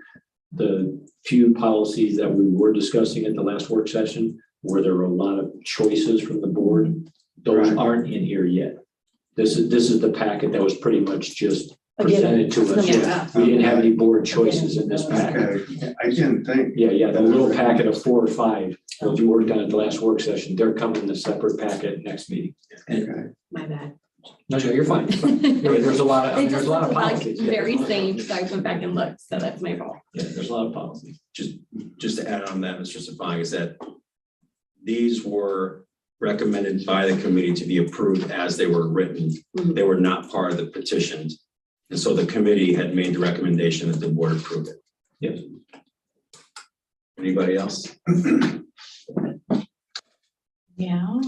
The few policies that we were discussing at the last work session, where there were a lot of choices from the board, those aren't in here yet. This is the packet that was pretty much just presented to us. Yeah. We didn't have any board choices in this packet. Okay, I didn't think. Yeah, the little packet of 4 or 5 that you worked on at the last work session, they're coming in a separate packet next meeting. Okay. My bad. No, you're fine. There's a lot of, They there's just a lot of look like policies. Yeah, very there's a lot of same, so I went back and looked, so that's my fault. Yeah, there's a lot of policies. Just to add on that, Mr. Stefani, is that these were recommended by the committee to be approved as they were written. Mhm. They were not part of the petition. And so the committee had made the recommendation that the board approve it. Yes. Anybody else? Yeah.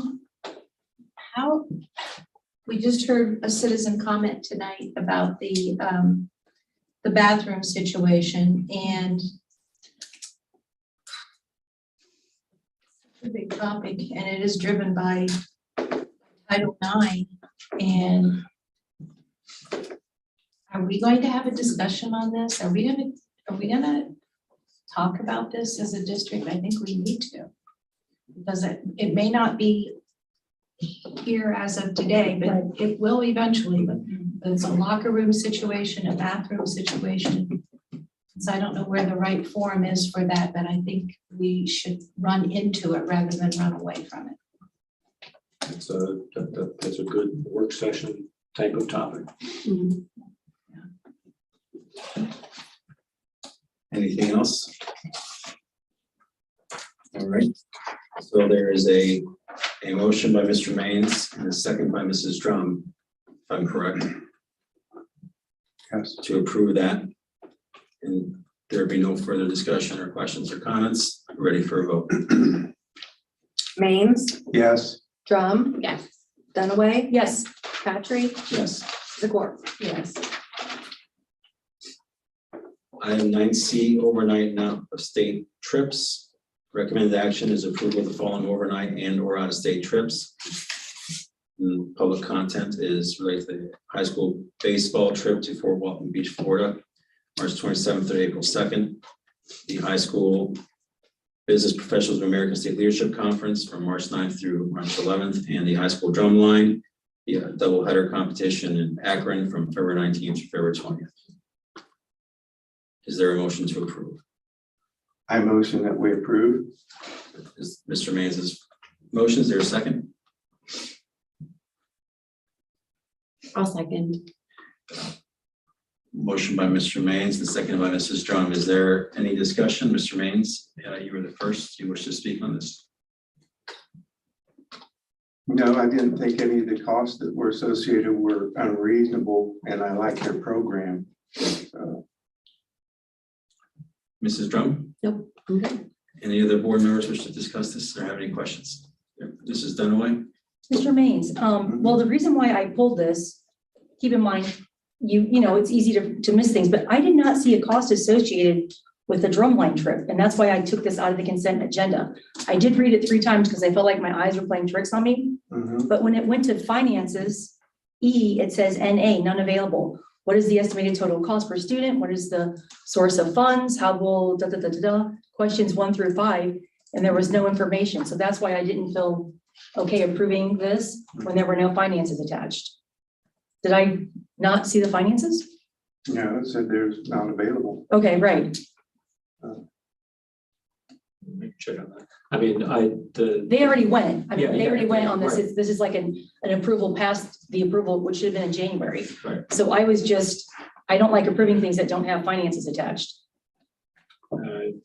We just heard a citizen comment tonight about the bathroom situation, and a big topic, and it is driven by Title IX. And are we going to have a discussion on this? Are we gonna talk about this as a district? I think we need to. Because it may not be here as of today, but it will eventually. But it's a locker room situation, a bathroom situation. So I don't know where the right forum is for that, but I think we should run into it rather than run away from it. That's a good work session type of topic. Mhm. Anything else? All right. So there is a motion by Mr. Maines and a second by Mrs. Drum I'm correct, Yes. to approve that. And there be no further discussion or questions or comments. Ready for a vote? Mains, Yes. Drum, Yes. Dunaway, Yes, Patrick, Yes. Zakor. Yes. Item 9C, overnight and out of state trips. Recommended action is approval of the following overnight and or out of state trips. And public content is related to the high school baseball trip to Fort Walton Beach, Florida, March 27th through April 2nd. The high school Business Professionals of American State Leadership Conference from March 9th through March 11th, and the high school drumline, the doubleheader competition in Akron from February 19th to February 20th. Is there a motion to approve? I motion that we approve. Is Mr. Mays' motion, is there a second? I'll second. Motion by Mr. Mays, the second by Mrs. Drum. Is there any discussion? Mr. Mays, you were the first. You wish to speak on this? No, I didn't think any of the costs that were associated were unreasonable, and I like their program. So, Mrs. Drum? Nope, I'm good. Any other board members wish to discuss this or have any questions? Mrs. Dunaway? Mr. Maines, well, the reason why I pulled this, keep in mind, you know, it's easy to miss things, but I did not see a cost associated with the drumline trip, and that's why I took this out of the consent agenda. I did read it 3 times because I felt like my eyes were playing tricks on me, but when it went to finances, E, it says NA, none available. What is the estimated total cost per student? What is the source of funds? How will questions 1 through 5, and there was no information. So that's why I didn't feel okay approving this when there were no finances attached. Did I not see the finances? no, it said there's not available. Okay, right. Check on that. I mean, They already went. I Yeah, mean, they yeah, already went on this. right. This is like an approval past the approval, which should have been in January. Right. So I don't like approving things that don't have finances attached.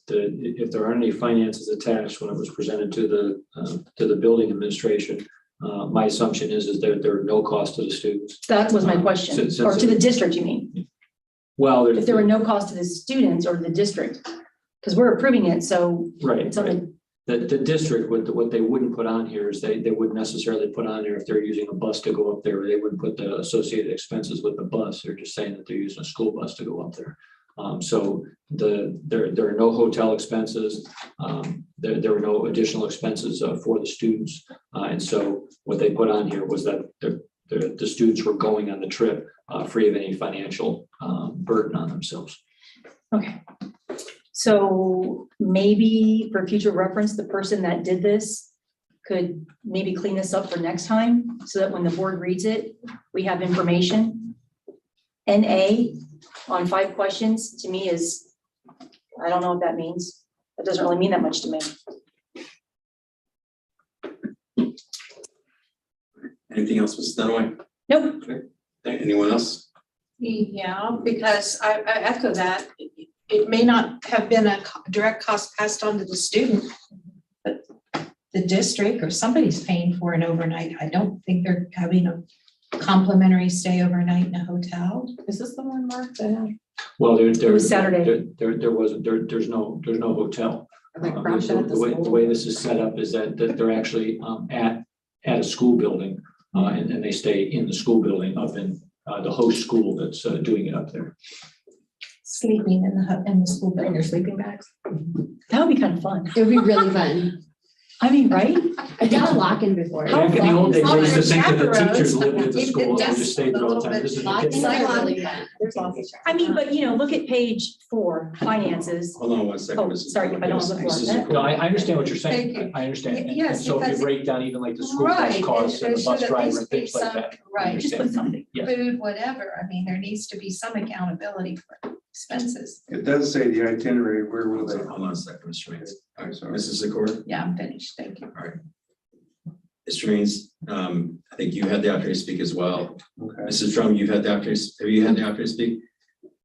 if there aren't any finances attached when it was presented to the building administration, my assumption is that there are no cost to the students. That was my question. Since Or to the it- district, you mean? Well, If there were no cost to the students or the district? Because we're approving it, so right, it's something. The district, what they wouldn't put on here is they wouldn't necessarily put on there if they're using a bus to go up there, they wouldn't put the associated expenses with the bus. They're just saying that they're using a school bus to go up there. So there are no hotel expenses. There were no additional expenses for the students. And so what they put on here was that the students were going on the trip free of any financial burden on themselves. Okay. So maybe for future reference, the person that did this could maybe clean this up for next time so that when the board reads it, we have information. NA on 5 questions to me is, I don't know what that means. That doesn't really mean that much to me. Anything else, Mrs. Dunaway? Nope. Anyone else? Yeah, because I echo that. It may not have been a direct cost passed on to the student, but the district or somebody's paying for an overnight. I don't think they're having a complimentary stay overnight in a hotel. Is this the one, Mark? Well, It was Saturday. There's no hotel. The way this is set up is that they're actually at a school building and they stay in the school building up in the host school that's doing it up there. Sleeping in the school In building. their sleeping bags. That would be kind of fun. It would be really fun. I mean, right? I did a lock-in before. Back in the old days, I used to think that the Chaperones. teachers lived at the It school and does just stayed there all the time. This is Lock-ins ridiculous. are really fun. There's lots of. I mean, but look at page 4, finances. Hold on one second. Oh, Mrs. sorry, if I don't Yes, have the floor. Mrs. No, I understand what you're saying. Thank you. I understand. And Yes, so if you because- break down even like the school bus Right, costs there and the bus should at driver least and be things like some- that. right. Just put something. Yes. Food, whatever. I mean, there needs to be some accountability for expenses. It does say the itinerary, where will they? Hold on a second, Mr. Mays. I'm sorry. Mrs. Zakor? Yeah, I'm finished. Thank you. All right. Mr. Mays, I think you had the opportunity to speak as well. Okay. Mrs. Drum, you've had the opportunity, have you had the opportunity to speak?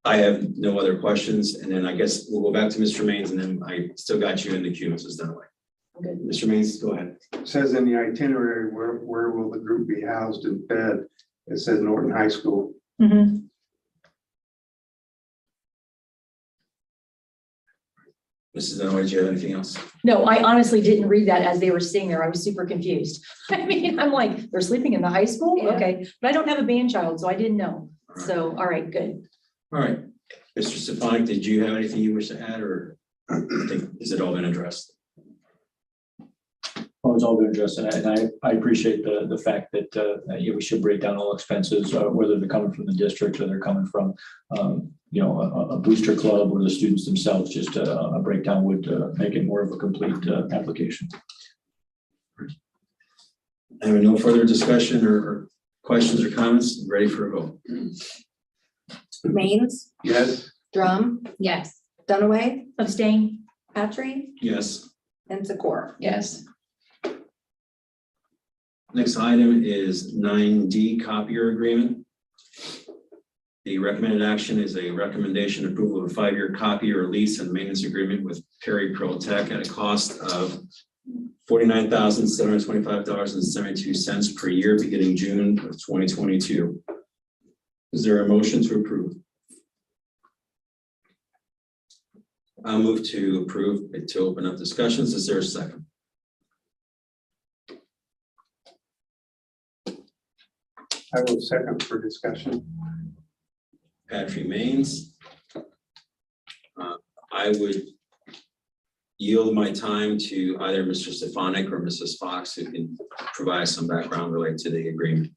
I have no other questions, and then I guess we'll go back to Mr. Mays, and then I still got you in the queue, Mrs. Dunaway. Okay. Mr. Mays, go ahead. It says in the itinerary, where will the group be housed and fed? It says Norton High School. Mhm. Mrs. Dunaway, do you have anything else? No, I honestly didn't read that as they were sitting there. I was super confused. I mean, I'm like, they're sleeping in the high school? Yeah. Okay, but I don't have a band child, so I didn't know. So, all right, good. All right. Mr. Stefanik, did you have anything you wish to add, or is it all been addressed? Well, it's all been addressed, and I appreciate the fact that, yeah, we should break down all expenses, whether they're coming from the district or they're coming from, a booster club or the students themselves. Just a breakdown would make it more of a complete application. Having no further discussion or questions or comments, ready for a vote? Maines, Yes, Drum, Yes. Dunaway, Abstain? Patry, Yes. and Zakor. Yes. Next item is 9D copier agreement. The recommended action is a recommendation approval of a 5-year copier lease and maintenance agreement with Perry Pro Tech at a cost of $49,725.72 per year beginning June of 2022. Is there a motion to approve? I'll move to approve to open up discussions. Is there a second? I will second for discussion. Patrick Maines. I would yield my time to either Mr. Stefanik or Mrs. Fox, who can provide some background related to the agreement.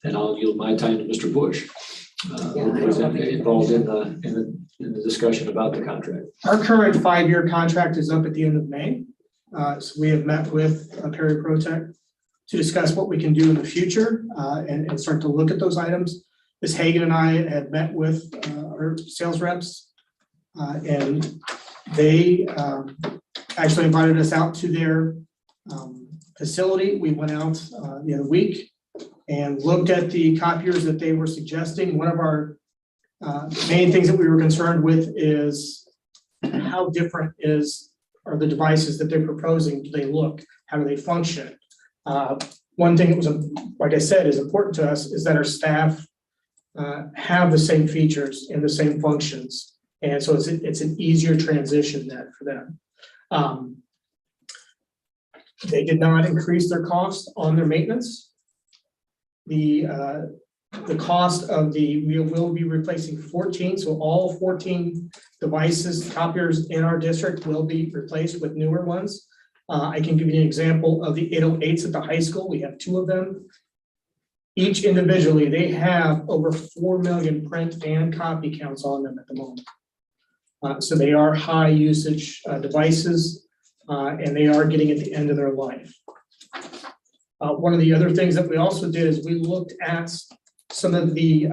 And I'll yield my time to Mr. Bush, who was involved in the discussion about the contract. Our current 5-year contract is up at the end of May. So we have met with Perry Pro Tech to discuss what we can do in the future and start to look at those items. Ms. Hagan and I have met with our sales reps and they actually invited us out to their facility. We went out the other week and looked at the copiers that they were suggesting. One of our main things that we were concerned with is how different are the devices that they're proposing? Do they look? How do they function? One thing that was, like I said, is important to us is that our staff have the same features and the same functions. And so it's an easier transition that for them. They did not increase their cost on their maintenance. The cost of we will be replacing 14, so all 14 devices, copiers in our district will be replaced with newer ones. I can give you an example of the 808s at the high school. We have 2 of them. Each individually, they have over 4 million print and copy counts on them at the moment. So they are high usage devices and they are getting at the end of their life. One of the other things that we also did is we looked at some of the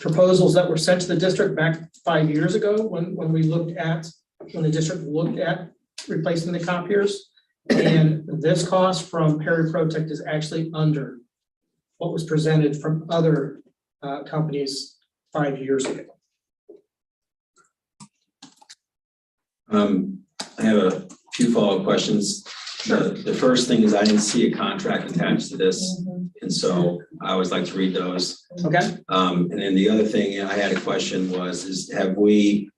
proposals that were sent to the district back 5 years ago when the district looked at replacing the copiers. And this cost from Perry Pro Tech is actually under what was presented from other companies 5 years ago. I have a few follow-up questions. The first thing is I didn't see a contract attached to this, and so I always like to read those. Okay. And then the other thing I had a question is have we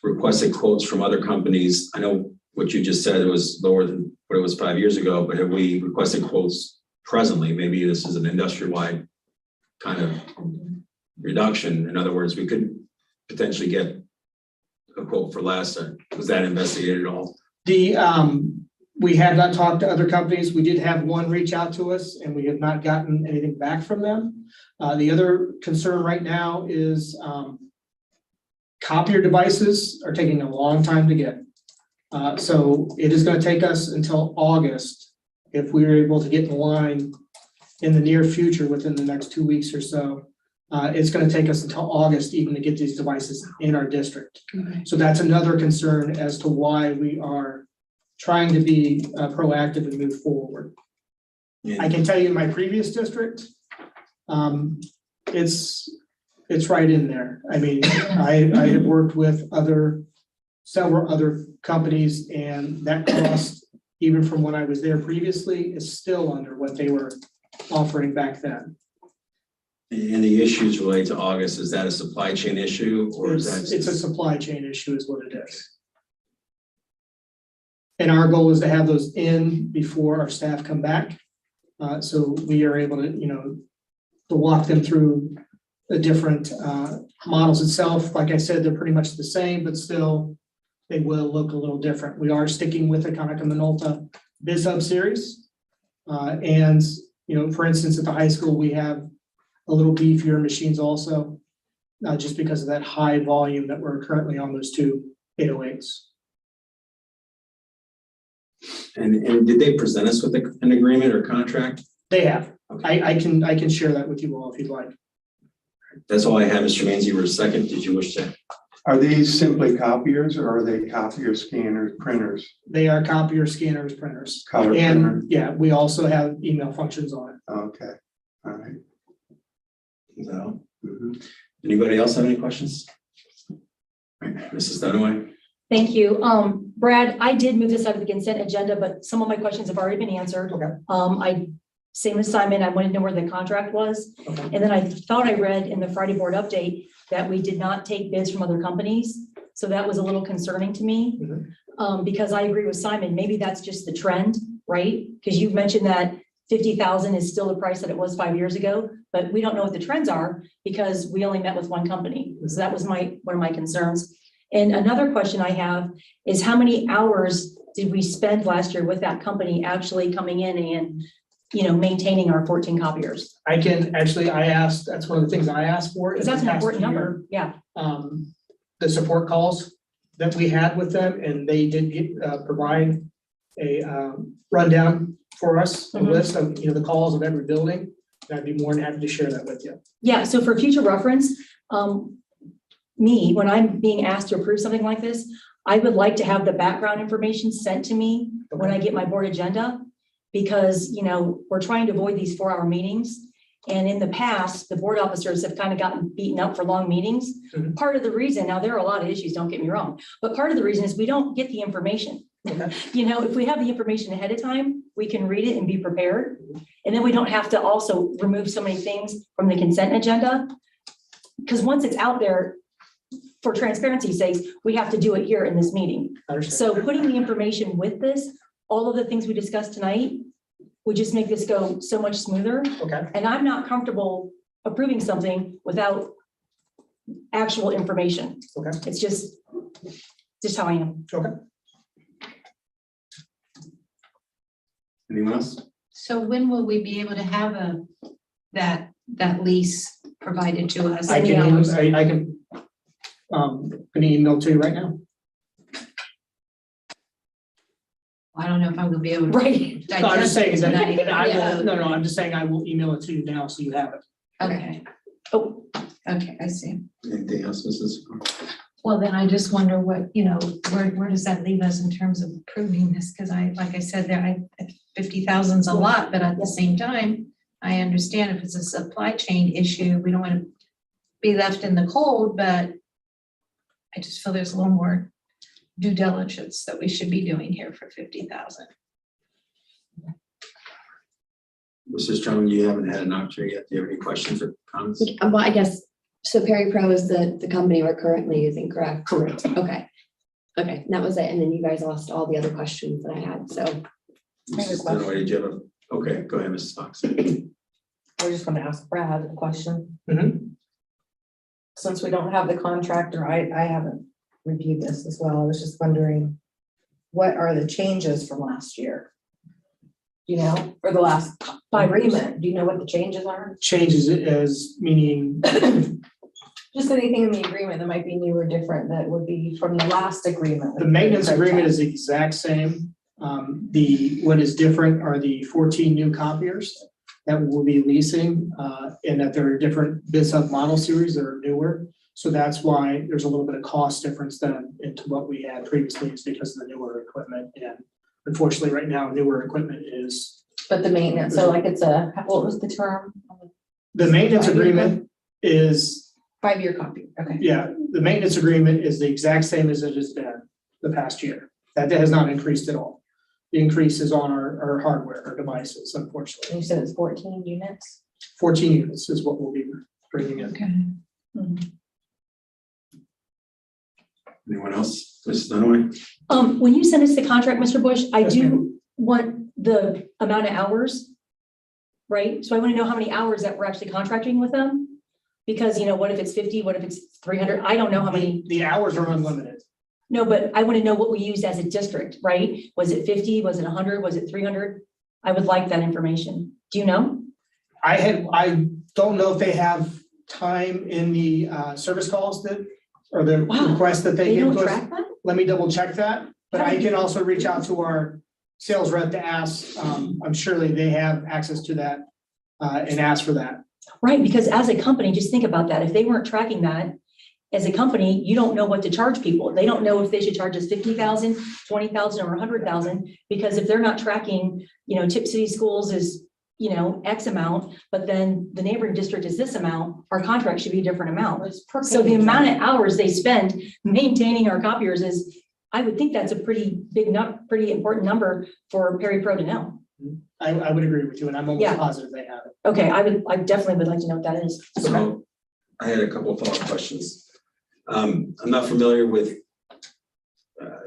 requested quotes from other companies? I know what you just said, it was lower than what it was 5 years ago, but have we requested quotes presently? Maybe this is an industry-wide kind of reduction. In other words, we could potentially get a quote for less. Was that investigated at all? We have not talked to other companies. We did have one reach out to us and we have not gotten anything back from them. The other concern right now is copier devices are taking a long time to get. So it is going to take us until August if we are able to get in line in the near future within the next 2 weeks or so. It's going to take us until August even to get these devices in our district. Okay. So that's another concern as to why we are trying to be proactive and move forward. Yeah. I can tell you in my previous district, it's right in there. I mean, I have worked with several other companies and that cost, even from when I was there previously, is still under what they were offering back then. And the issues related to August, is that a supply chain issue or is that? It's a supply chain issue is what it is. And our goal is to have those in before our staff come back. So we are able to, to walk them through the different models itself. Like I said, they're pretty much the same, but still they will look a little different. We are sticking with the Kanaka Minolta Biz Hub series. And, for instance, at the high school, we have a little beefier machines also, just because of that high volume that we're currently on those two 808s. And did they present us with an agreement or contract? They have. Okay. I can share that with you all if you'd like. That's all I have, Mr. Manzi. You were second. Did you wish to? Are these simply copiers or are they copier scanners, printers, They are copier scanners, printers. color printer? And yeah, we also have email functions on it. Okay, all right. Is that all? Mhm. Anybody else have any questions? Mrs. Dunaway? Thank you. Brad, I did move this out of the consent agenda, but some of my questions have already been answered. Okay. Same as Simon, I wanted to know where the contract was. Okay. And then I thought I read in the Friday board update that we did not take bids from other companies. So that was a little concerning to me. Because I agree with Simon, maybe that's just the trend, right? Because you've mentioned that 50,000 is still the price that it was 5 years ago, but we don't know what the trends are because we only met with one company. So that was one of my concerns. And another question I have is how many hours did we spend last year with that company actually coming in and, maintaining our 14 copiers? I asked, that's one of the things I asked for. Because that's an important number, yeah. The support calls that we had with them, and they did provide a rundown for us, a list of, the calls of every building. I'd be more than happy to share that with you. Yeah, so for future reference, when I'm being asked to approve something like this, I would like to have the background information sent to me when I get my board agenda. Because, we're trying to avoid these 4-hour meetings. And in the past, the board officers have kind of gotten beaten up for long meetings. Mhm. Part of the reason, now there are a lot of issues, don't get me wrong, but part of the reason is we don't get the information. Okay. If we have the information ahead of time, we can read it and be prepared. And then we don't have to also remove so many things from the consent agenda. Because once it's out there, for transparency's sake, we have to do it here in this meeting. Understand. So putting the information with this, all of the things we discussed tonight would just make this go so much smoother. Okay. And I'm not comfortable approving something without actual information. Okay. It's just how I am. Okay. Anyone else? So when will we be able to have that lease provided to us? I can an email to you right now. I don't know if I'm gonna be able to. Right. No, I'm just saying is that, digest it tonight. I'm just saying I will email it to you now so you have it. Okay, Oh, okay, I see. Anything else, Mrs.? Well, then I just wonder what, where does that leave us in terms of approving this? Because like I said, 50,000 is a lot, but at the same time, I understand if it's a supply chain issue, we don't want to be left in the cold, but I just feel there's a little more due diligence that we should be doing here for 50,000. Mrs. Drummond, you haven't had an opportunity yet. Do you have any questions or comments? Well, I guess, so Perry Pro is the company we're currently using, correct? Correct. Okay. Okay, that was it. And then you guys asked all the other questions that I had, so. Mrs. Dunaway, did you have okay, go ahead, Mrs. Fox. I just want to ask Brad a question. Mhm. Since we don't have the contractor, I haven't reviewed this as well. I was just wondering, what are the changes from last year? For the last 5 years. agreement, do you know what the changes are? Changes it as meaning, Just anything in the agreement that might be new or different that would be from the last agreement. the maintenance agreement is the exact same. What is different are the 14 new copiers that we'll be leasing, and that there are different Biz Hub model series that are newer. So that's why there's a little bit of cost difference than into what we had previously, is because of the newer equipment. And unfortunately, right now, newer equipment is, But the maintenance, so like it's what was the term? the maintenance agreement is, 5-year copy, okay. yeah, the maintenance agreement is the exact same as it has been the past year. That has not increased at all. the increase is on our hardware, our devices, unfortunately. You said it's 14 units? 14 units is what we'll be bringing in. Anyone else? Mrs. Dunaway? When you send us the contract, Mr. Bush, I Yes, do want the amount of hours. Right? So I want to know how many hours that we're actually contracting with them. Because, what if it's 50, what if it's 300? I don't know how many. The hours are unlimited. No, but I want to know what we used as a district, right? Was it 50? Was it 100? Was it 300? I would like that information. Do you know? I don't know if they have time in the service calls or the Wow. requests that they They give don't to us. track that? Let me double check that, but I can also reach out to our sales rep to ask, I'm surely they have access to that, and ask for that. Right, because as a company, just think about that. If they weren't tracking that, as a company, you don't know what to charge people. They don't know if they should charge us 50,000, 20,000, or 100,000, because if they're not tracking, Tipp City Schools is, X amount, but then the neighboring district is this amount, our contract should be a different amount. So the amount of hours they spend maintaining our copiers is, I would think that's a pretty big, pretty important number for Perry Pro to know. I would agree with you, and I'm almost Yeah. positive they have it. Okay, I definitely would like to know what that is. So I had a couple of follow-up questions. I'm not familiar with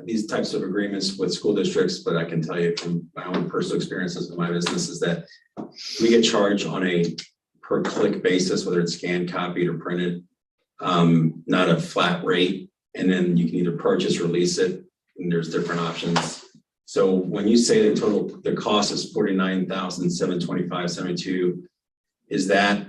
these types of agreements with school districts, but I can tell you from my own personal experiences in my business is that we get charged on a per click basis, whether it's scanned, copied, or printed, not a flat rate. And then you can either purchase or lease it, and there's different options. So when you say the cost is $49,725.72, is that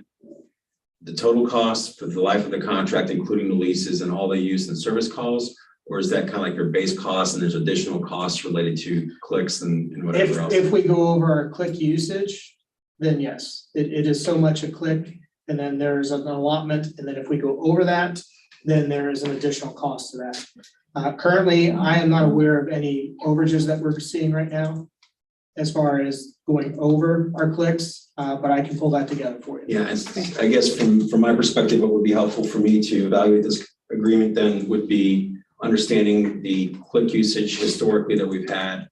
the total cost for the life of the contract, including the leases and all the use and service calls? Or is that kind of like your base cost and there's additional costs related to clicks and whatever else? If we go over our click usage, then yes, it is so much a click, and then there's an allotment, and then if we go over that, then there is an additional cost to that. Currently, I am not aware of any overages that we're seeing right now as far as going over our clicks, but I can pull that together for you. Yeah, I guess from my perspective, what would be helpful for me to evaluate this agreement then would be understanding the click usage historically that we've had.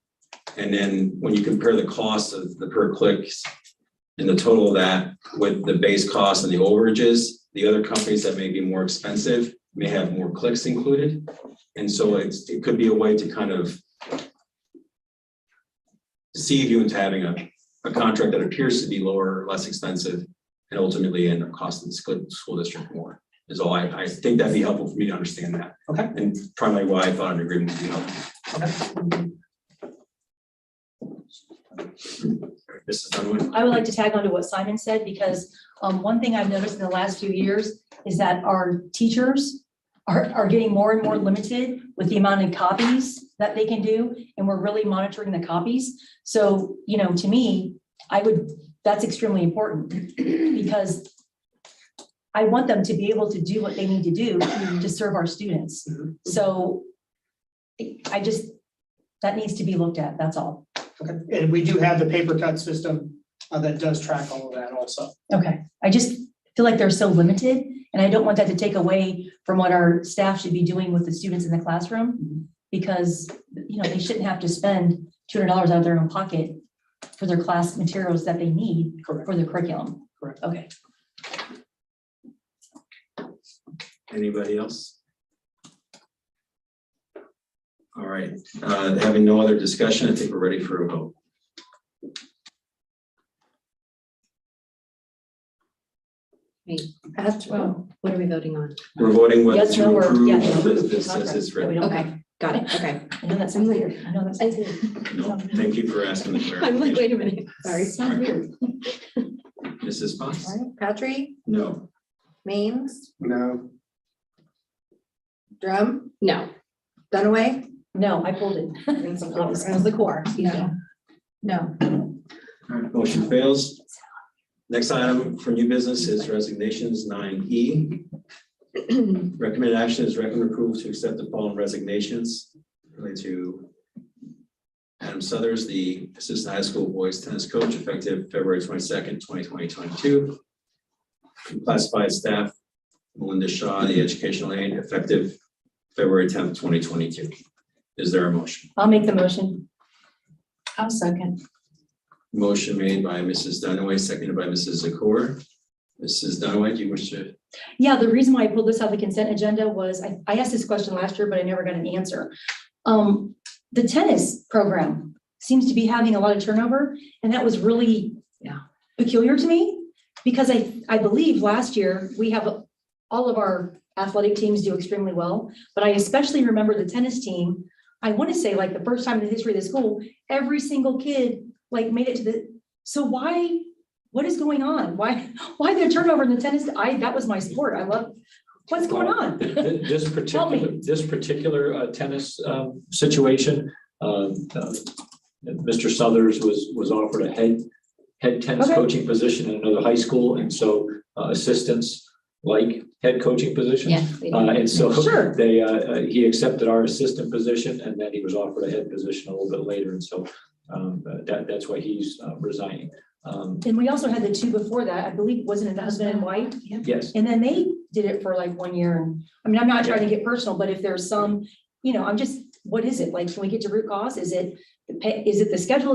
And then when you compare the cost of the per clicks and the total of that with the base cost and the overages, the other companies that may be more expensive may have more clicks included. And so it could be a way to kind of deceive you into having a contract that appears to be lower or less expensive and ultimately end up costing the school district more. Is all I think that'd be helpful for me to understand that. Okay. And primarily why I thought an agreement would be helpful. Mrs. Dunaway? I would like to tag on to what Simon said, because one thing I've noticed in the last few years is that our teachers are getting more and more limited with the amount of copies that they can do, and we're really monitoring the copies. So, to me, that's extremely important, because I want them to be able to do what they need to do to serve our students. So that needs to be looked at, that's all. Okay, and we do have the paper cut system that does track all of that also. Okay, I just feel like they're so limited, and I don't want that to take away from what our staff should be doing with the students in the classroom, because, they shouldn't have to spend $200 out of their own pocket for their class materials that they need for the curriculum. Correct. Okay. Anybody else? All right, having no other discussion, I think we're ready for a vote. Well, what are we voting on? We're voting whether Yes, no, to or, approve yeah, this as it's written. Okay, got it, okay. I know that sounds weird. I know that sounds weird. No, thank you for asking the I'm like, clarification. wait a minute, sorry. Sounds weird. Mrs. Potts? Patry, No. Maines, No, Drum, No, Dunaway, No, I pulled it. as the core. No. No. All right, motion fails. Next item for new business is resignations 9E. Recommended action is recommend approval to accept the following resignations related to Adam Southers, the assistant high school boys tennis coach, effective February 22nd, 2022. Classified staff, Melinda Shaw, the educational aide, effective February 10th, 2022. Is there a motion? I'll make the motion. I'll second. Motion made by Mrs. Dunaway, seconded by Mrs. Zakor. Mrs. Dunaway, do you wish to? Yeah, the reason why I pulled this out of the consent agenda was I asked this question last year, but I never got an answer. The tennis program seems to be having a lot of turnover, and that was really peculiar to me, because I believe last year we have all of our athletic teams do extremely well, but I especially remember the tennis team. I want to say like the first time in the history of the school, every single kid like made it to the, so why, what is going on? Why the turnover in the tennis? That was my sport. I love, what's going on? This particular tennis situation, Mr. Southers was offered a head tennis Okay. coaching position in another high school, and so assistants like head coaching positions. Yeah. they do. And so Sure. he accepted our assistant position, and then he was offered a head position a little bit later, and so that's why he's resigning. And we also had the two before that, I believe, wasn't it the husband and wife? Yes. And then they did it for like 1 year. And I mean, I'm not trying to get personal, but if there's some, I'm just, what is it? Like, can we get to root cause? Is it the pay? Is it the schedule?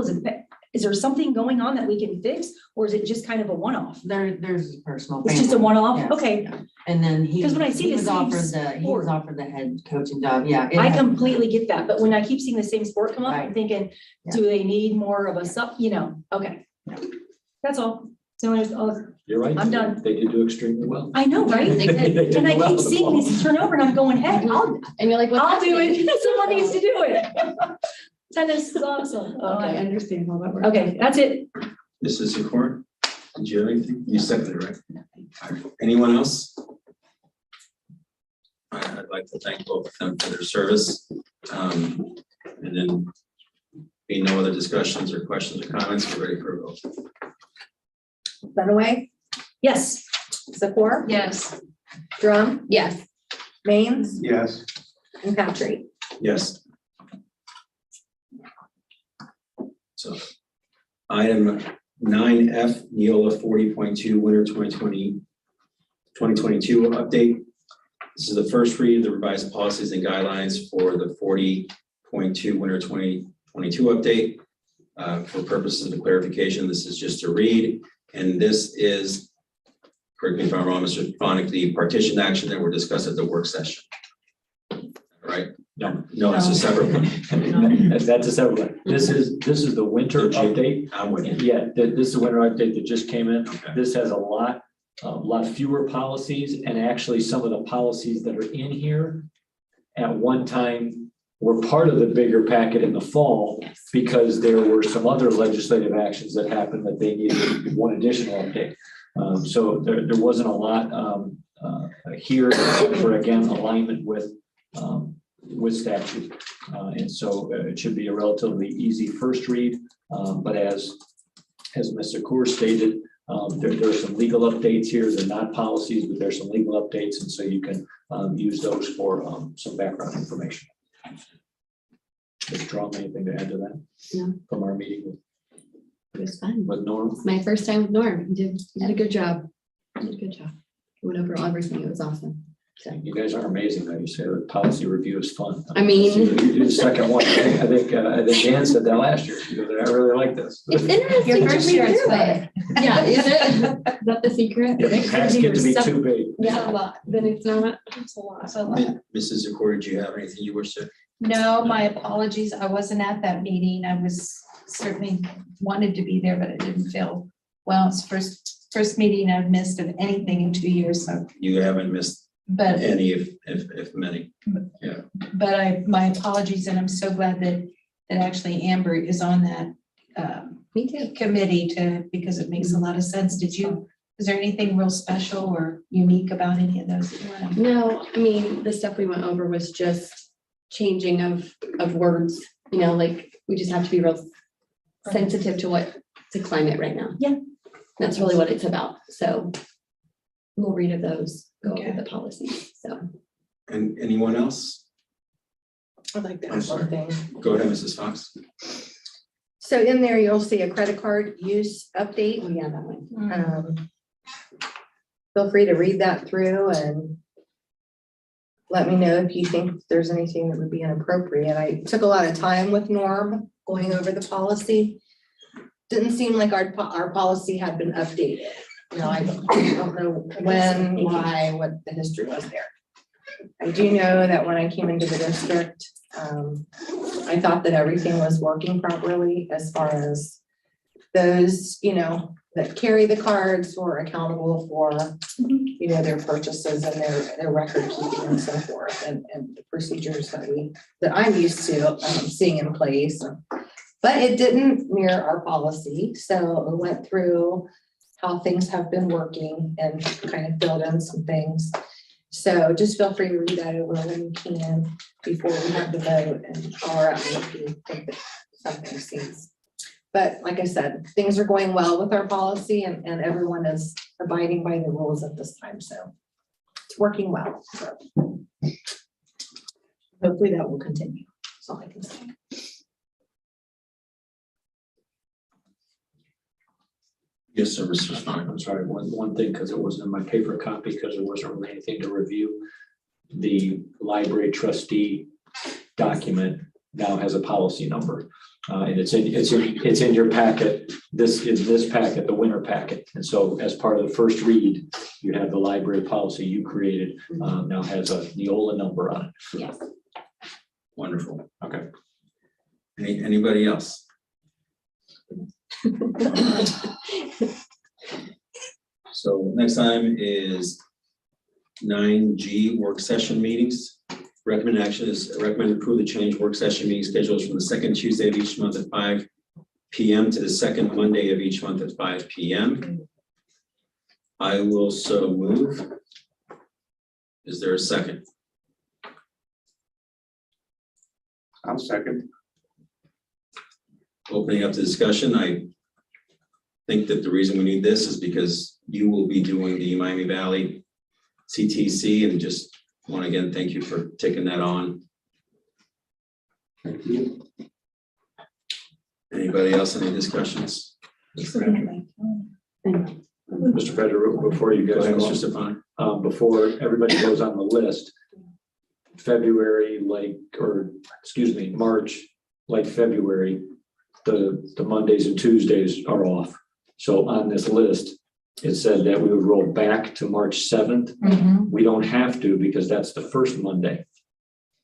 Is there something going on that we can fix? Or is it just kind of a one-off? There's personal. It's just a family. one-off? Yes. Okay, And then he 'Cause when I see he the was same offered he was sport- offered the head coaching job. Yeah. it I has- completely get that. But when I keep seeing the same sport come up, I'm Right. thinking, Yeah. do they need more of a okay. That's all. So You're right. I'm done. They did do extremely well. I know, right? They did And I well keep in the seeing fall. these turnover and I'm going, heck, And you're like, what's I'll do happening? it. Someone needs to do it. Tennis is awesome. Oh, I Okay, understand how that works. okay, that's it. Mrs. Zakor, did you have anything? You seconded, right? All right. Anyone else? I'd like to thank both of them for their service. And then being no other discussions or questions or comments, we're ready for a vote. Dunaway, Yes. Zakor, Yes. Drum, Yes. Maines, Yes. and Patrick. Yes. So item 9F, Neola 40.2 Winter 2022 update. This is the first read of the revised policies and guidelines for the 40.2 Winter 2022 update. For purposes of clarification, this is just a read, and this is, correct me if I'm wrong, Mr. Fonick, the partition action that were discussed at the work session. Right? No. No, it's a separate one. That's a separate one. This is the winter update. I'm with you. Yeah, this is the winter update that just came in. Okay. This has a lot fewer policies, and actually some of the policies that are in here at one time were part of the bigger packet in the fall, because there were some other legislative actions that happened that they needed one additional update. So there wasn't a lot here for, again, alignment with statute. And so it should be a relatively easy first read. But as Mr. Kaur stated, there are some legal updates here. They're not policies, but there's some legal updates. And so you can use those for some background information. Mr. Drum, anything to add to that? No. From our meeting It was fun. with Norm? It's my first time with Norm. You did a good job. You did a good job. He went over everything. It was awesome. So, You guys are amazing, though. You say that policy review is fun. I mean- You do the second one. I think Dan said that last year. You know, I really like this. it's interesting Your to first read year is through fun. it. Yeah, is it? Is that the secret? Yeah, hats get to be too big. Yeah, then it's not. It's a lot. Mrs. Zakor, do you have anything you wish to? No, my apologies. I wasn't at that meeting. I was certainly wanted to be there, but it didn't feel well. It's first meeting I've missed of anything in 2 years. So, You haven't missed but any, if many. my apologies, and I'm so glad that actually Amber is on that Me too. committee because it makes a lot of sense. Is there anything real special or unique about any of those that you want to? No, I mean, the stuff we went over was just changing of words, like we just have to be real sensitive to what the climate right now. Yeah. That's really what it's about. So we'll read of those, go Okay. over the policies. So And anyone else? I'd like to I'm add sorry. one thing. Go ahead, Mrs. Fox. So in there, you'll see a credit card use update. oh yeah, that one. Feel free to read that through and let me know if you think there's anything that would be inappropriate. I took a lot of time with Norm going over the policy. Didn't seem like our policy had been updated. Now, I don't know when, why, what the history was there. I do know that when I came into the district, I thought that everything was working properly as far as those, that carry the cards were accountable for, their purchases and their record keeping and so forth, and the procedures that I'm used to seeing in place. But it didn't mirror our policy, so we went through how things have been working and kind of filled in some things. So just feel free to read that over when you can before we have the vote and holler at me if you think that something seems. But like I said, things are going well with our policy and everyone is abiding by the rules at this time. So it's working well. So Hopefully that will continue. that's all I can say. Yes, sir, Mr. Stein. I'm sorry, one thing, because it wasn't in my paper copy, because there wasn't really anything to review. The library trustee document now has a policy number. And it's in your packet. This is this packet, the winter packet. And so as part of the first read, you have the library policy you created, now has a Neola number on it. Yes. Wonderful. Okay. Anybody else? So next time is 9G work session meetings. Recommended action is recommend approve the change work session meeting schedules from the second Tuesday of each month at 5 p.m. to the second Monday of each month at 5 p.m. I will so move. Is there a second? I'll second. Opening up the discussion, I think that the reason we need this is because you will be doing the Miami Valley CTC, and just want to again, thank you for taking that on. Thank you. Anybody else, any discussions? Mr. Federer, before you Go guys ahead, go Mr. Stefan. before everybody goes on the list, February, March, like February, the Mondays and Tuesdays are off. So on this list, it said that we would roll back to March 7th. We don't have to because that's the first Monday.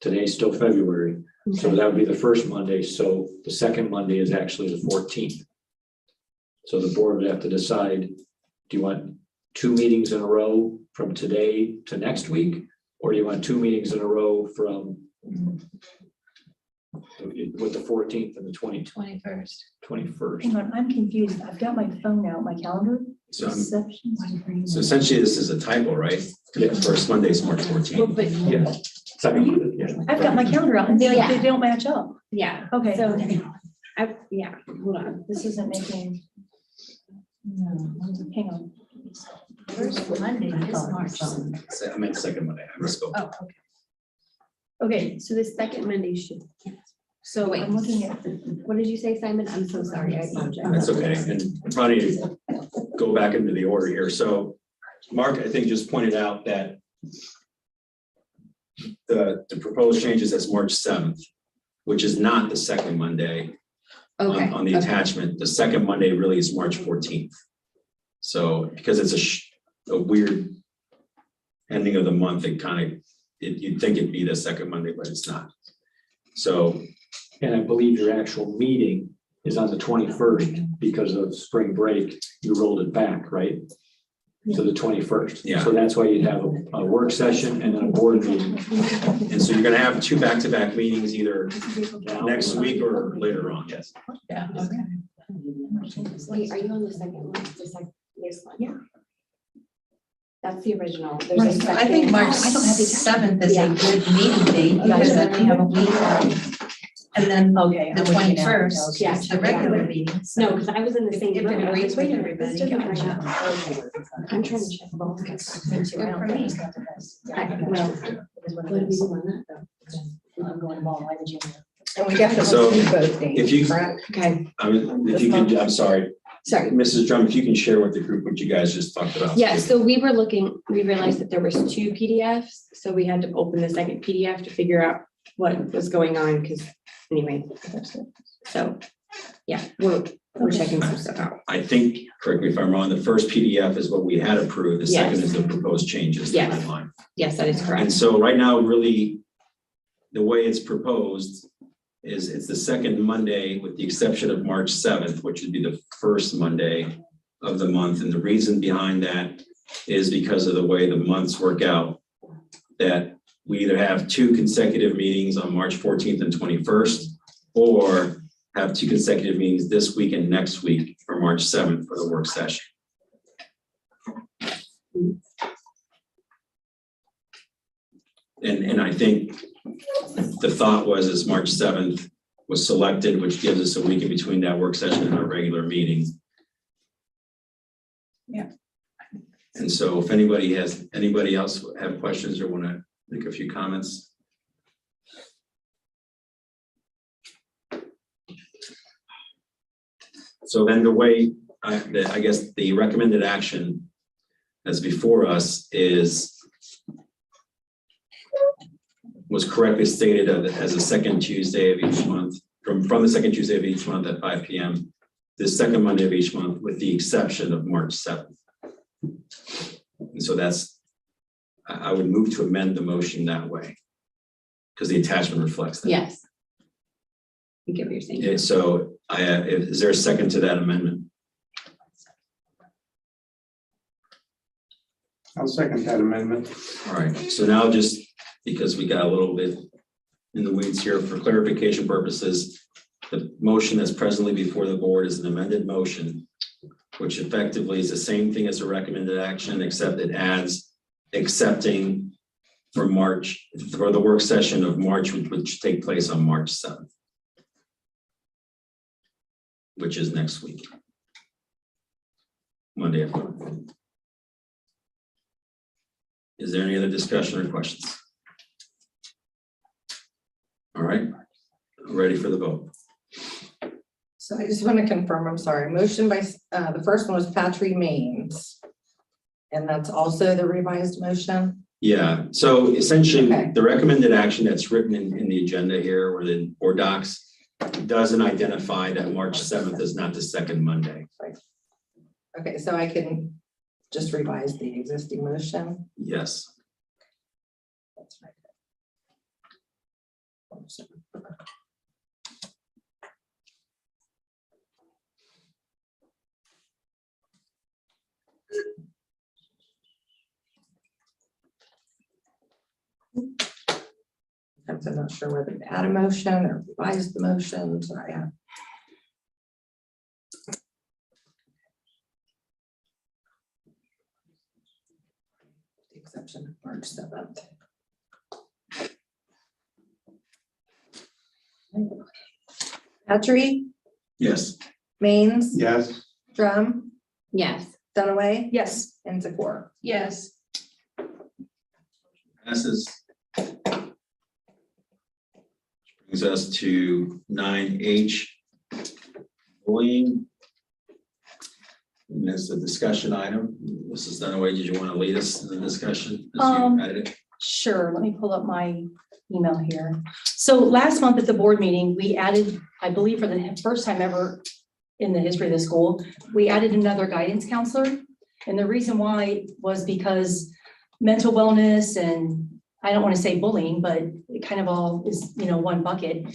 Today's still February. So that would be the first Monday. So the second Monday is actually the 14th. So the board would have to decide, do you want 2 meetings in a row from today to next week? Or do you want 2 meetings in a row from with the 14th and the 21st. 21st? Hang on, I'm confused. I've got my phone out, my calendar. So Essentially, this is a typo, right? Yeah. First Monday is March 14th. But Yeah. Second Monday, yeah. I've got my calendar out and they Yeah. don't match up. yeah, Okay. so hold on. This isn't making. No, hang on. First Monday is March. I meant second Monday, I misspoke. Oh, okay. Okay, so the second Monday should. So wait, I'm looking at. what did you say, Simon? I'm so sorry, I apologize. That's okay, and probably need to go back into the order here. So Mark, I think, just pointed out that the proposed changes as March 7th, which is not the second Monday Okay. on the attachment. The second Monday really is March 14th. So because it's a weird ending of the month, it kind of, you'd think it'd be the second Monday, but it's not. So, And I believe your actual meeting is on the 21st because of spring break. You rolled it back, right? To the 21st. Yeah. So that's why you have a work session and then a board meeting. and so you're gonna have 2 back-to-back meetings either next week or later on, yes. Yeah. Wait, are you on the second one? The second, this one? Yeah. That's the original. There's a Right, I think second- March I don't have the- 7th is a Yeah. good meeting date because then we have a week. And then Okay. the I'm looking at it. 21st Yeah. is the regular meeting. So No, because I was in the same If room. it I was agrees with waiting. everybody, This doesn't gotcha. match up. I'm trying to check both. Me too. Good for me. Well, what do we do on that though? I'm going to ball, I did. And we definitely So, need both days. if you- correct? Okay, If you could, I'm sorry, Sorry. Mrs. Drum, if you can share with the group what you guys just talked about. Yeah, so we realized that there was 2 PDFs, so we had to open the second PDF to figure out what was going on, because anyway. So, yeah, we're checking some stuff out. I think, correct me if I'm wrong, the first PDF is what we had approved, the second Yes. is the proposed changes. to Yes. the line. Yes, that is And correct. so right now, really, the way it's proposed is it's the second Monday with the exception of March 7th, which would be the first Monday of the month. And the reason behind that is because of the way the months work out, that we either have 2 consecutive meetings on March 14th and 21st, or have 2 consecutive meetings this week and next week for March 7th for the work session. And I think the thought was is March 7th was selected, which gives us a week in between that work session and our regular meeting. Yeah. And so if anybody else have questions or want to make a few comments? So then the way, I guess the recommended action that's before us was correctly stated as the second Tuesday of each month, from the second Tuesday of each month at 5 p.m. The second Monday of each month, with the exception of March 7th. And so I would move to amend the motion that way, because the attachment reflects that. Yes. I get what you're saying. Yeah, so is there a second to that amendment? I'll second that amendment. All right, so now just because we got a little bit in the weeds here, for clarification purposes, the motion that's presently before the board is an amended motion, which effectively is the same thing as a recommended action, except it adds accepting for the work session of March, which take place on March 7th, which is next week, Monday after. Is there any other discussion or questions? All right, ready for the vote. So I just want to confirm, I'm sorry, motion by, the first one was Patrick Maines. And that's also the revised motion? Yeah, so essentially, Okay. the recommended action that's written in the agenda here or the board docs doesn't identify that March 7th is not the second Monday. Okay, so I can just revise the existing motion? Yes. That's right. I'm not sure whether to add a motion or revise the motion, so I have. The exception of March 7th. Patrick, Yes. Maines, Yes. Drum, Yes. Dunaway, Yes. and Zakor. Yes. Passes. Brings us to 9H. Bullying. And that's a discussion item. Mrs. Dunaway, did you want to lead us in the discussion? as you added it? Sure, let me pull up my email here. So last month at the board meeting, we added, I believe for the first time ever in the history of the school, we added another guidance counselor. And the reason why was because mental wellness and I don't want to say bullying, but it kind of all is, one bucket.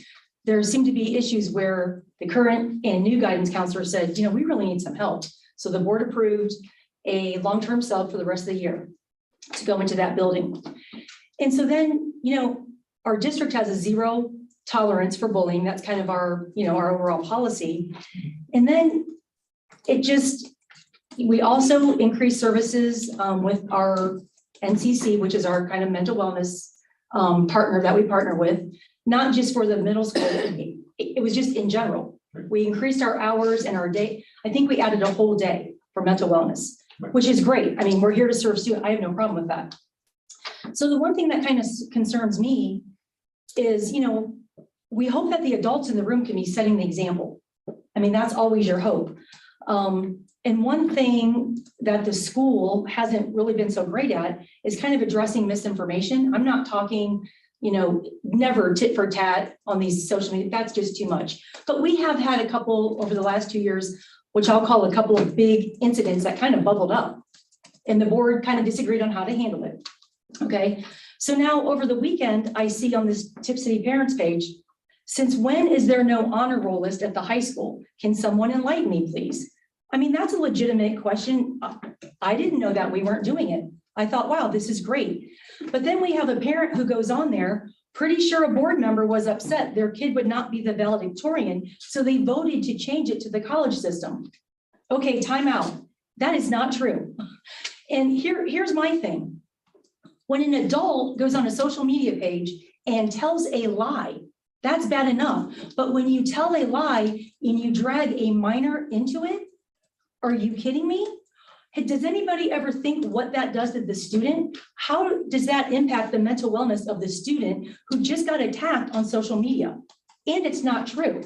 There seem to be issues where the current and new guidance counselor said, we really need some help. So the board approved a long-term sub for the rest of the year to go into that building. And so then, our district has a 0 tolerance for bullying. That's kind of our, our overall policy. And then we also increase services with our NCC, which is our kind of mental wellness partner that we partner with, not just for the middle school. It was just in general. We increased our hours and our day. I think we added a whole day for mental wellness, which is great. I mean, we're here to serve students. I have no problem with that. So the one thing that kind of concerns me is, we hope that the adults in the room can be setting the example. I mean, that's always your hope. And one thing that the school hasn't really been so great at is kind of addressing misinformation. I'm not talking, never tit for tat on these social media, that's just too much. But we have had a couple over the last 2 years, which I'll call a couple of big incidents that kind of bubbled up. And the board kind of disagreed on how to handle it. Okay, so now over the weekend, I see on this Tipp City Parents page, since when is there no honor roll list at the high school? Can someone enlighten me, please? I mean, that's a legitimate question. I didn't know that we weren't doing it. I thought, wow, this is great. But then we have a parent who goes on there, pretty sure a board member was upset their kid would not be the valedictorian, so they voted to change it to the college system. Okay, time out. That is not true. And here's my thing. When an adult goes on a social media page and tells a lie, that's bad enough. But when you tell a lie and you drag a minor into it, are you kidding me? Does anybody ever think what that does to the student? How does that impact the mental wellness of the student who just got attacked on social media? And it's not true.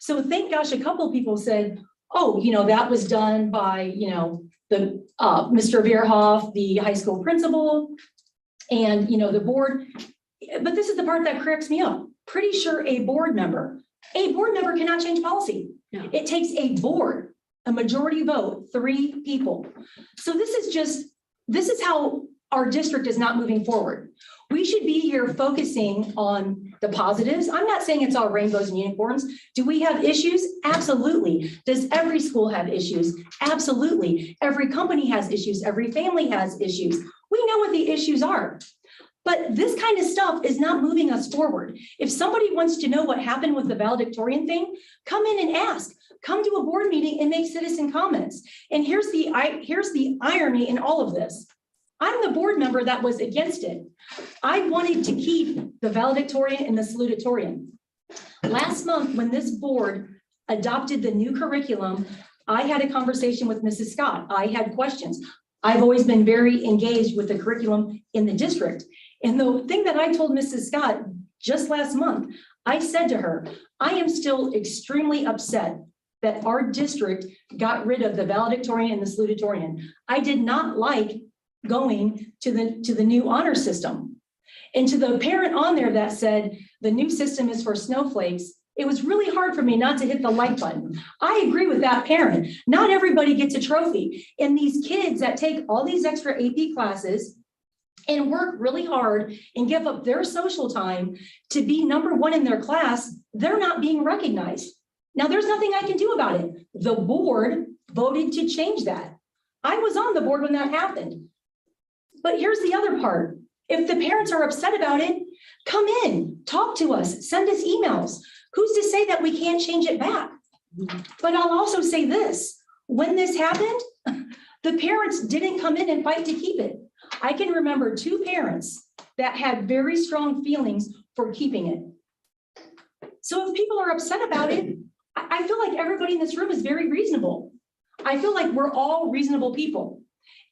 So thank gosh, a couple of people said, oh, that was done by, the Mr. Veerhoff, the high school principal, and the board. But this is the part that cracks me up. Pretty sure a board member cannot change policy. No. It takes a board, a majority vote, 3 people. So this is how our district is not moving forward. We should be here focusing on the positives. I'm not saying it's all rainbows and unicorns. Do we have issues? Absolutely. Does every school have issues? Absolutely. Every company has issues. Every family has issues. We know what the issues are. But this kind of stuff is not moving us forward. If somebody wants to know what happened with the valedictorian thing, come in and ask. Come to a board meeting and make citizen comments. And here's the irony in all of this. I'm the board member that was against it. I wanted to keep the valedictorian and the salutatorian. Last month, when this board adopted the new curriculum, I had a conversation with Mrs. Scott. I had questions. I've always been very engaged with the curriculum in the district. And the thing that I told Mrs. Scott just last month, I said to her, I am still extremely upset that our district got rid of the valedictorian and the salutatorian. I did not like going to the new honor system. And to the parent on there that said the new system is for snowflakes, it was really hard for me not to hit the like button. I agree with that parent. Not everybody gets a trophy. And these kids that take all these extra AP classes and work really hard and give up their social time to be number 1 in their class, they're not being recognized. Now, there's nothing I can do about it. The board voted to change that. I was on the board when that happened. But here's the other part. If the parents are upset about it, come in, talk to us, send us emails. Who's to say that we can't change it back? But I'll also say this, when this happened, the parents didn't come in and fight to keep it. I can remember 2 parents that had very strong feelings for keeping it. So if people are upset about it, I feel like everybody in this room is very reasonable. I feel like we're all reasonable people.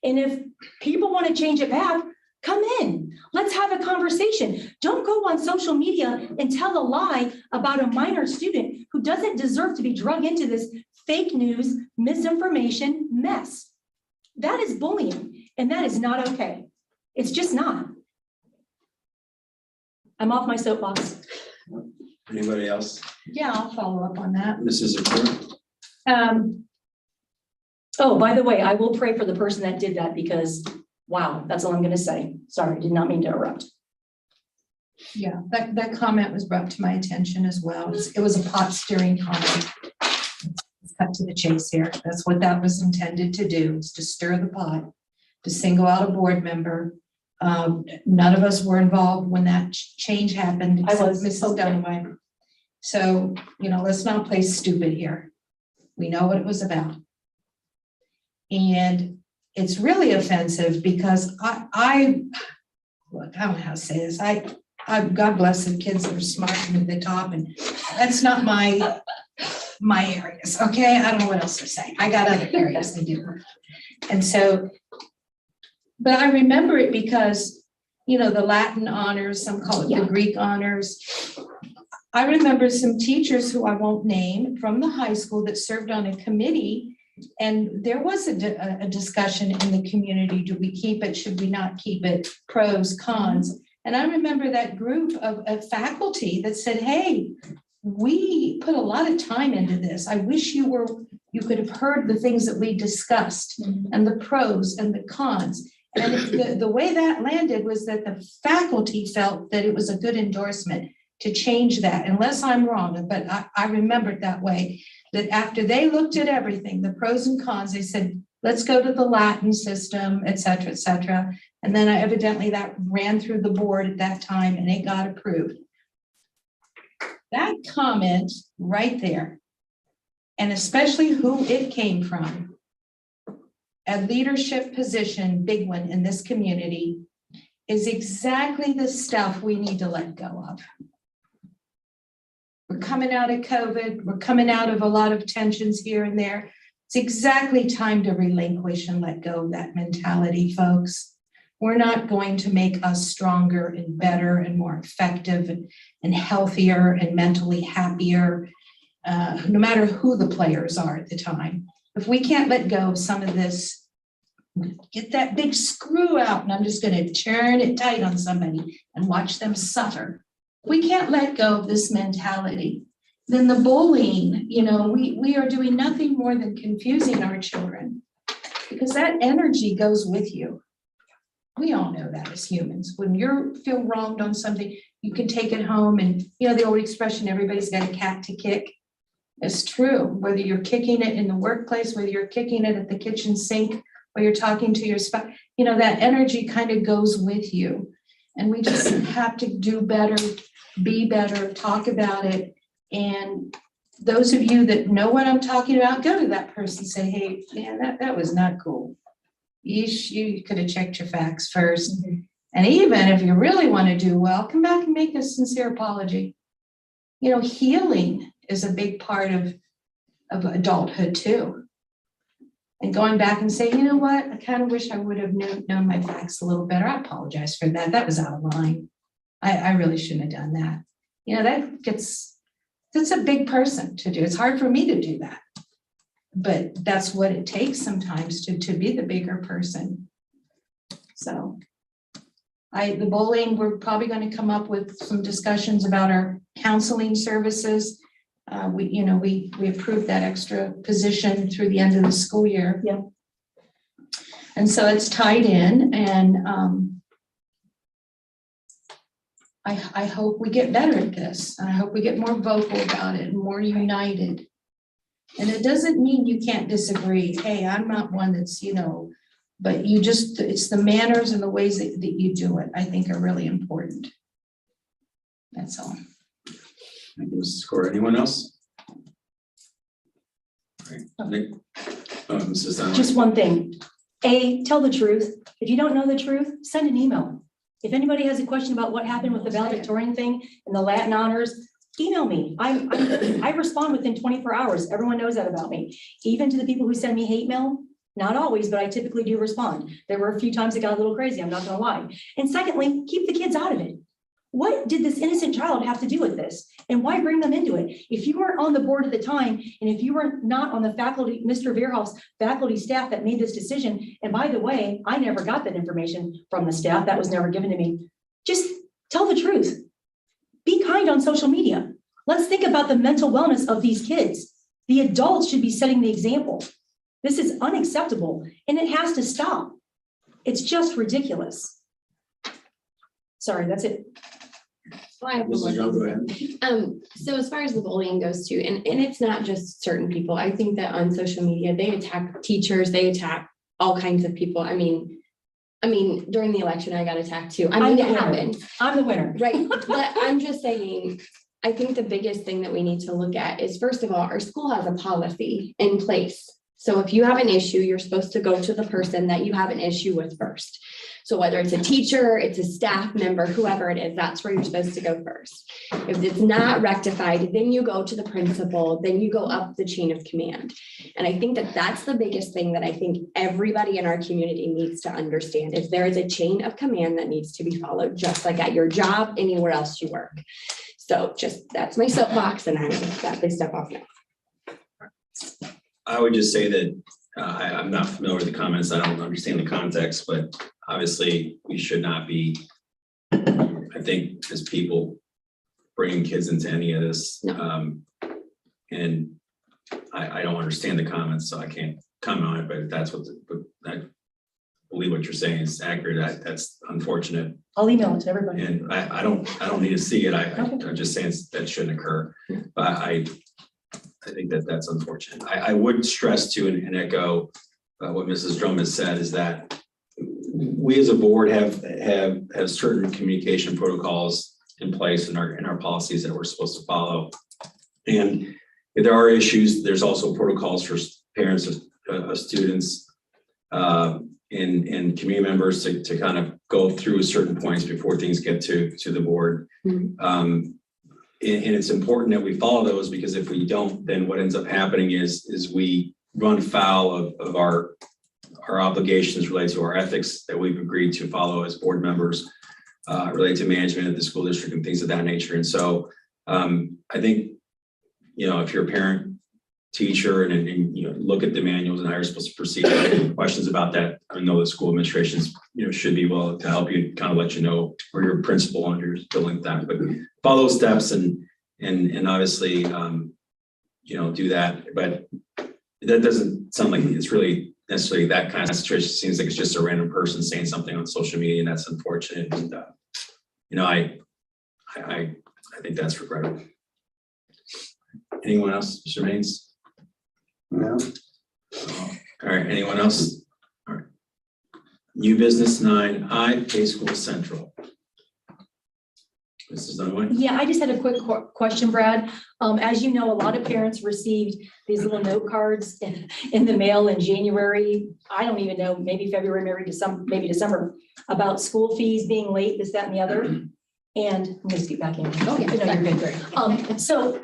And if people want to change it back, come in. Let's have a conversation. Don't go on social media and tell a lie about a minor student who doesn't deserve to be drug into this fake news, misinformation mess. That is bullying, and that is not okay. It's just not. I'm off my soapbox. Anybody else? Yeah, I'll follow up on that. Mrs. Zakir? Oh, by the way, I will pray for the person that did that because, wow, that's all I'm going to say. Sorry, did not mean to interrupt. Yeah, that comment was brought to my attention as well. It was a pot stirring comment. Let's cut to the chase here. That's what that was intended to do, is to stir the pot, to single out a board member. None of us were involved when that change happened. I was. Mrs. Dunaway. So, let's not play stupid here. We know what it was about. And it's really offensive because I don't know how to say this. God bless the kids that are smart and at the top, and that's not my areas. Okay, I don't know what else to say. I got other areas to do. And so, but I remember it because, the Latin honors, some call it the Greek honors. I remember some teachers who I won't name from the high school that served on a committee And there was a discussion in the community, do we keep it, should we not keep it, pros, cons? And I remember that group of faculty that said, hey, we put a lot of time into this. I wish you could have heard the things that we discussed and the pros and the cons. And the way that landed was that the faculty felt that it was a good endorsement to change that, unless I'm wrong, but I remember it that way, that after they looked at everything, the pros and cons, they said, let's go to the Latin system, et cetera, et cetera. And then evidently that ran through the board at that time and it got approved. That comment right there, and especially who it came from, a leadership position, big one in this community, is exactly the stuff we need to let go of. We're coming out of COVID. We're coming out of a lot of tensions here and there. It's exactly time to relinquish and let go of that mentality, folks. We're not going to make us stronger and better and more effective and healthier and mentally happier, no matter who the players are at the time. If we can't let go of some of this, get that big screw out, and I'm just going to turn it tight on somebody and watch them suffer. We can't let go of this mentality. Then the bullying, we are doing nothing more than confusing our children, because that energy goes with you. We all know that as humans. When you feel wronged on something, you can take it home, and the old expression, everybody's got a cat to kick. It's true, whether you're kicking it in the workplace, whether you're kicking it at the kitchen sink, or you're talking to your spouse, that energy kind of goes with you. And we just have to do better, be better, talk about it. And those of you that know what I'm talking about, go to that person and say, hey, man, that was not cool. You could have checked your facts first. And even if you really want to do well, come back and make a sincere apology. Healing is a big part of adulthood too. And going back and saying, you know what, I kind of wish I would have known my facts a little better. I apologize for that. That was out of line. I really shouldn't have done that. That's a big person to do. It's hard for me to do that. But that's what it takes sometimes to be the bigger person. So the bullying, we're probably going to come up with some discussions about our counseling services. We approved that extra position through the end of the school year. Yeah. And so it's tied in, and I hope we get better at this. I hope we get more vocal about it and more united. And it doesn't mean you can't disagree. Hey, I'm not one that's, but it's the manners and the ways that you do it, I think, are really important. That's all. Thank you, Mrs. Core. Anyone else? All right. Nick? Mrs. Dunlap. Just one thing. Tell the truth. If you don't know the truth, send an email. If anybody has a question about what happened with the valedictorian thing and the Latin honors, email me. I respond within 24 hours. Everyone knows that about me. Even to the people who send me hate mail, not always, but I typically do respond. There were a few times it got a little crazy, I'm not gonna lie. And secondly, keep the kids out of it. What did this innocent child have to do with this? And why bring them into it? If you weren't on the board at the time, and if you were not on the faculty, Mr. Veerhoff's faculty staff that made this decision, and by the way, I never got that information from the staff, that was never given to me. Just tell the truth. Be kind on social media. Let's think about the mental wellness of these kids. The adults should be setting the example. This is unacceptable, and it has to stop. It's just ridiculous. Sorry, that's it. Mrs. Young, go ahead. So as far as the bullying goes too, and it's not just certain people. I think that on social media, they attack teachers, they attack all kinds of people. I mean, during the election, I got attacked too. I'm the it winner. happened. I'm the winner. Right, but I'm just saying, I think the biggest thing that we need to look at is, first of all, our school has a policy in place. So if you have an issue, you're supposed to go to the person that you have an issue with first. So whether it's a teacher, it's a staff member, whoever it is, that's where you're supposed to go first. If it's not rectified, then you go to the principal, then you go up the chain of command. And I think that that's the biggest thing that I think everybody in our community needs to understand, is there is a chain of command that needs to be followed, just like at your job, anywhere else you work. So that's my soapbox, and I'm exactly step off now. I would just say that I'm not familiar with the comments. I don't understand the context, but obviously we should not be, I think, as people bringing kids into any of this. No. And I don't understand the comments, so I can't comment on it, but if that's what, I believe what you're saying is accurate. That's unfortunate. I'll email it to everybody. And I don't need to see it. I'm just saying that shouldn't occur. But I think that that's unfortunate. I would stress too and echo what Mrs. Drummond said is that we as a board have certain communication protocols in place in our policies that we're supposed to follow. And if there are issues, there's also protocols for parents of students and community members to kind of go through certain points before things get to the board. And it's important that we follow those, because if we don't, then what ends up happening is we run foul of our obligations related to our ethics that we've agreed to follow as board members, related to management of the school district and things of that nature. And so I think, if you're a parent, teacher, and look at the manuals and how you're supposed to proceed, questions about that, I know the school administrations, should be well to help you, kind of let you know, or your principal on your building that, but follow those steps and obviously, do that. But that doesn't sound like it's really necessarily that kind of situation. It seems like it's just a random person saying something on social media, and that's unfortunate. And, I think that's regrettable. Anyone else, Mr. Maines? No. All right, anyone else? All right. New business 9I, Pay School Central. Mrs. Dunaway? Yeah, I just had a quick question, Brad. As you know, a lot of parents received these little note cards in the mail in January. I don't even know, maybe February, maybe December, about school fees being late, this, that, and the other. And I'm gonna speak back in. Oh, yeah. No, you're good. So,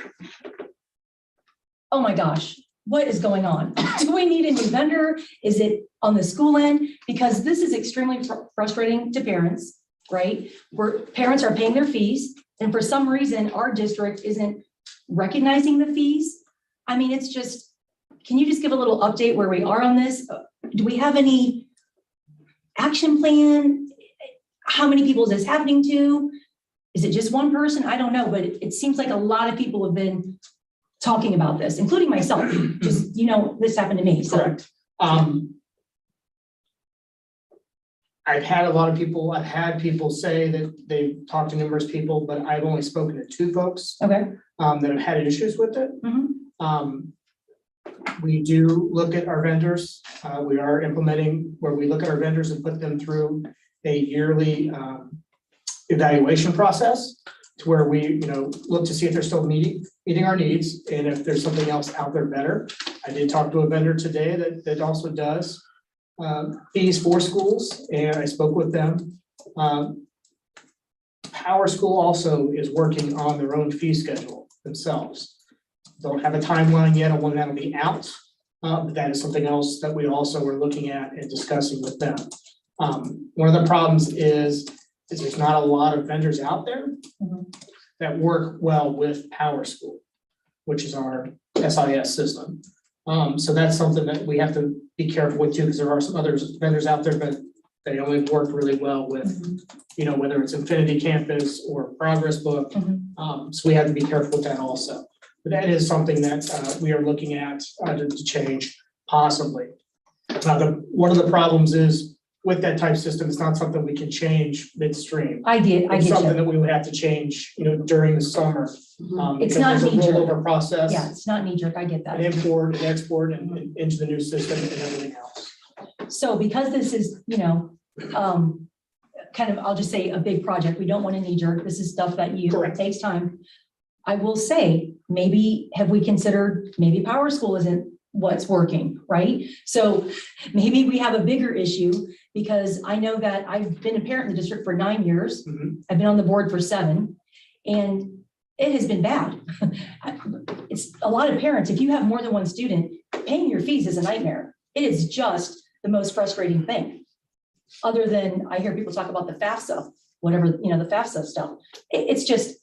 oh my gosh, what is going on? Do we need a new vendor? Is it on the school end? Because this is extremely frustrating to parents, right? Where parents are paying their fees, and for some reason, our district isn't recognizing the fees. I mean, it's just, can you just give a little update where we are on this? Do we have any action plan? How many people is this happening to? Is it just one person? I don't know, but it seems like a lot of people have been talking about this, including myself. Just, this happened to me, so. Correct. I've had people say that they've talked to numerous people, but I've only spoken to 2 folks Okay. that have had issues with it. Mhm. We do look at our vendors. We are implementing where we look at our vendors and put them through a yearly evaluation process, to where we, look to see if they're still meeting our needs, and if there's something else out there better. I did talk to a vendor today that also does fees for schools, and I spoke with them. Power School also is working on their own fee schedule themselves. Don't have a timeline yet on when that'll be out, but that is something else that we also are looking at and discussing with them. One of the problems is there's not a lot of vendors out there that work well with Power School, which is our SIS system. So that's something that we have to be careful with too, because there are some other vendors out there, but they only work really well with, whether it's Infinity Campus or Progress Book. So we have to be careful with that also. But that is something that we are looking at to change possibly. One of the problems is with that type system, it's not something we can change midstream. I get It's something you. that we would have to change, during the summer. It's because not there's a knee-jerk. rollover process. Yeah, it's not knee jerk, I get that. An import and export and into the new system and everything else. So because this is, kind of, I'll just say a big project, we don't want a knee jerk, this is stuff that Correct. takes time. I will say, have we considered, maybe Power School isn't what's working, right? So maybe we have a bigger issue, because I know that I've been a parent in the district for 9 years. I've been on the board for 7, and it has been bad. It's a lot of parents, if you have more than one student, paying your fees is a nightmare. It is just the most frustrating thing. Other than, I hear people talk about the FAFSA, whatever, the FAFSA stuff. It's just,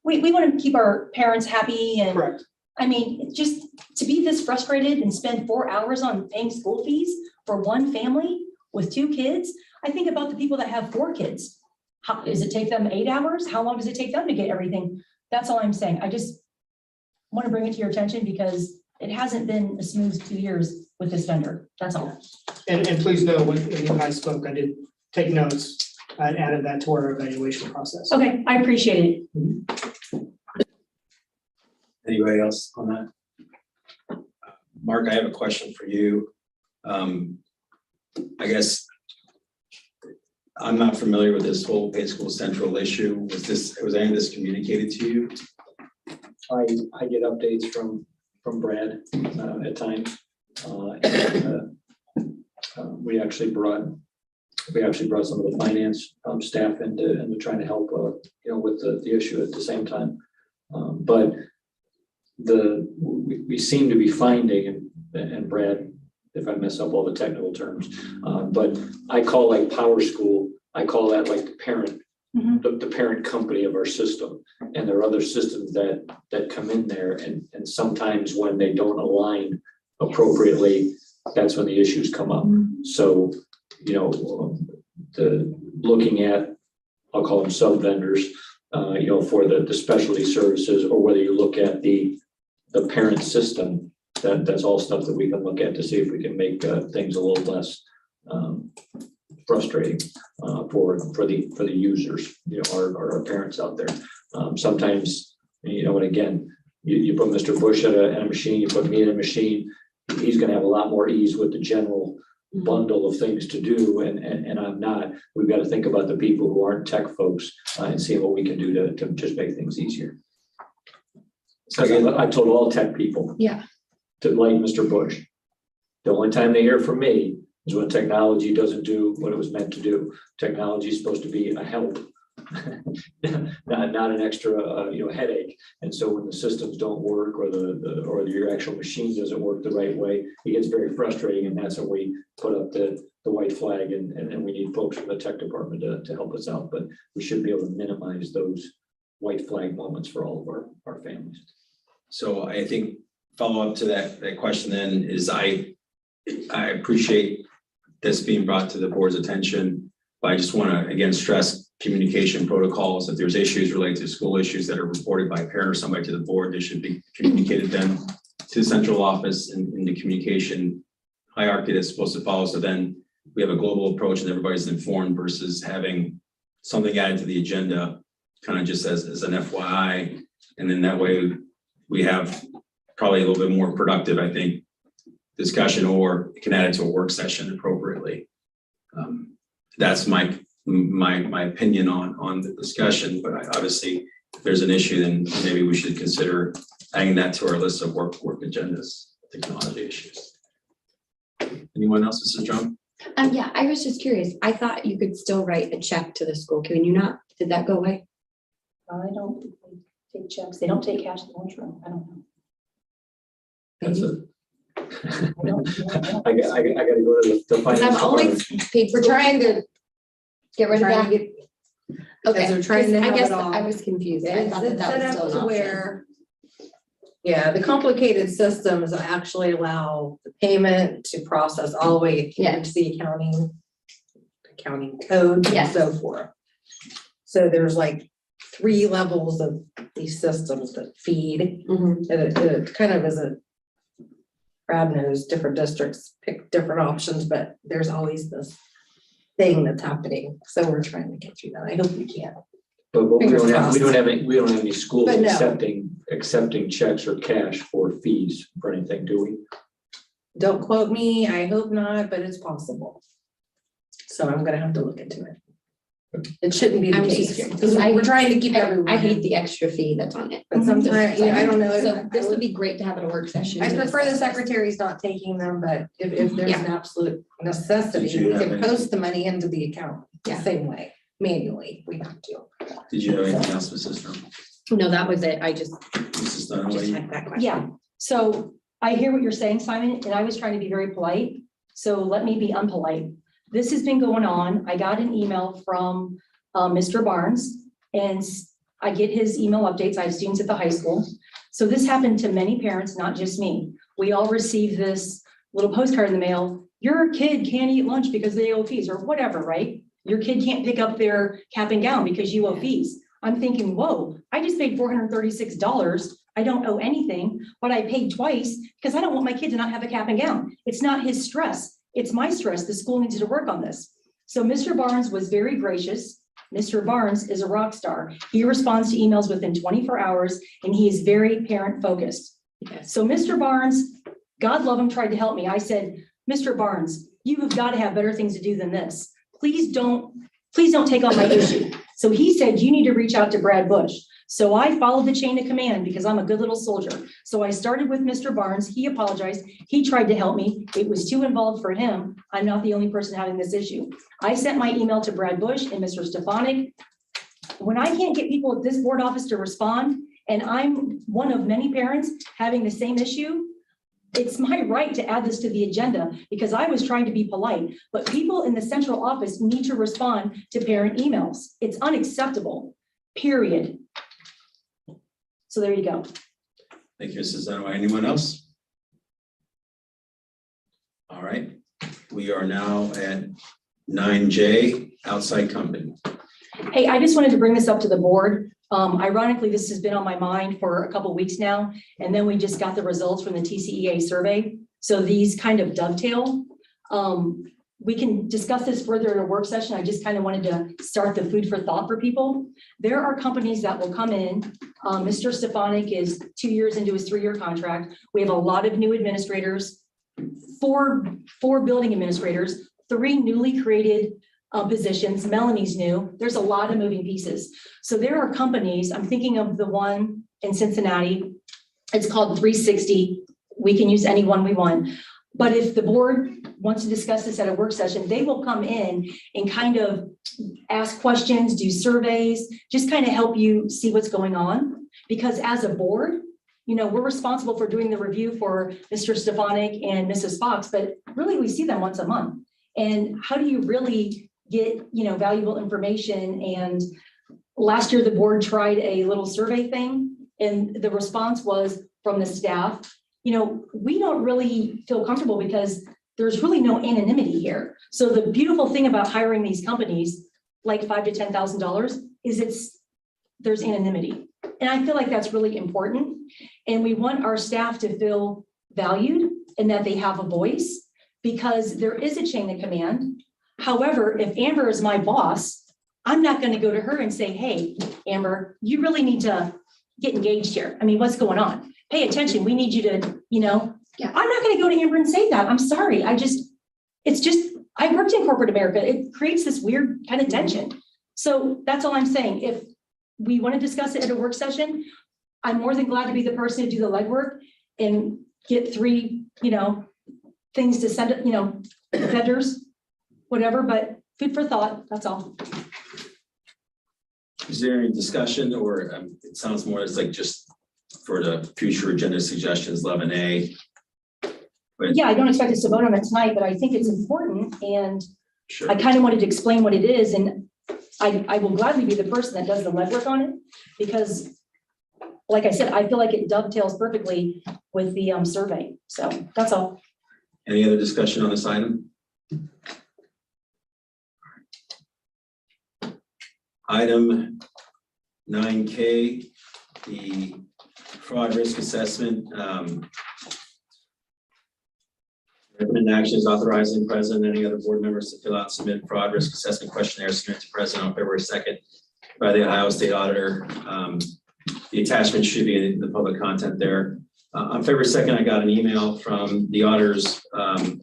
we want to keep our parents happy and Correct. I mean, just to be this frustrated and spend 4 hours on paying school fees for one family with 2 kids, I think about the people that have 4 kids. How, does it take them 8 hours? How long does it take them to get everything? That's all I'm saying. I just want to bring it to your attention because it hasn't been a smooth 2 years with this vendor. That's all. And please know, when you guys spoke, I did take notes and added that to our evaluation process. Okay, I appreciate it. Anybody else on that? Mark, I have a question for you. I guess I'm not familiar with this whole Pay School Central issue. Was any of this communicated to you? I get updates from Brad at times. And, we actually brought some of the finance staff into trying to help, with the issue at the same time. But we seem to be finding, and Brad, if I mess up all the technical terms, but I call like Power School, I call that like the parent, the parent company of our system. And there are other systems that come in there, and sometimes when they don't align appropriately, that's when the issues come up. So, looking at, I'll call them sub vendors, for the specialty services, or whether you look at the parent system, that's all stuff that we can look at to see if we can make things a little less frustrating for the users, our parents out there. Sometimes, and again, you put Mr. Bush at a machine, you put me in a machine, he's gonna have a lot more ease with the general bundle of things to do, and I'm not. We've got to think about the people who aren't tech folks and see what we can do to just make things easier. I told all tech people. Yeah. To like Mr. Bush. The only time they hear from me is when technology doesn't do what it was meant to do. Technology is supposed to be a help, not an extra headache. And so when the systems don't work, or your actual machine doesn't work the right way, it gets very frustrating, and that's when we put up the white flag, and we need folks from the tech department to help us out. But we should be able to minimize those white flag moments for all of our families. So I think follow up to that question then is I appreciate this being brought to the board's attention, but I just want to again stress communication protocols. If there's issues related to school issues that are reported by a parent or somebody to the board, they should be communicated then to the central office in the communication hierarchy that's supposed to follow. So then we have a global approach and everybody's informed versus having something added to the agenda kind of just as an FYI. And then that way we have probably a little bit more productive, I think, discussion, or can add it to a work session appropriately. That's my opinion on the discussion, but obviously if there's an issue, then maybe we should consider adding that to our list of work agendas, technology issues. Anyone else? Mrs. Drum? Yeah, I was just curious. I thought you could still write a check to the school. Can you not? Did that go away? I don't take checks. They don't take cash in the lunchroom. I don't know. That's it. I got to go to the Because finance I'm always, department. we're trying to get rid of Trying to that. get- Okay, they're trying to I have guess it all. I was confused. I It's thought that it's that set was up still an to option. where, yeah, the complicated systems actually allow the payment to process all the way into the accounting code and Yes. so forth. So there's like 3 levels of these systems that feed, Mhm. and it kind of is a, Brad knows different districts pick different options, but there's always this thing that's happening. So we're trying to get through that. I hope we can. But we Fingers don't have crossed. any schools But no. accepting checks or cash for fees for anything, do we? Don't quote me, I hope not, but it's possible. So I'm gonna have to look into it. It shouldn't be the I was case, just curious, because we're trying to keep everyone. I hate the extra fee that's on it. But sometimes, yeah, I don't know. So this would be great to have at a work session. I prefer the secretaries not taking them, but if there's an absolute Did necessity, you we have can any- post the money into the account the Yeah. same way, manually, we have to. Did you have anything else, Mrs. Drum? No, that was it. I just Mrs. Dunaway? had that question. Yeah, so I hear what you're saying, Simon, and I was trying to be very polite, so let me be unpolite. This has been going on. I got an email from Mr. Barnes, and I get his email updates. I have students at the high school. So this happened to many parents, not just me. We all receive this little postcard in the mail. Your kid can't eat lunch because they owe fees or whatever, right? Your kid can't pick up their cap and gown because you owe fees. I'm thinking, whoa, I just paid $436. I don't owe anything, but I paid twice because I don't want my kid to not have a cap and gown. It's not his stress. It's my stress. The school needs to work on this. So Mr. Barnes was very gracious. Mr. Barnes is a rock star. He responds to emails within 24 hours and he is very parent focused. Yes. So Mr. Barnes, God love him, tried to help me. I said, Mr. Barnes, you have got to have better things to do than this. Please don't take on my issue. So he said, you need to reach out to Brad Bush. So I followed the chain of command because I'm a good little soldier. So I started with Mr. Barnes. He apologized. He tried to help me. It was too involved for him. I'm not the only person having this issue. I sent my email to Brad Bush and Mr. Stefanik. When I can't get people at this board office to respond, and I'm one of many parents having the same issue, it's my right to add this to the agenda because I was trying to be polite, but people in the central office need to respond to parent emails. It's unacceptable, period. So there you go. Thank you, Mrs. Dunaway. Anyone else? All right, we are now at 9J, outside company. Hey, I just wanted to bring this up to the board. Ironically, this has been on my mind for a couple of weeks now, and then we just got the results from the TCEA survey. So these kind of dovetail. We can discuss this further in a work session. I just kind of wanted to start the food for thought for people. There are companies that will come in. Mr. Stefanik is 2 years into his 3-year contract. We have a lot of new administrators, four building administrators, 3 newly created positions. Melanie's new. There's a lot of moving pieces. So there are companies, I'm thinking of the one in Cincinnati. It's called 360. We can use any one we want. But if the board wants to discuss this at a work session, they will come in and kind of ask questions, do surveys, just kind of help you see what's going on. Because as a board, you know, we're responsible for doing the review for Mr. Stefanik and Mrs. Fox, but really we see them once a month. And how do you really get, you know, valuable information? And last year, the board tried a little survey thing, and the response was from the staff, you know, we don't really feel comfortable because there's really no anonymity here. So the beautiful thing about hiring these companies, like $5,000 to $10,000, is there's anonymity. And I feel like that's really important. And we want our staff to feel valued and that they have a voice, because there is a chain of command. However, if Amber is my boss, I'm not going to go to her and say, hey, Amber, you really need to get engaged here. I mean, what's going on? Pay attention. We need you to, you know, Yeah. I'm not going to go to Amber and say that. I'm sorry. I worked in corporate America. It creates this weird kind of tension. So that's all I'm saying. If we want to discuss it at a work session, I'm more than glad to be the person to do the legwork and get 3, you know, things to send it, you know, vendors, whatever, but food for thought, that's all. Is there any discussion, or it sounds more as like just for the future agenda suggestions, 11A? But Yeah, I don't expect us to vote on it tonight, but I think it's important, and sure. I kind of wanted to explain what it is, and I will gladly be the person that does the legwork on it, because like I said, I feel like it dovetails perfectly with the survey. So that's all. Any other discussion on this item? Item 9K, the fraud risk assessment. Recommend actions authorizing president and any other board members to fill out and submit fraud risk assessment questionnaire submitted to president on February 2nd by the Ohio State Auditor. The attachment should be in the public content there. On February 2nd, I got an email from the auditors, one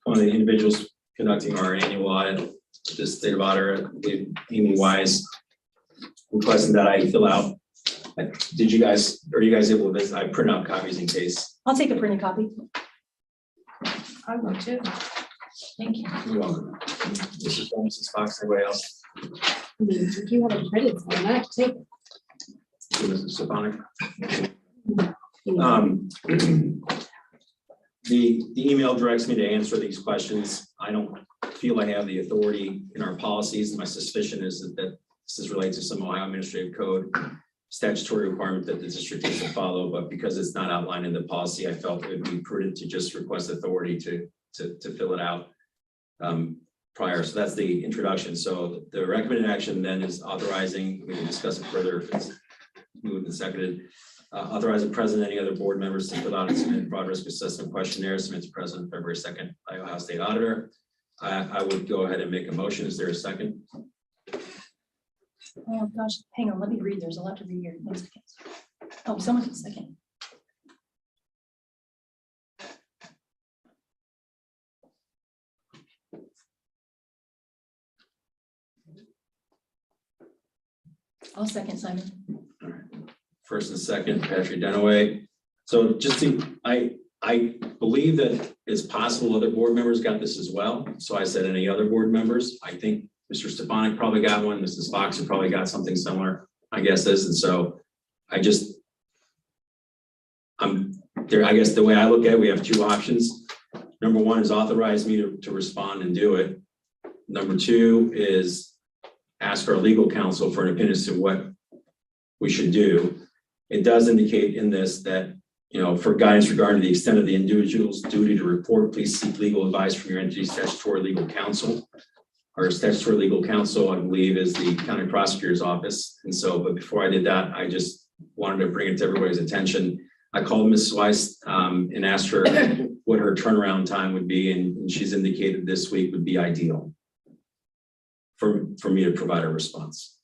of the individuals conducting our annual audit, the state of auditor, Amy Wise, requesting that I fill out. Are you guys able to visit? I print out copies in case. I'll take a printed copy. I will too. Thank you. You're welcome. Mrs. Mrs. Fox, anybody else? I mean, if you haven't printed, so I'm not take. Mrs. Stefanik? The email directs me to answer these questions. I don't feel I have the authority in our policies. My suspicion is that this is related to some Ohio Administrative Code statutory requirement that the district has to follow, but because it's not outlined in the policy, I felt it would be prudent to just request authority to fill it out prior. So that's the introduction. So the recommended action then is authorizing, we can discuss it further if it's moved and seconded. Authorize the president, any other board members to fill out and submit broad risk assessment questionnaire, submit to president February 2nd by Ohio State Auditor. I would go ahead and make a motion. Is there a second? Oh, gosh, hang on, let me read. There's a lot to read here. 1 second. Oh, someone can second. I'll second, Simon. First and second, Patrick Dunaway. So just to, I believe that it's possible other board members got this as well. So I said any other board members. I think Mr. Stefanik probably got one. Mrs. Fox probably got something similar, I guess is. And so I'm there. I guess the way I look at it, we have two options. Number one is authorize me to respond and do it. Number two is ask our legal counsel for an opinion as to what we should do. It does indicate in this that, you know, for guidance regarding the extent of the individual's duty to report, please seek legal advice from your entity's statutory legal counsel. Our statutory legal counsel, I believe, is the county prosecutor's office. And so, but before I did that, I just wanted to bring it to everybody's attention. I called Mrs. Weiss and asked her what her turnaround time would be, and she's indicated this week would be ideal for me to provide a response.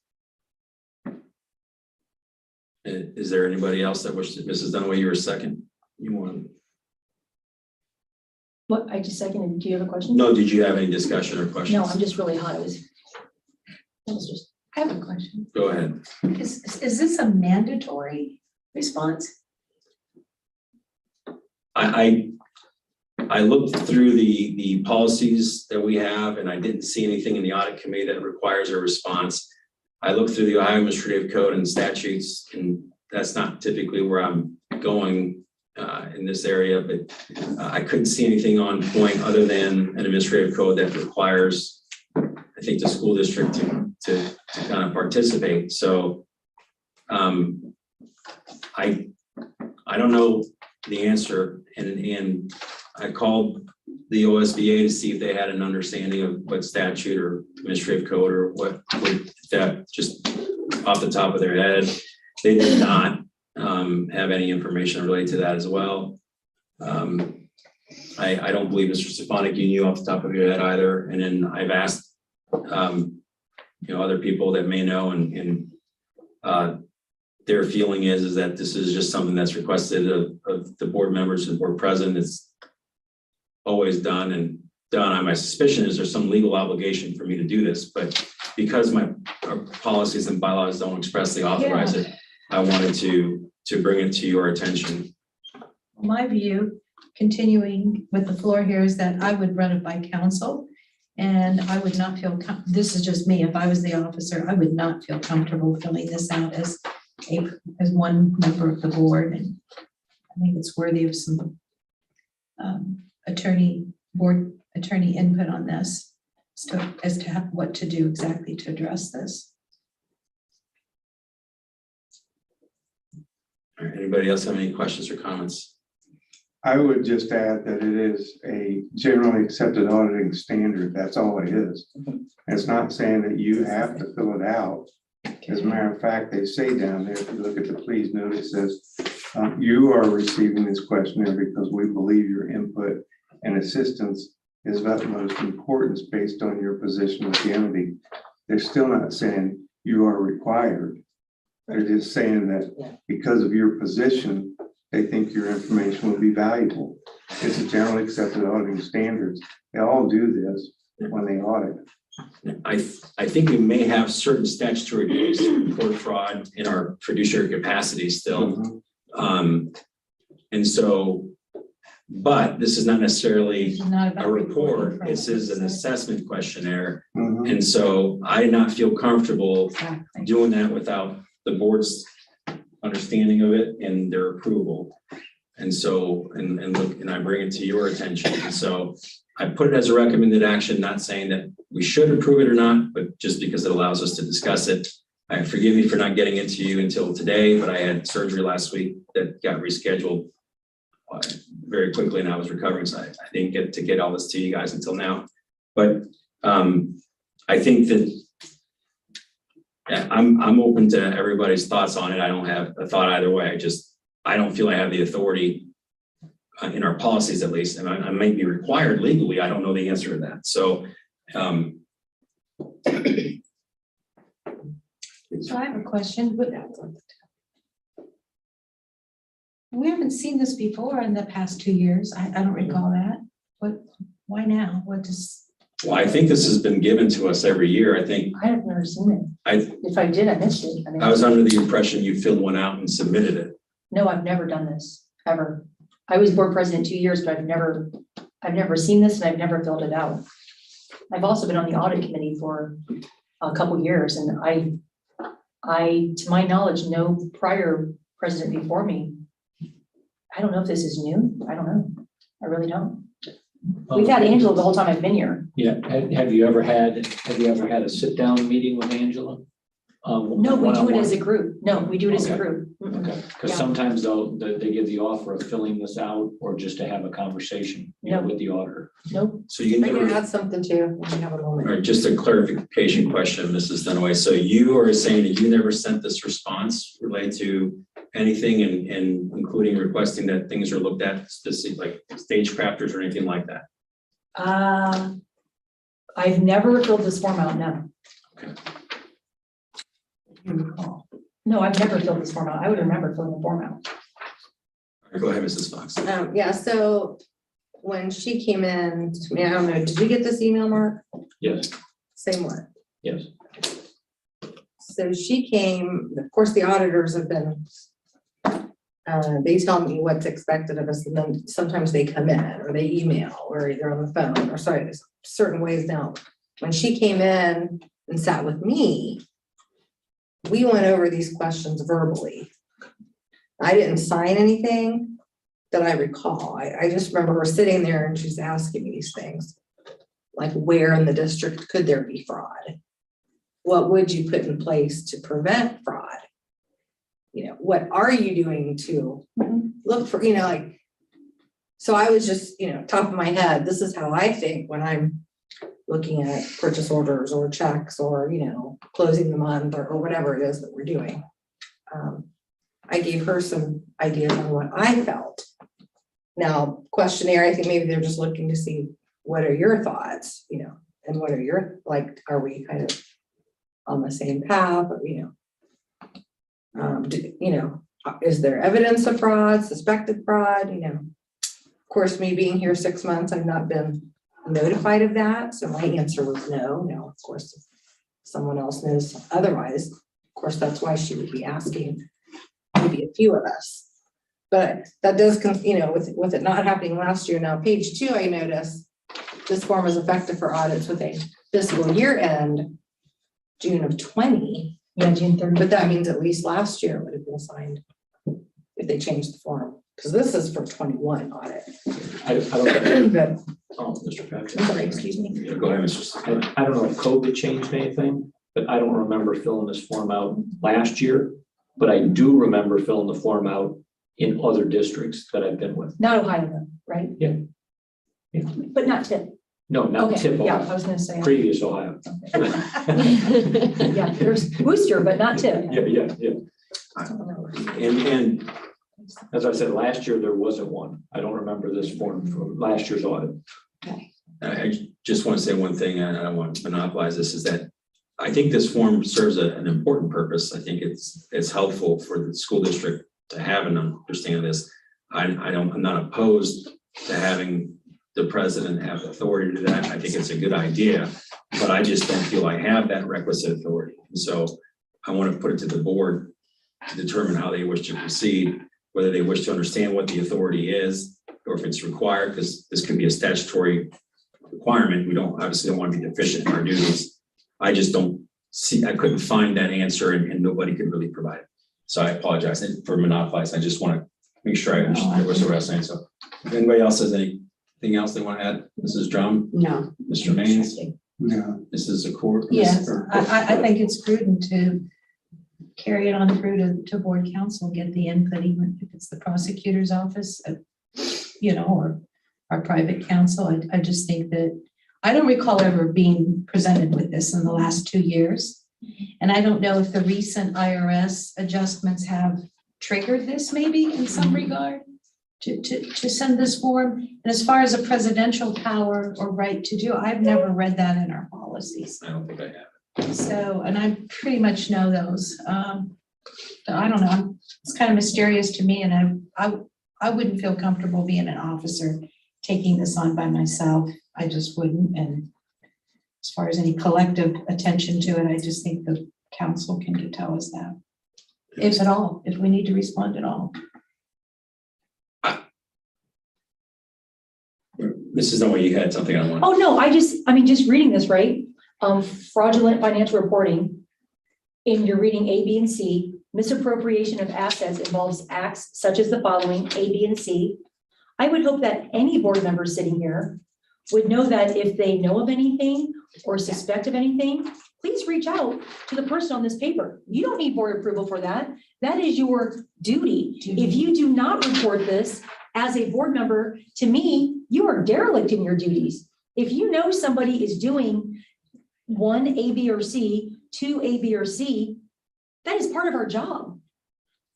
Is there anybody else that wishes? Mrs. Dunaway, you were second. You want? What, I just seconded. Do you have a question? No, did you have any discussion or questions? No, I'm just really hot. It was just. I have a question. Go ahead. Is this a mandatory response? I looked through the policies that we have, and I didn't see anything in the audit committee that requires a response. I looked through the Ohio Administrative Code and statutes, and that's not typically where I'm going in this area, but I couldn't see anything on point other than an administrative code that requires, I think, the school district to kind of participate. So I don't know the answer, and I called the OSBA to see if they had an understanding of what statute or administrative code or what that just off the top of their head. They did not have any information related to that as well. I don't believe Mr. Stefanik, you knew off the top of your head either. And then I've asked other people that may know, and their feeling is that this is just something that's requested of the board members and board president. It's always done. My suspicion is there's some legal obligation for me to do this, but because our policies and bylaws don't expressly authorize it, I wanted to bring it to your attention. My view, continuing with the floor here, is that I would run it by council. And I would not feel, this is just me, if I was the officer, I would not feel comfortable filling this out as one member of the board. And I think it's worthy of some board attorney input on this as to what to do exactly to address this. All right, anybody else have any questions or comments? I would just add that it is a generally accepted auditing standard. That's all it is. It's not saying that you have to fill it out. As a matter of fact, they say down there, if you look at the please note, it says, you are receiving this questionnaire because we believe your input and assistance is of utmost importance based on your position with the entity. They're still not saying you are required. They're just saying that because of your position, they think your information will be valuable. It's a generally accepted auditing standards. They all do this when they audit. I think we may have certain statutory duties to report fraud in our fiduciary capacity still. And so, but this is not necessarily a report. This is an assessment questionnaire. And so I did not feel comfortable doing that without the board's understanding of it and their approval. And so, and look, and I bring it to your attention. And so I put it as a recommended action, not saying that we should approve it or not, but just because it allows us to discuss it. Forgive me for not getting it to you until today, but I had surgery last week that got rescheduled very quickly and I was recovering, so I didn't get to get all this to you guys until now. But I think that I'm open to everybody's thoughts on it. I don't have a thought either way. I don't feel I have the authority in our policies at least, and I might be required legally. I don't know the answer to that. So So I have a question, but we haven't seen this before in the past 2 years. I don't recall that. Why now? What does, well, I think this has been given to us every year. I think I have never seen it. If I did, I missed it. I was under the impression you filled one out and submitted it. No, I've never done this, ever. I was board president 2 years, but I've never seen this and I've never filled it out. I've also been on the audit committee for a couple years and I, to my knowledge, no prior president before me. I don't know if this is new. I don't know. I really don't. We've had Angela the whole time I've been here. Yeah, have you ever had a sit-down meeting with Angela? No, we do it as a group. No, we do it as a Okay. group. Mm-mm. Okay, because Yeah. sometimes they give the offer of filling this out or just to have a conversation, No. with the auditor. Nope. So you I can never, add something too, when we have a all moment. right, just a clarification question, Mrs. Dunaway. So you are saying that you never sent this response related to anything and including requesting that things are looked at specific, like stage crafters or anything like that? I've never filled this form out, no. Okay. No, I've never filled this form out. I would remember filling the form out. All right, go ahead, Mrs. Fox. Yeah, so when she came in, to me, I don't know, did you get this email, Mark? Yes, Same one. yes. So she came, of course, the auditors have been, they tell me what's expected of us, and then sometimes they come in, or they email, or they're on the phone, or sorry, there's certain ways now. When she came in and sat with me, we went over these questions verbally. I didn't sign anything that I recall. I just remember her sitting there and she's asking me these things. Like, where in the district could there be fraud? What would you put in place to prevent fraud? You know, what are you doing to look for, like, so I was just, top of my head, this is how I think when I'm looking at purchase orders or checks or, closing the month or whatever it is that we're doing. I gave her some ideas on what I felt. Now, questionnaire, I think maybe they're just looking to see what are your thoughts, and what are your, like, are we kind of on the same path, or, is there evidence of fraud, suspected fraud, Of course, me being here 6 months, I've not been notified of that, so my answer was no. Now, of course, if someone else knows otherwise, of course, that's why she would be asking maybe a few of us. But that does, with it not happening last year. Now, page 2, I notice this form is effective for audits with a fiscal year end, June of 20. Yeah, June 30th. But that means at least last year would have been signed if they changed the form, because this is for 21 audit. I don't, But, oh, Mr. Patrick. I'm sorry, excuse me. Yeah, go ahead, Mr. I don't know if COVID changed anything, but I don't remember filling this form out last year. But I do remember filling the form out in other districts that I've been with. Not Ohio though, right? Yeah. Yeah. But not Tipp. No, not Okay, Tipp, yeah, Ohio. I was gonna say. Previous Ohio. Yeah, there's Booster, but not Tipp. Yeah. And as I said, last year there wasn't one. I don't remember this form from last year's audit. I just want to say one thing, and I don't want to monopolize this, is that I think this form serves an important purpose. I think it's helpful for the school district to have an understanding of this. I'm not opposed to having the president have authority to do that. I think it's a good idea, but I just don't feel I have that requisite authority. And so I want to put it to the board to determine how they wish to proceed, whether they wish to understand what the authority is, or if it's required, because this could be a statutory requirement. We obviously don't want to be deficient in our duties. I just don't see, I couldn't find that answer and nobody could really provide it. So I apologize for monopolizing. I just want to make sure I understand what I was saying. So if anybody else has anything anything else they want to add? Mrs. Drum, No. Mr. Maines, No. Mrs. Zakor? Yes, I think it's prudent to carry it on through to board council, get the input, even if it's the prosecutor's office, or our private counsel. I just think that, I don't recall ever being presented with this in the last 2 years. And I don't know if the recent IRS adjustments have triggered this maybe in some regard to send this form. And as far as a presidential power or right to do, I've never read that in our policies. I don't think I have. So, and I pretty much know those. I don't know, it's kind of mysterious to me, and I wouldn't feel comfortable being an officer taking this on by myself. I just wouldn't. And as far as any collective attention to it, I just think the council can tell us that. If at all, if we need to respond at all. Mrs. Noah, you had something I want. Oh, no, just reading this, right? Fraudulent financial reporting. And you're reading A, B, and C. Misappropriation of assets involves acts such as the following, A, B, and C. I would hope that any board member sitting here would know that if they know of anything or suspect of anything, please reach out to the person on this paper. You don't need board approval for that. That is your duty. If you do not report this as a board member, to me, you are derelict in your duties. If you know somebody is doing 1, A, B, or C, 2, A, B, or C, that is part of our job.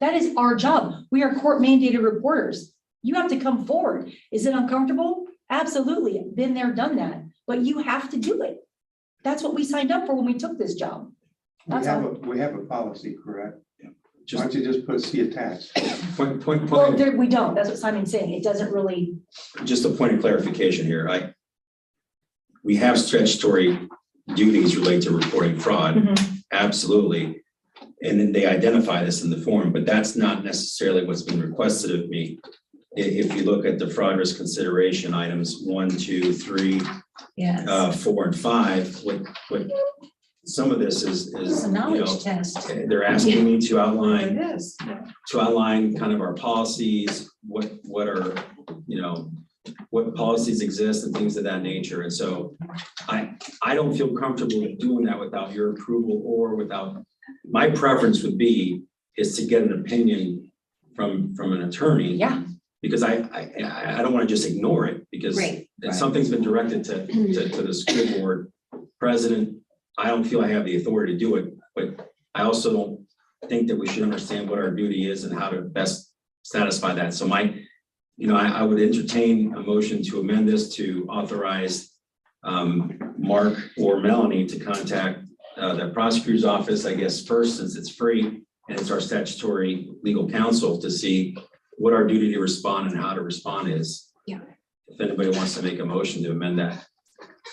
That is our job. We are court mandated reporters. You have to come forward. Is it uncomfortable? Absolutely. Been there, done that. But you have to do it. That's what we signed up for when we took this job. That's all. We have a policy, correct? Why Just don't you just put C attached? point. Well, we don't. That's what Simon's saying. It doesn't really. Just a point of clarification here. We have statutory duties related to reporting fraud, absolutely. And then they identify this in the form, but that's not necessarily what's been requested of me. If you look at the fraud risk consideration items 1, 2, 3, Yes. 4, and 5, what some of this is It's a knowledge test. they're asking me to It outline is. kind of our policies, what are, what policies exist and things of that nature. And so I don't feel comfortable doing that without your approval or without, my preference would be is to get an opinion from an attorney. Yeah. Because I don't want to just ignore it because Right. something's been directed to the school board president. I don't feel I have the authority to do it, but I also don't think that we should understand what our duty is and how to best satisfy that. So I would entertain a motion to amend this to authorize Mark or Melanie to contact the prosecutor's office, I guess, first, since it's free and it's our statutory legal counsel, to see what our duty to respond and how to respond is. Yeah. If anybody wants to make a motion to amend that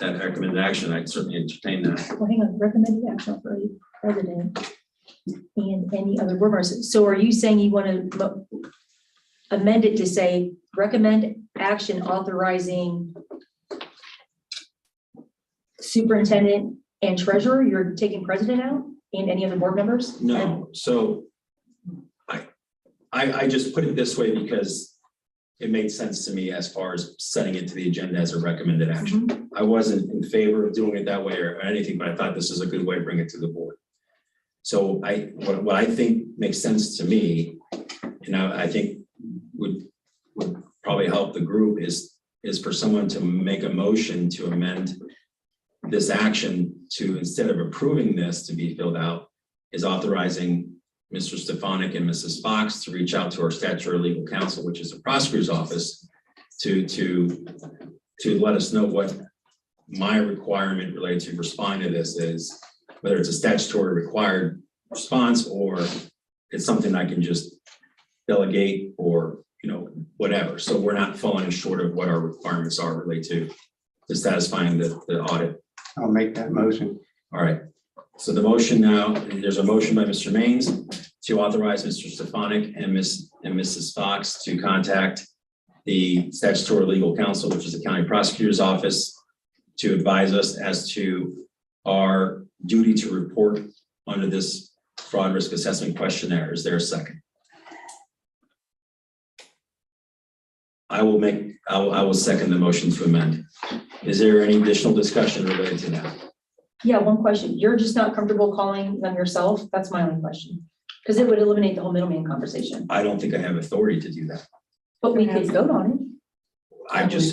recommended action, I'd certainly entertain that. Well, hang on, recommended action for a president and any other board members. So are you saying you want to amend it to say recommend action authorizing superintendent and treasurer? You're taking president out and any other board members? No, so I just put it this way because it made sense to me as far as setting it to the agenda as a recommended action. I wasn't in favor of doing it that way or anything, but I thought this is a good way to bring it to the board. So what I think makes sense to me, and I think would probably help the group is for someone to make a motion to amend this action to, instead of approving this to be filled out, is authorizing Mr. Stefanik and Mrs. Fox to reach out to our statutory legal counsel, which is the prosecutor's office, to let us know what my requirement related to respond to this is, whether it's a statutory required response or it's something I can just delegate or, whatever. So we're not falling short of what our requirements are related to satisfying the audit. I'll make that motion. All right. So the motion now, there's a motion by Mr. Maines to authorize Mr. Stefanik and Mrs. Fox to contact the statutory legal counsel, which is the county prosecutor's office, to advise us as to our duty to report under this fraud risk assessment questionnaire. Is there a second? I will second the motion to amend. Is there any additional discussion related to that? Yeah, one question. You're just not comfortable calling them yourself? That's my only question. Because it would eliminate the whole middleman conversation, I don't think I have authority to do that. but we could vote on it,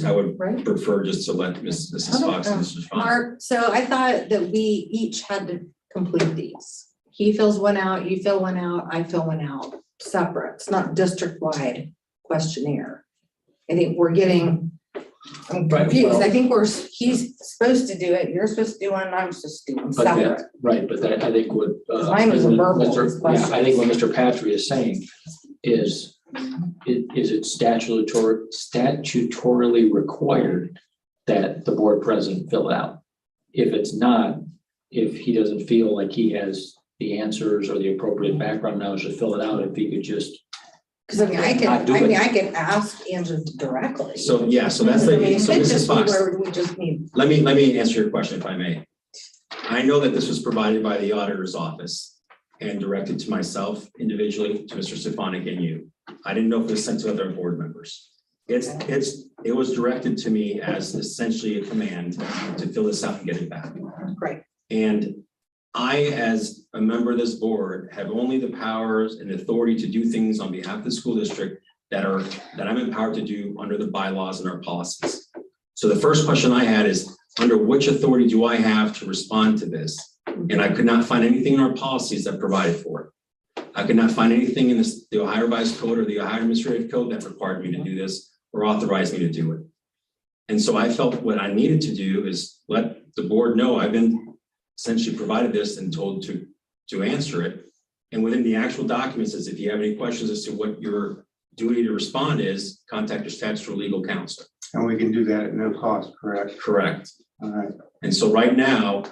I would right? prefer just to let Mrs. Fox and Mr. Font. Mark, so I thought that we each had to complete these. He fills one out, you fill one out, I fill one out, separate. It's not district-wide questionnaire. I think we're getting, I'm Right, confused. well- I think he's supposed to do it, you're supposed to do one, I'm supposed to do one But that- separate. Right, but that, I think what. Mine was a verbal Yeah, I think what Mr. Patry is saying is it statutorily required that the board president fill it out? If it's not, if he doesn't feel like he has the answers or the appropriate background knowledge to fill it out, if he could just. Cause I could ask Andrew directly. So, yeah, so that's I mean, so it could Mrs. just be Fox, where we just need. let me answer your question if I may. I know that this was provided by the auditor's office and directed to myself individually, to Mr. Stefanik and you. I didn't know if it was sent to other board members. It was directed to me as essentially a command to fill this out and get it back. Great. And I, as a member of this board, have only the powers and authority to do things on behalf of the school district that I'm empowered to do under the bylaws and our policies. So the first question I had is, under which authority do I have to respond to this? And I could not find anything in our policies that provided for it. I could not find anything in the Ohio Revised Code or the Ohio Administrative Code that required me to do this or authorized me to do it. And so I felt what I needed to do is let the board know I've been essentially provided this and told to answer it. And within the actual documents is if you have any questions as to what your duty to respond is, contact your statutory legal counsel. And we can do that at no cost, correct? Correct. All right. And so right now,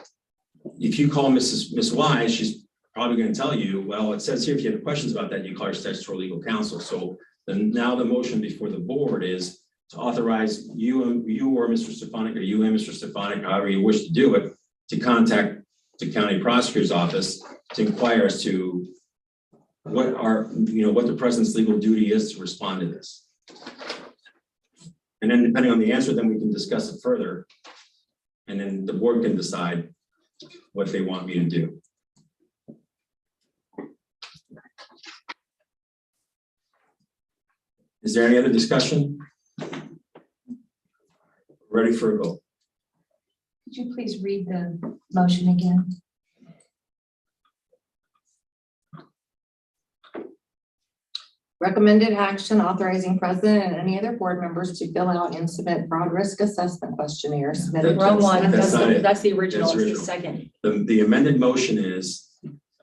if you call Miss Wise, she's probably going to tell you, well, it says here, if you have questions about that, you call your statutory legal counsel. So then now the motion before the board is to authorize you or Mr. Stefanik, or you and Mr. Stefanik, however you wish to do it, to contact the county prosecutor's office to inquire as to what the president's legal duty is to respond to this. And then depending on the answer, then we can discuss it further. And then the board can decide what they want me to do. Is there any other discussion? Ready for a vote? Could you please read the motion again? Recommended action authorizing president and any other board members to fill out and submit fraud risk assessment questionnaires. submitted to Wrong the- one. That's not it. That's the original. That's It's the original. second. The amended motion is,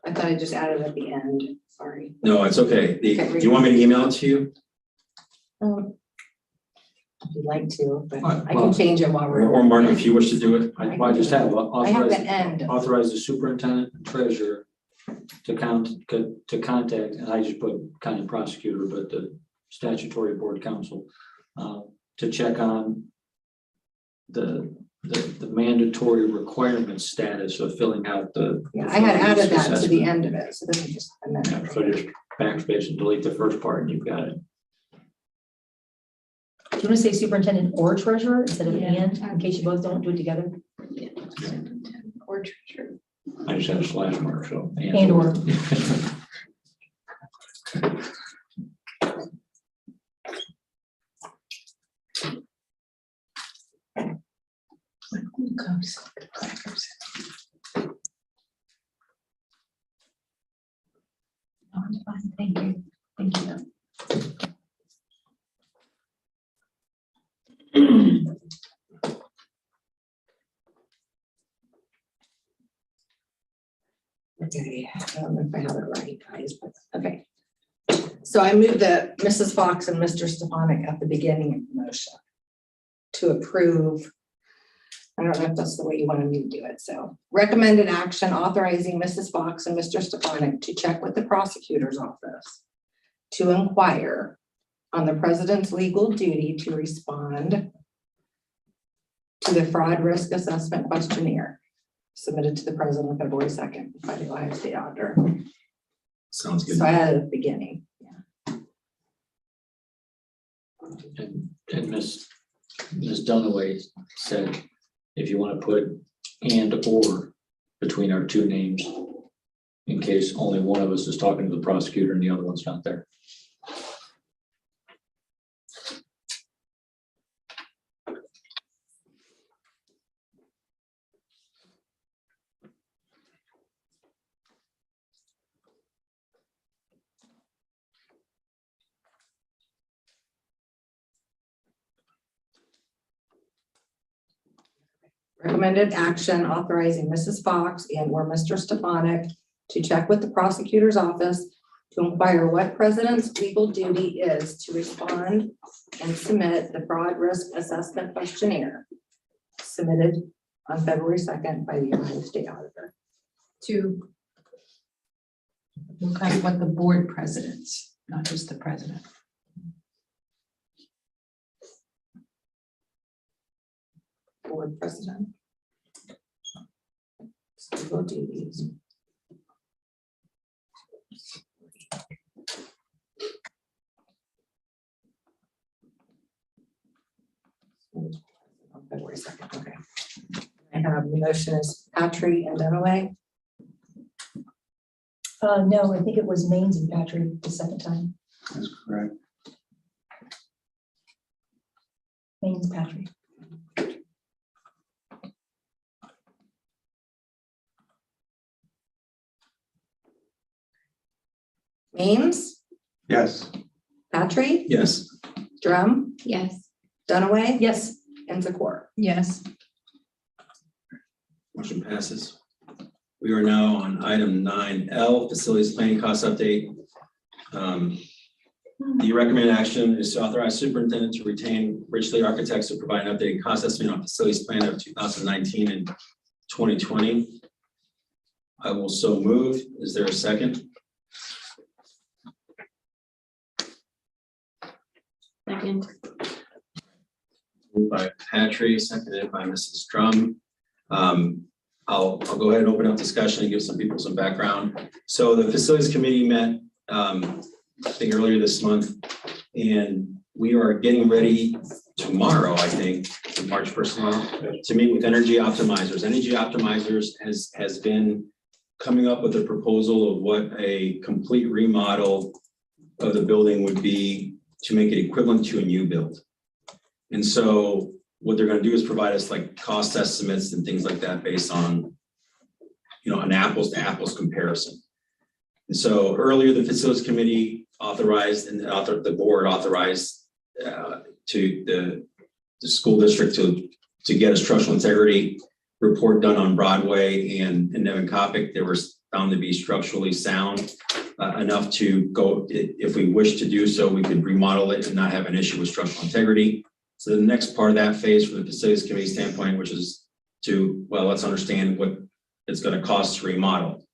I thought I just added at the end, sorry. no, it's okay. Do you want me to email it to you? If you'd like to, but Well- I can change it while we're. Or Mark, if you wish to do it? I just have I have the end. authorize the superintendent and treasurer to contact, and I just put county prosecutor, but the statutory board counsel, to check on the mandatory requirement status of filling out the. Yeah, I had added that to the assessment. end of it, so this is just amended. Yeah, so just backspace and delete the first part and you've got it. Do you want to say superintendent or treasurer instead of Yeah. and, in case you both don't do it together? Or treasurer. I just had a slash mark, so. And or. Thank you. Thank you. Okay, I don't know if I have it right, guys, but, okay. So I moved that Mrs. Fox and Mr. Stefanik at the beginning of the motion to approve. I don't know if that's the way you wanted me to do it, so recommended action authorizing Mrs. Fox and Mr. Stefanik to check with the prosecutor's office to inquire on the president's legal duty to respond to the fraud risk assessment questionnaire submitted to the president on February 2nd by the Ohio State Auditor. Sounds good. So I had it at the beginning. And And Ms. Dunaway said, if you want to put and or between our two names, in case only one of us is talking to the prosecutor and the other one's not there. Recommended action authorizing Mrs. Fox and or Mr. Stefanik to check with the prosecutor's office to inquire what president's legal duty is to respond and submit the fraud risk assessment questionnaire submitted on February 2nd by the Ohio State Auditor. To look at what the board presidents, not just the president. Board president. Legal duties. On February 2nd, okay. I have the motion is Patry and Dunaway. No, I think it was Maines and Patrick the second time. That's correct. Maines, Patrick. Ames, Yes. Patry, Yes. Drum, Yes. Dunaway, Yes. and Zakor. Yes. Motion passes. We are now on item 9L, facilities planning cost update. The recommended action is to authorize superintendent to retain Ridgely Architects to provide an updated cost estimate on facilities plan of 2019 and 2020. I will so move. Is there a second? Second. Moved by Patry, seconded by Mrs. Drum. I'll go ahead and open up discussion and give some people some background. So the facilities committee met, I think earlier this month, and we are getting ready tomorrow, I think, March 1st, to meet with Energy Optimizers. Energy Optimizers has been coming up with a proposal of what a complete remodel of the building would be to make it equivalent to a new build. And so what they're going to do is provide us like cost estimates and things like that based on, an apples to apples comparison. And so earlier, the facilities committee authorized and the board authorized to the school district to get a structural integrity report done on Broadway and Nevin Coppic. They were found to be structurally sound enough to go, if we wish to do so, we could remodel it and not have an issue with structural integrity. So the next part of that phase from the facilities committee standpoint, which is let's understand what it's going to cost to remodel.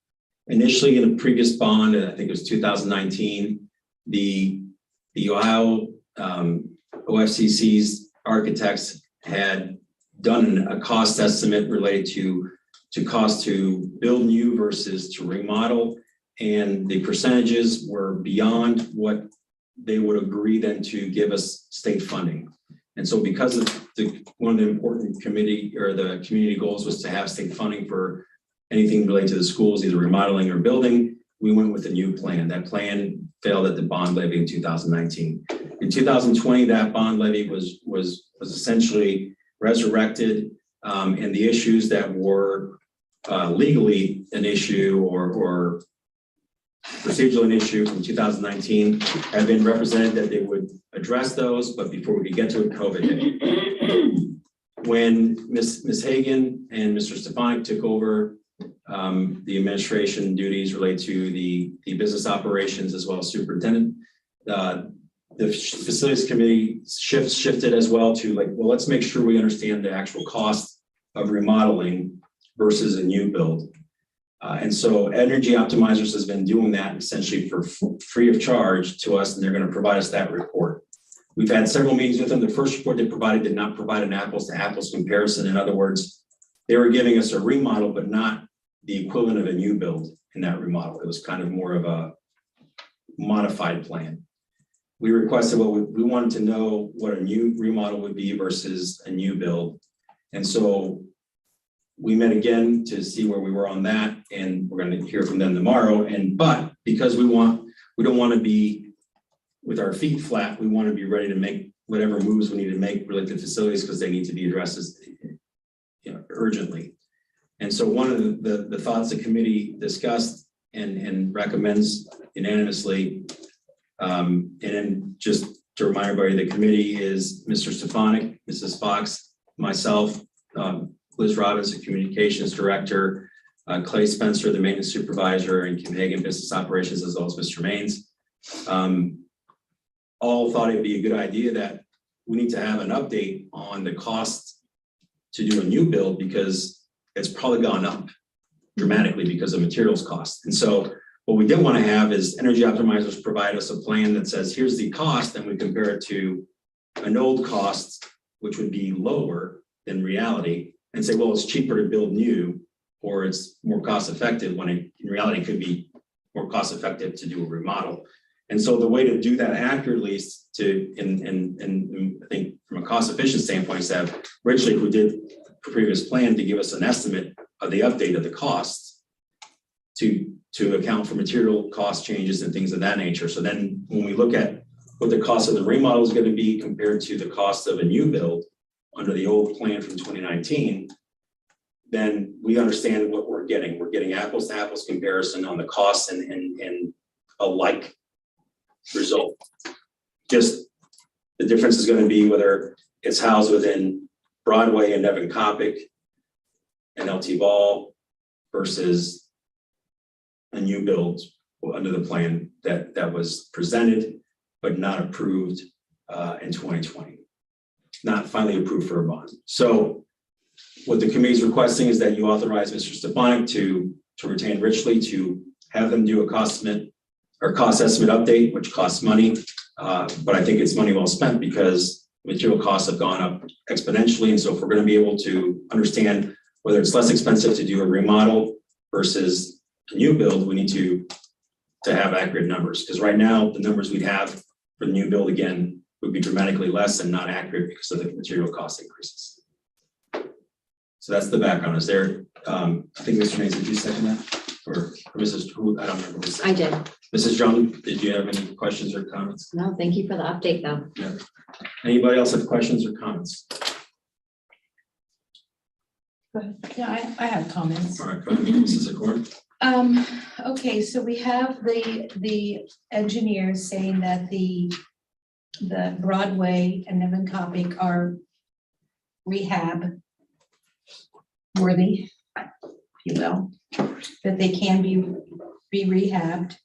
Initially, in a previous bond, I think it was 2019, the Ohio OFCC's architects had done a cost estimate related to cost to build new versus to remodel, and the percentages were beyond what they would agree then to give us state funding. And so because of one of the important committee or the community goals was to have state funding for anything related to the schools, either remodeling or building, we went with a new plan. That plan failed at the bond levy in 2019. In 2020, that bond levy was essentially resurrected, and the issues that were legally an issue or procedural an issue from 2019 have been represented that they would address those, but before we could get to it, COVID hit. When Ms. Hagan and Mr. Stefanik took over the administration duties related to the business operations as well as superintendent, the facilities committee shifted as well to let's make sure we understand the actual cost of remodeling versus a new build. And so Energy Optimizers has been doing that essentially for free of charge to us, and they're going to provide us that report. We've had several meetings with them. The first report they provided did not provide an apples to apples comparison. In other words, they were giving us a remodel, but not the equivalent of a new build in that remodel. It was kind of more of a modified plan. we requested we wanted to know what a new remodel would be versus a new build. And so we met again to see where we were on that, and we're gonna hear from them tomorrow. But because we don't want to be with our feet flat, we want to be ready to make whatever moves we need to make related to facilities, because they need to be addressed urgently. And so one of the thoughts the committee discussed and recommends unanimously, and then just to remind everybody, the committee is Mr. Stefanik, Mrs. Fox, myself, Liz Robbins, the communications director, Clay Spencer, the maintenance supervisor, and Kim Hagan, business operations, as well as Mr. Maines. All thought it'd be a good idea that we need to have an update on the cost to do a new build, because it's probably gone up dramatically because of materials cost. And so what we did want to have is energy optimizers provide us a plan that says, here's the cost, and we compare it to an old cost, which would be lower than reality, and say, well, it's cheaper to build new, or it's more cost effective, when in reality could be more cost effective to do a remodel. And so the way to do that accurately is to, and I think from a cost efficient standpoint, is to have Richley, who did the previous plan, to give us an estimate of the update of the costs to account for material cost changes and things of that nature. So then when we look at what the cost of the remodel is going to be compared to the cost of a new build under the old plan from 2019, then we understand what we're getting. We're getting apples to apples comparison on the costs and a like result. Just the difference is going to be whether it's housed within Broadway and Evan Coppic and LT Ball versus a new build under the plan that was presented but not approved in 2020, not finally approved for a bond. So what the committee is requesting is that you authorize Mr. Stefanik to retain Richley to have them do a cost estimate update, which costs money, but I think it's money well spent, because material costs have gone up exponentially. And so if we're going to be able to understand whether it's less expensive to do a remodel versus a new build, we need to have accurate numbers, because right now the numbers we'd have for the new build again would be dramatically less and not accurate because of the material cost increases. So that's the background. Is there, I think Mr. Mays, did you second that? Or Mrs. Who, I don't remember. I did. Mrs. Jung, did you have any questions or comments? No, thank you for the update though. Yeah. Anybody else have questions or comments? Yeah, I have comments. All right, go ahead, Mrs. Zakor. Okay, so we have the engineers saying that the Broadway and Evan Coppic are rehab worthy, if you will, that they can be rehabbed.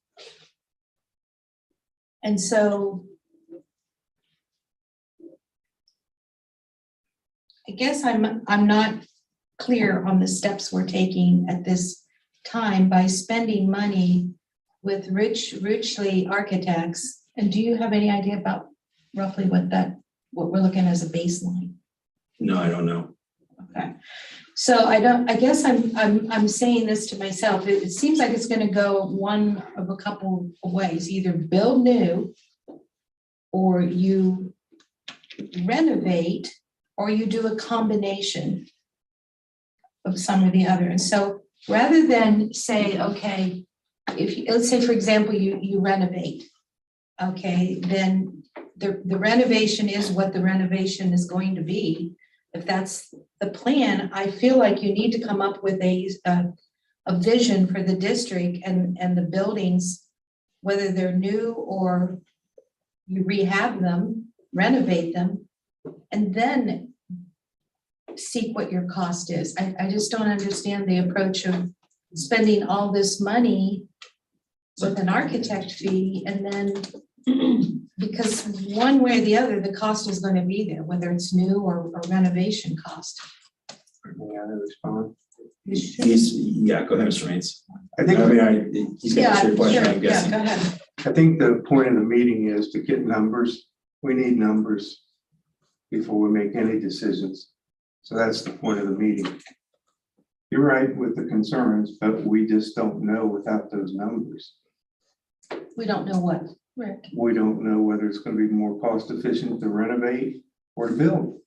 And so I guess I'm not clear on the steps we're taking at this time by spending money with Richley Architects. And do you have any idea about roughly what we're looking as a baseline? No, I don't know. Okay, so I guess I'm saying this to myself. It seems like it's going to go one of a couple of ways: either build new, or you renovate, or you do a combination of some or the other. And so rather than say, okay, let's say, for example, you renovate, okay, then the renovation is what the renovation is going to be. If that's the plan, I feel like you need to come up with a vision for the district and the buildings, whether they're new or you rehab them, renovate them, and then seek what your cost is. I just don't understand the approach of spending all this money with an architect fee, and then because one way or the other, the cost is going to be there, whether it's new or renovation cost. May I respond? Yeah, go ahead, Mr. Maines. I think, He's going to answer your question, I'm Yeah, guessing. go ahead. I think the point of the meeting is to get numbers. We need numbers before we make any decisions. So that's the point of the meeting. You're right with the concerns, but we just don't know without those numbers. We don't know what. Rick. We don't know whether it's gonna be more cost efficient to renovate or to build.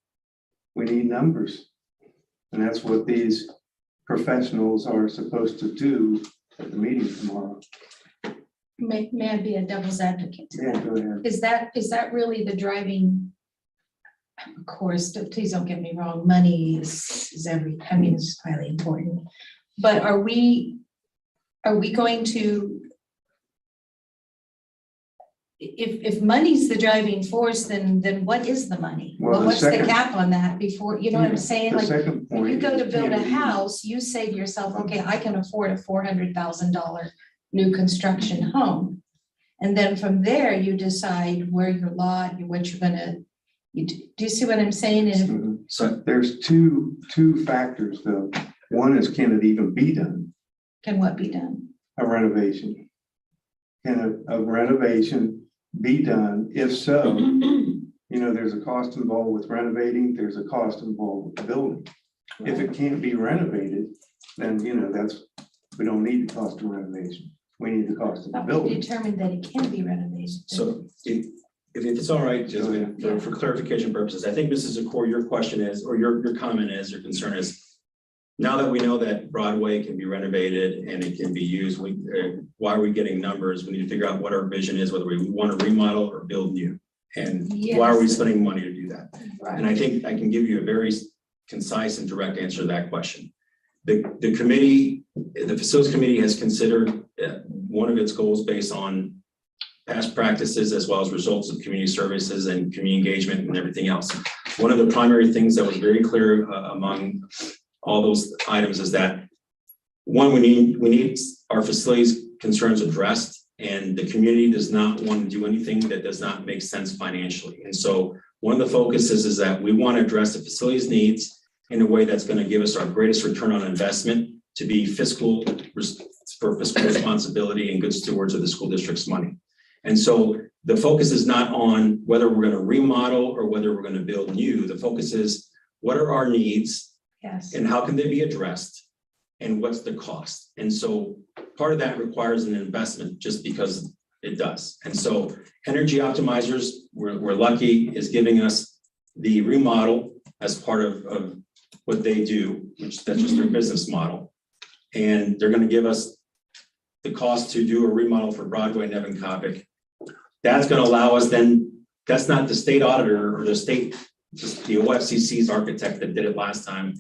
We need numbers. And that's what these professionals are supposed to do at the meeting tomorrow. May I be a devil's advocate to Yeah, that? go ahead. Is that really the driving? Of course, please don't get me wrong, money is it's highly important. But are we going to? If money's the driving force, then what is the money? Well, the What's the second- cap on that before, you know what I'm saying? The Like, second point. when you go to is build a P&E. house, you say to yourself, okay, I can afford a $400,000 new construction home. And then from there, you decide where your lot, what you're gonna, do you see what I'm saying? And Mhm. So There's two factors though. One is, can it even be done? can what be done? A renovation. Can a renovation be done? If so, there's a cost involved with renovating, there's a cost involved with the building. If it can't be renovated, then, we don't need the cost of renovation. We need the cost of the How we building. determine that it can be renovated? So if it's all right, just for clarification purposes, I think Mrs. Zakor, your question is, or your comment is, your concern is, now that we know that Broadway can be renovated and it can be used, why are we getting numbers? We need to figure out what our vision is, whether we want to remodel or build new. And why are we Yes. spending money to do that? And I think I can give you a very concise and direct answer to that question. The committee, the facilities committee has considered one of its goals based on past practices as well as results of community services and community engagement and everything else. One of the primary things that was very clear among all those items is that one, we need our facilities concerns addressed, and the community does not want to do anything that does not make sense financially. And so one of the focuses is that we want to address the facilities needs in a way that's going to give us our greatest return on investment to be for fiscal responsibility and good stewards of the school district's money. And so the focus is not on whether we're going to remodel or whether we're going to build new. The focus is, what are our needs Yes. and how can they be addressed? And what's the cost? And so part of that requires an investment just because it does. And so Energy Optimizers, we're lucky, is giving us the remodel as part of what they do, which that's just their business model. And they're going to give us the cost to do a remodel for Broadway and Evan Kopic. That's going to allow us then, that's not the state auditor or the state, the OFCC's architect that did it last time,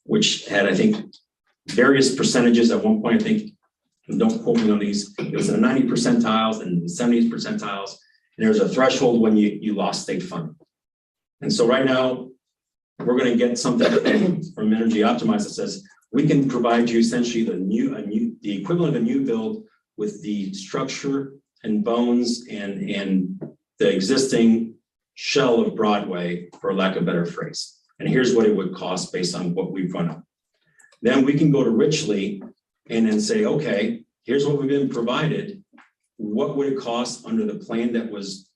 which had, I think, various percentages at one point, I think, and don't quote me on these, it was in the 90 percentiles and 70th percentiles, and there's a threshold when you lost state funding. And so right now, we're going to get something from Energy Optimize that says, we can provide you essentially the equivalent of a new build with the structure and bones and the existing shell of Broadway, for lack of a better phrase. And here's what it would cost based on what we've run up. Then we can go to Richley and then say, okay, here's what we've been provided. What would it cost under the plan that was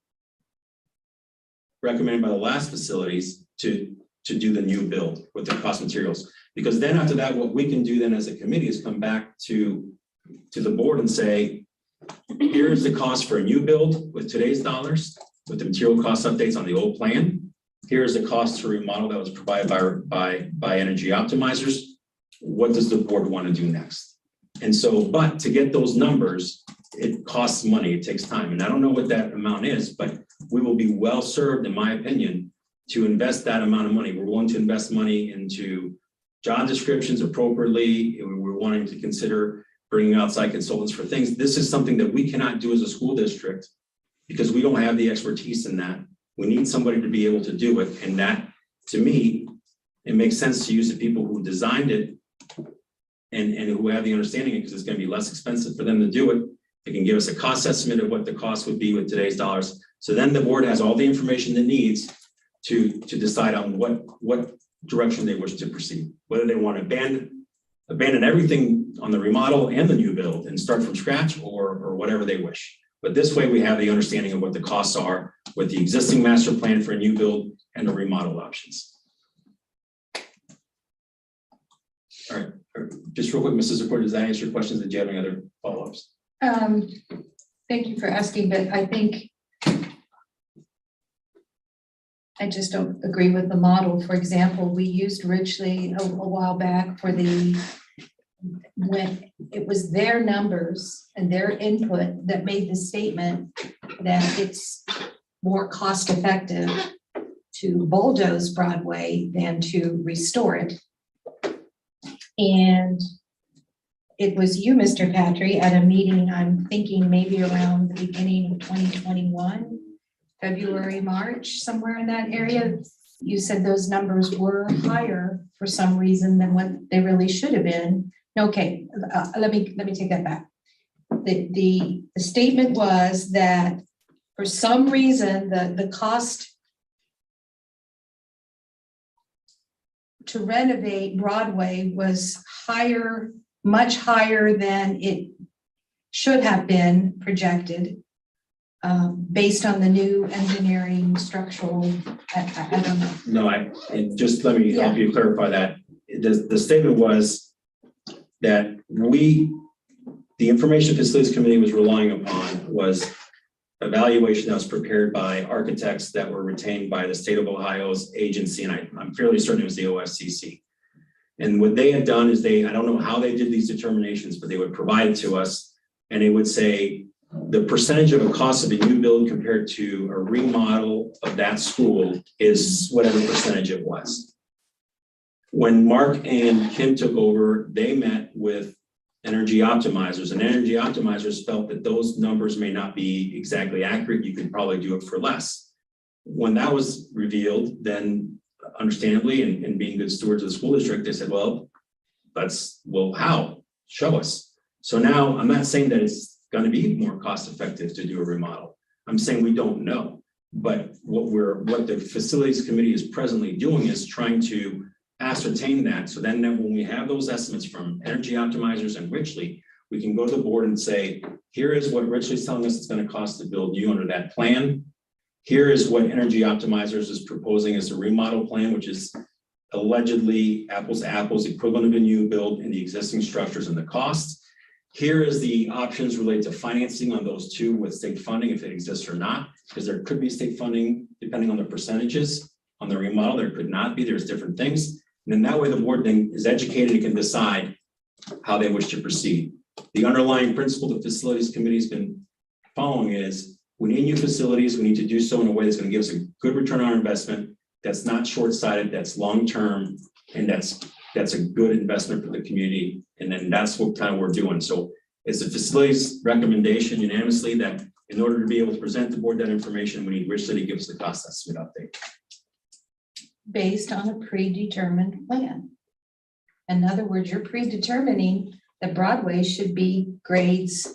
recommended by the last facilities to do the new build with the cost materials? Because then after that, what we can do then as a committee is come back to the board and say, here's the cost for a new build with today's dollars, with the material cost updates on the old plan. Here's the cost to remodel that was provided by Energy Optimizers. What does the board want to do next? And so, but to get those numbers, it costs money, it takes time. And I don't know what that amount is, but we will be well served, in my opinion, to invest that amount of money. We're willing to invest money into job descriptions appropriately. We're wanting to consider bringing outside consultants for things. This is something that we cannot do as a school district because we don't have the expertise in that. We need somebody to be able to do it. And that, to me, it makes sense to use the people who designed it and who have the understanding because it's going to be less expensive for them to do it. They can give us a cost estimate of what the cost would be with today's dollars. So then the board has all the information it needs to decide on what direction they wish to proceed, whether they want to abandon everything on the remodel and the new build and start from scratch or whatever they wish. But this way we have the understanding of what the costs are with the existing master plan for a new build and the remodel options. All right, just real quick, Mrs. Zakor, does that answer your questions? Did you have any other follow-ups? Thank you for asking, but I think I just don't agree with the model. For example, we used Ridgely a while back for when it was their numbers and their input that made the statement that it's more cost effective to bulldoze Broadway than to restore it. And it was you, Mr. Patry, at a meeting, I'm thinking maybe around the beginning of 2021, February, March, somewhere in that area. You said those numbers were higher for some reason than what they really should have been. Okay, let me take that back. The statement was that for some reason, the cost to renovate Broadway was higher, much higher than it should have been projected, based on the new engineering structural, I don't know. No, and just let me help you clarify that. The statement was that the Information Facilities Committee was relying upon was evaluation that was prepared by architects that were retained by the state of Ohio's agency, and I'm fairly certain it was the OFCC. And what they had done is I don't know how they did these determinations, but they would provide it to us, and they would say the percentage of a cost of a new build compared to a remodel of that school is whatever percentage it was. When Mark and Kim took over, they met with energy optimizers, and energy optimizers felt that those numbers may not be exactly accurate. You could probably do it for less. When that was revealed, then understandably, and being good stewards of the school district, they said, well, how? Show us. So now I'm not saying that it's going to be more cost effective to do a remodel. I'm saying we don't know. But what the facilities committee is presently doing is trying to ascertain that. So then when we have those estimates from energy optimizers and Ridgely, we can go to the board and say, here is what Ridgely's telling us it's going to cost to build you under that plan. Here is what energy optimizers is proposing as a remodel plan, which is allegedly apples to apples equivalent of a new build in the existing structures and the costs. Here is the options related to financing on those two with state funding, if it exists or not, because there could be state funding depending on the percentages on the remodel. There could not be. There's different things. And then that way the board then is educated and can decide how they wish to proceed. The underlying principle the facilities committee has been following is we need new facilities. We need to do so in a way that's going to give us a good return on our investment. That's not short-sighted, that's long-term, and that's a good investment for the community. And then that's what kind of we're doing. So it's the facilities recommendation unanimously that in order to be able to present the board that information, we need Ridgely to give us the cost estimate update. Based on a predetermined plan. In other words, you're predetermining that Broadway should be grades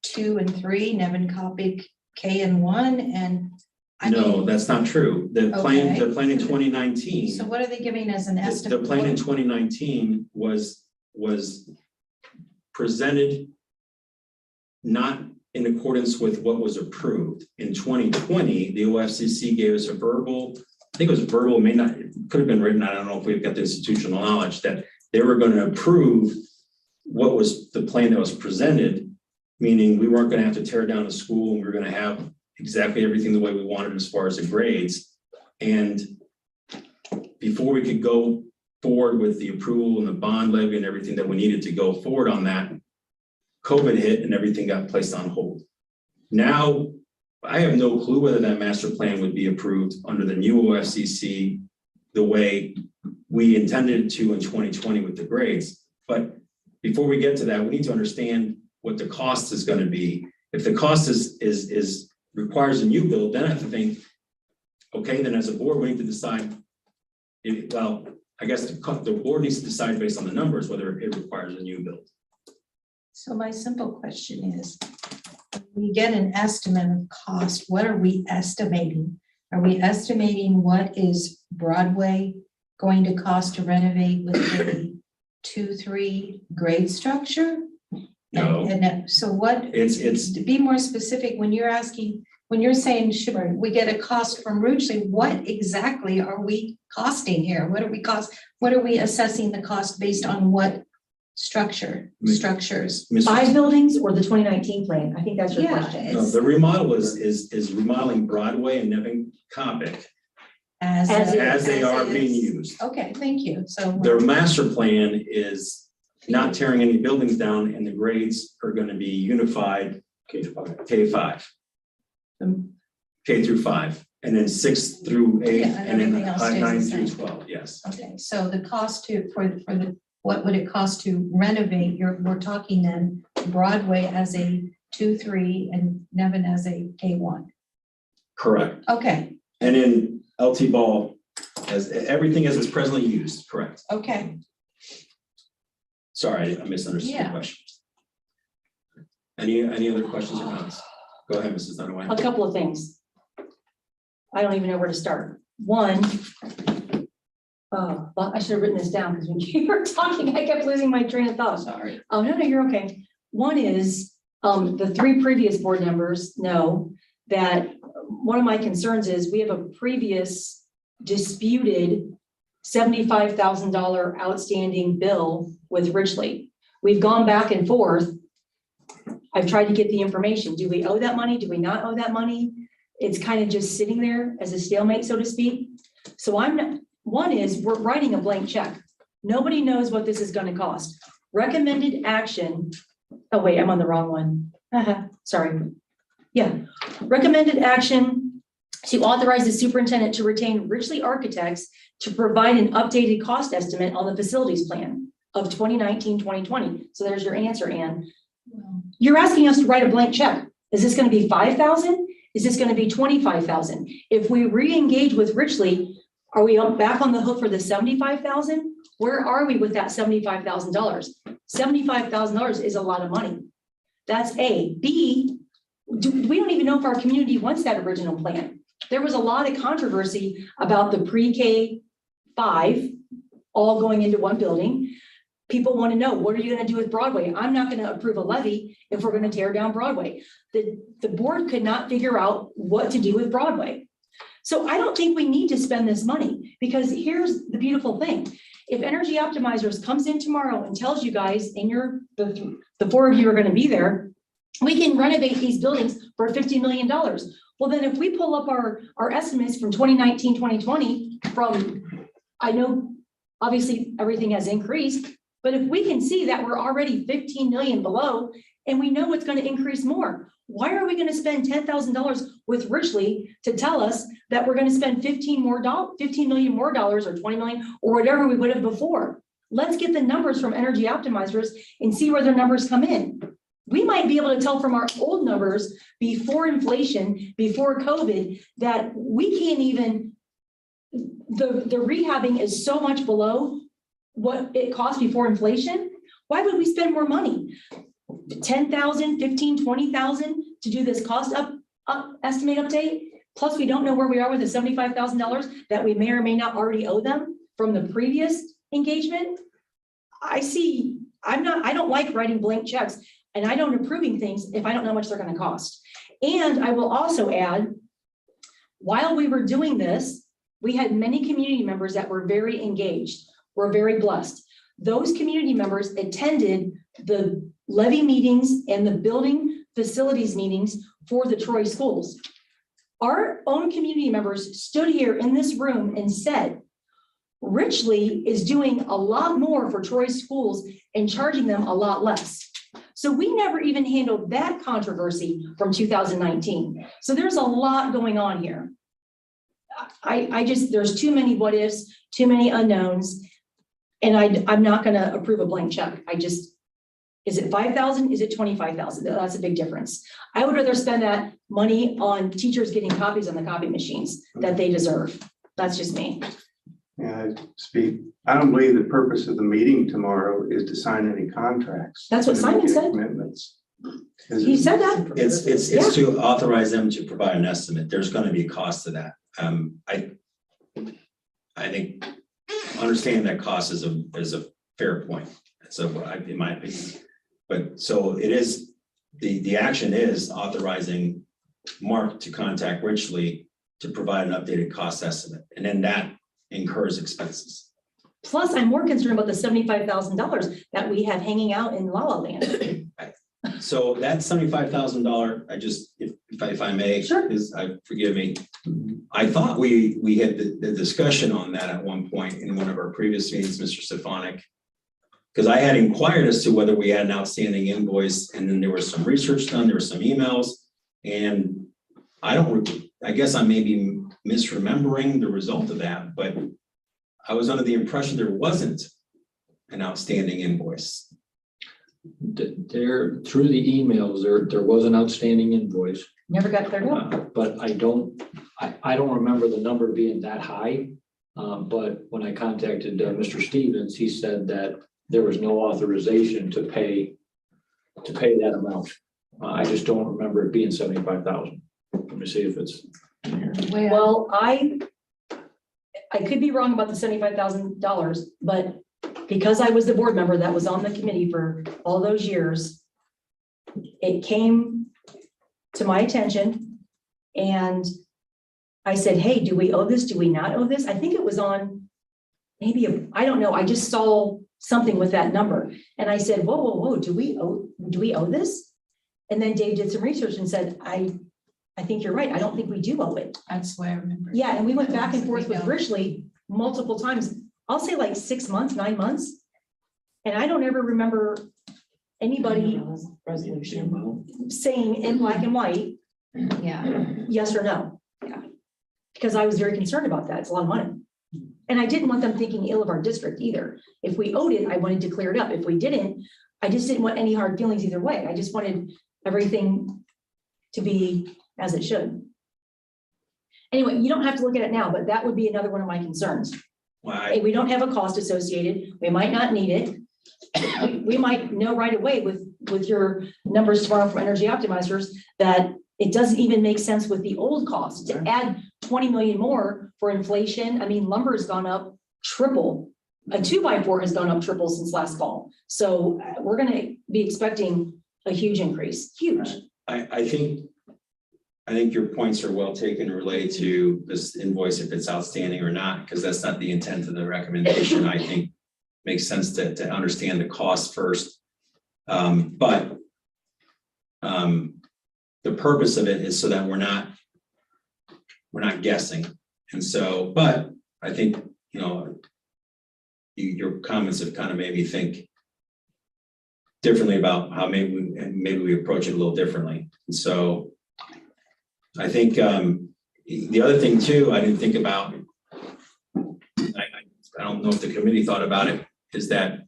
2 and 3, Nevin Copic K and 1, and No, that's not true. The plan in 2019. So what are they giving as an estimate? The plan in 2019 was presented not in accordance with what was approved. In 2020, the OFCC gave us a verbal, I think it was verbal, it may not, it could have been written, I don't know if we've got the institutional knowledge, that they were going to approve what was the plan that was presented, meaning we weren't going to have to tear down a school and we were going to have exactly everything the way we wanted as far as the grades. And before we could go forward with the approval and the bond levy and everything that we needed to go forward on that, COVID hit and everything got placed on hold. Now, I have no clue whether that master plan would be approved under the new OFCC the way we intended it to in 2020 with the grades. But before we get to that, we need to understand what the cost is going to be. If the cost is requires a new build, then I have to think, okay, then as a board, we need to decide, I guess the board needs to decide based on the numbers, whether it requires a new build. So my simple question is, when we get an estimate of cost, what are we estimating? Are we estimating what is Broadway going to cost to renovate with a 2-3 grade structure? No. So what, It's to be more specific, when you're asking, when you're saying, should we get a cost from Ridgely, what exactly are we costing here? What are we assessing the cost based on what structures. Mr. 5 buildings or the 2019 plan? I think that's your Yeah, question. No, the remodel is remodeling Broadway and Nevin Coppic As they are is. being used. Okay, thank you. So. Their master plan is not tearing any buildings down, and the grades are gonna be unified K-5. K through 5, and then 6 through 8, Yeah, and and then everything else stays the 9 through same. 12, yes. Okay, so the cost what would it cost to renovate we're talking then Broadway as a 2-3 and Nevin as a K1. Correct. Okay, And then LT Ball, as everything as it's presently used, correct. okay. Sorry, I misunderstood the Yeah. question. Any other questions or comments? Go ahead, Mrs. Dunaway. A couple of things. I don't even know where to start. One, well, I should have written this down because when you were talking, I kept losing my train of thought. Sorry. Oh, no, you're okay. One is, the 3 previous board members know that one of my concerns is we have a previous disputed $75,000 outstanding bill with Ridgely. We've gone back and forth. I've tried to get the information. Do we owe that money? Do we not owe that money? It's kind of just sitting there as a stalemate, so to speak. So one is we're writing a blank check. Nobody knows what this is going to cost. Recommended action. Oh, wait, I'm on the wrong one. Sorry. Yeah. Recommended action to authorize the superintendent to retain Ridgely Architects to provide an updated cost estimate on the facilities plan of 2019-2020. So there's your answer, Ann. You're asking us to write a blank check. Is this going to be 5,000? Is this going to be 25,000? If we re-engage with Ridgely, are we back on the hook for the 75,000? Where are we with that $75,000? $75,000 is a lot of money. That's A. B, we don't even know if our community wants that original plan. There was a lot of controversy about the pre-K 5 all going into one building. People want to know, what are you going to do with Broadway? I'm not going to approve a levy if we're going to tear down Broadway. The board could not figure out what to do with Broadway. So I don't think we need to spend this money, because here's the beautiful thing. If Energy Optimizers comes in tomorrow and tells you guys, and the 4 of you are going to be there, we can renovate these buildings for $50 million. Well, then if we pull up our estimates from 2019, 2020, I know obviously everything has increased, but if we can see that we're already 15 million below and we know it's going to increase more, why are we going to spend $10,000 with Ridgely to tell us that we're going to spend $15 million more dollars or 20 million or whatever we would have before? Let's get the numbers from Energy Optimizers and see where their numbers come in. We might be able to tell from our old numbers before inflation, before COVID, that we can't even, the rehabbing is so much below what it cost before inflation. Why would we spend more money? 10,000, 15, 20,000 to do this cost estimate update? Plus we don't know where we are with the $75,000 that we may or may not already owe them from the previous engagement. I don't like writing blank checks, and I don't approving things if I don't know how much they're going to cost. And I will also add, while we were doing this, we had many community members that were very engaged. We're very blessed. Those community members attended the levy meetings and the building facilities meetings for the Troy schools. Our own community members stood here in this room and said, Ridgely is doing a lot more for Troy schools and charging them a lot less. So we never even handled that controversy from 2019. So there's a lot going on here. There's too many what ifs, too many unknowns, and I'm not going to approve a blank check. Is it 5,000? Is it 25,000? That's a big difference. I would rather spend that money on teachers getting copies on the copy machines that they deserve. That's just me. Yeah, speak. I don't believe the purpose of the meeting tomorrow is to sign any contracts. That's what Simon said. Commitments. He said that. It's to authorize them to provide an estimate. There's going to be a cost to that. I think understanding that cost is a fair point. So in my opinion, but so it is, the action is authorizing Mark to contact Ridgely to provide an updated cost estimate, and then that incurs expenses. Plus, I'm more concerned about the $75,000 that we have hanging out in La La Land. So that $75,000, if I may, Sure. forgive me. I thought we had the discussion on that at one point in one of our previous meetings, Mr. Stefanik. Because I had inquired as to whether we had an outstanding invoice, and then there was some research done, there were some emails, and I guess I may be misremembering the result of that, but I was under the impression there wasn't an outstanding invoice. There, through the emails, there was an outstanding invoice, Never got cleared up. but I don't remember the number being that high. But when I contacted Mr. Stevens, he said that there was no authorization to pay that amount. I just don't remember it being 75,000. Let me see if it's. Well, I could be wrong about the $75,000, but because I was the board member that was on the committee for all those years, it came to my attention and I said, hey, do we owe this? Do we not owe this? I think it was on I don't know. I just saw something with that number. And I said, whoa, do we owe this? And then Dave did some research and said, I think you're right. I don't think we do owe it. That's why I remember. Yeah, and we went back and forth with Ridgely multiple times. I'll say like 6 months, 9 months. And I don't ever remember anybody Resolution. saying in black and white, Yeah. yes or no. Yeah. Because I was very concerned about that. It's a lot of money. And I didn't want them thinking ill of our district either. If we owed it, I wanted to clear it up. If we didn't, I just didn't want any hard feelings either way. I just wanted everything to be as it should. Anyway, you don't have to look at it now, but that would be another one of my concerns. Why? We don't have a cost associated. We might not need it. We might know right away with your numbers tomorrow from Energy Optimizers that it doesn't even make sense with the old cost to add 20 million more for inflation. I mean, lumber has gone up triple. A 2x4 has gone up triple since last fall. So we're going to be expecting a huge increase, huge. I think your points are well taken related to this invoice, if it's outstanding or not, because that's not the intent of the recommendation. I think makes sense to understand the cost first. But the purpose of it is so that we're not guessing. And so, but I think, your comments have kind of made me think differently about how maybe we approach it a little differently. And so I think the other thing too, I didn't think about, I don't know if the committee thought about it, is that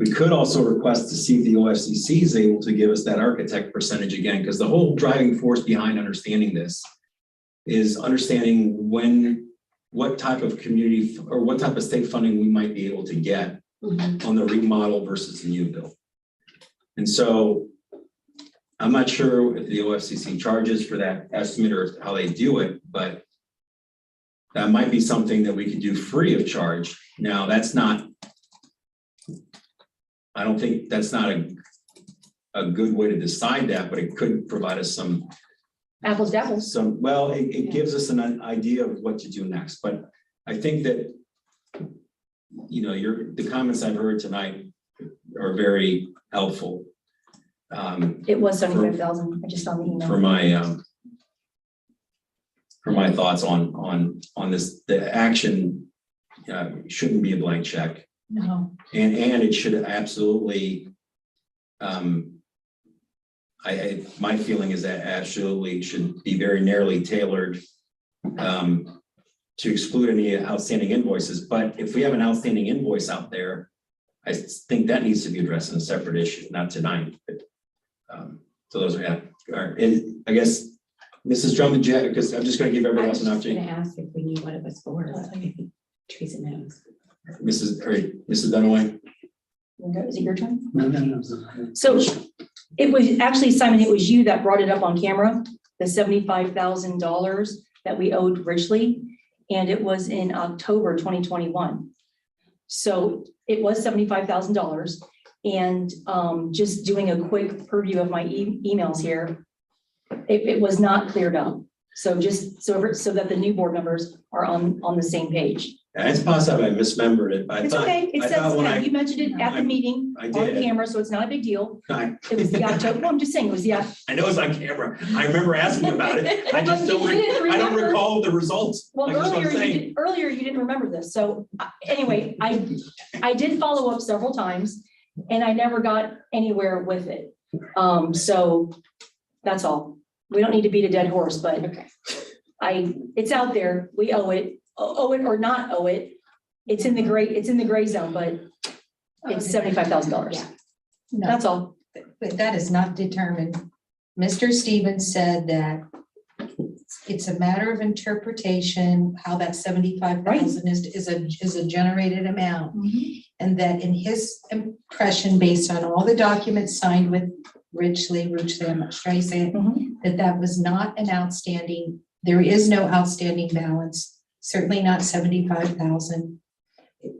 we could also request to see if the OFCC is able to give us that architect percentage again, because the whole driving force behind understanding this is understanding what type of community or what type of state funding we might be able to get on the remodel versus the new build. And so I'm not sure if the OFCC charges for that estimate or how they do it, but that might be something that we could do free of charge. Now, I don't think that's not a good way to decide that, but it could provide us some Apples to apples. it gives us an idea of what to do next. But I think that, the comments I've heard tonight are very helpful. It was 75,000. I just saw the email. For my thoughts on this, the action shouldn't be a blank check. No. And it should absolutely, my feeling is that absolutely should be very narrowly tailored to exclude any outstanding invoices. But if we have an outstanding invoice out there, I think that needs to be addressed in a separate issue, not tonight. But, so those are, I guess, Mrs. Drummond, because I'm just going to give everybody I else was an just gonna opportunity. ask if we knew what it was for. I think Teresa knows. Mrs. Dunaway. Is it your turn? No. So it was actually, Simon, it was you that brought it up on camera, the $75,000 that we owed Ridgely, and it was in October 2021. So it was $75,000. And just doing a quick purview of my emails here, it was not cleared up. So just so that the new board members are on the same page. And it's possible I misremembered it, but I It's thought, okay. It I says, thought when yeah, you mentioned it at the meeting I on did. camera, so it's not a big deal. I It was the October, well, I'm just saying, it was the, I know it's on camera. I remember asking about it. I just don't, You didn't I don't remember? recall the results. well, Like, that's what I'm saying. earlier you didn't remember this. So anyway, I did follow up several times and I never got anywhere with it. So that's all. We don't need to beat a dead horse, but Okay. it's out there. We owe it or not owe it. It's in the gray zone, but it's $75,000. Yeah. No, That's all. but that is not determined. Mr. Stevens said that it's a matter of interpretation, how that 75,000 is a generated amount. And that in his impression, based on all the documents signed with Richley, I'm not sure how you say it, that was not an outstanding, there is no outstanding balance, certainly not 75,000. It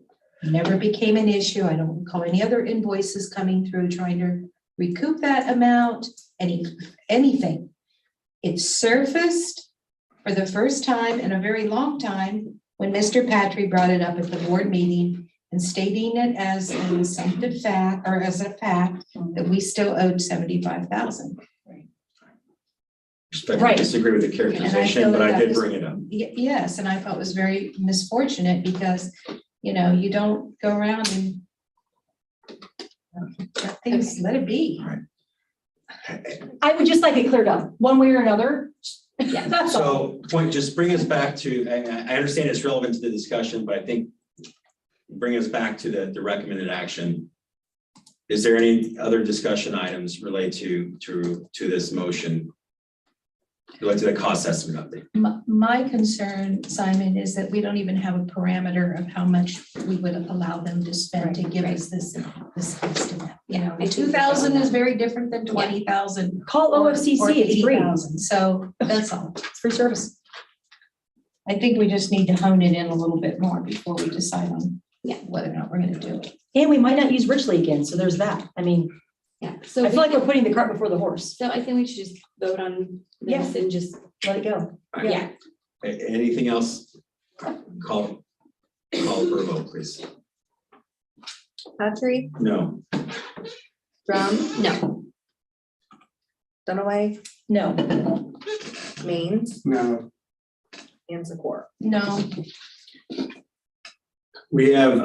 never became an issue. I don't recall any other invoices coming through trying to recoup that amount, anything. It surfaced for the first time in a very long time when Mr. Patry brought it up at the board meeting and stating it as an assumptive fact, or as a fact, that we still owed 75,000. Respectfully Right. disagree with the characterization, but I did bring it up. Yes, and I felt it was very misfortunate because, you don't go around and let things, let it be. I would just like it cleared up, one way or another. Yeah, that's all. So just bring us back to, I understand it's relevant to the discussion, but I think bring us back to the recommended action. Is there any other discussion items related to this motion? Related to the cost estimate update? My concern, Simon, is that we don't even have a parameter of how much we would allow them to spend to give us this estimate. Yeah. 2,000 is very different than 20,000. Call or OFCC, it's free. 80,000. So that's all. It's free service. I think we just need to hone it in a little bit more before we decide on Yeah. whether or not we're gonna do it. And we might not use Richley again, so there's that. I mean, Yeah, so I feel like we're putting the cart before the horse. so I think we should just vote on this and just, Let it go. yeah. Anything else? Call for a vote, please. Patry, No. Drum, No, Dunaway, No. Maines, No, and Zakor. No, We have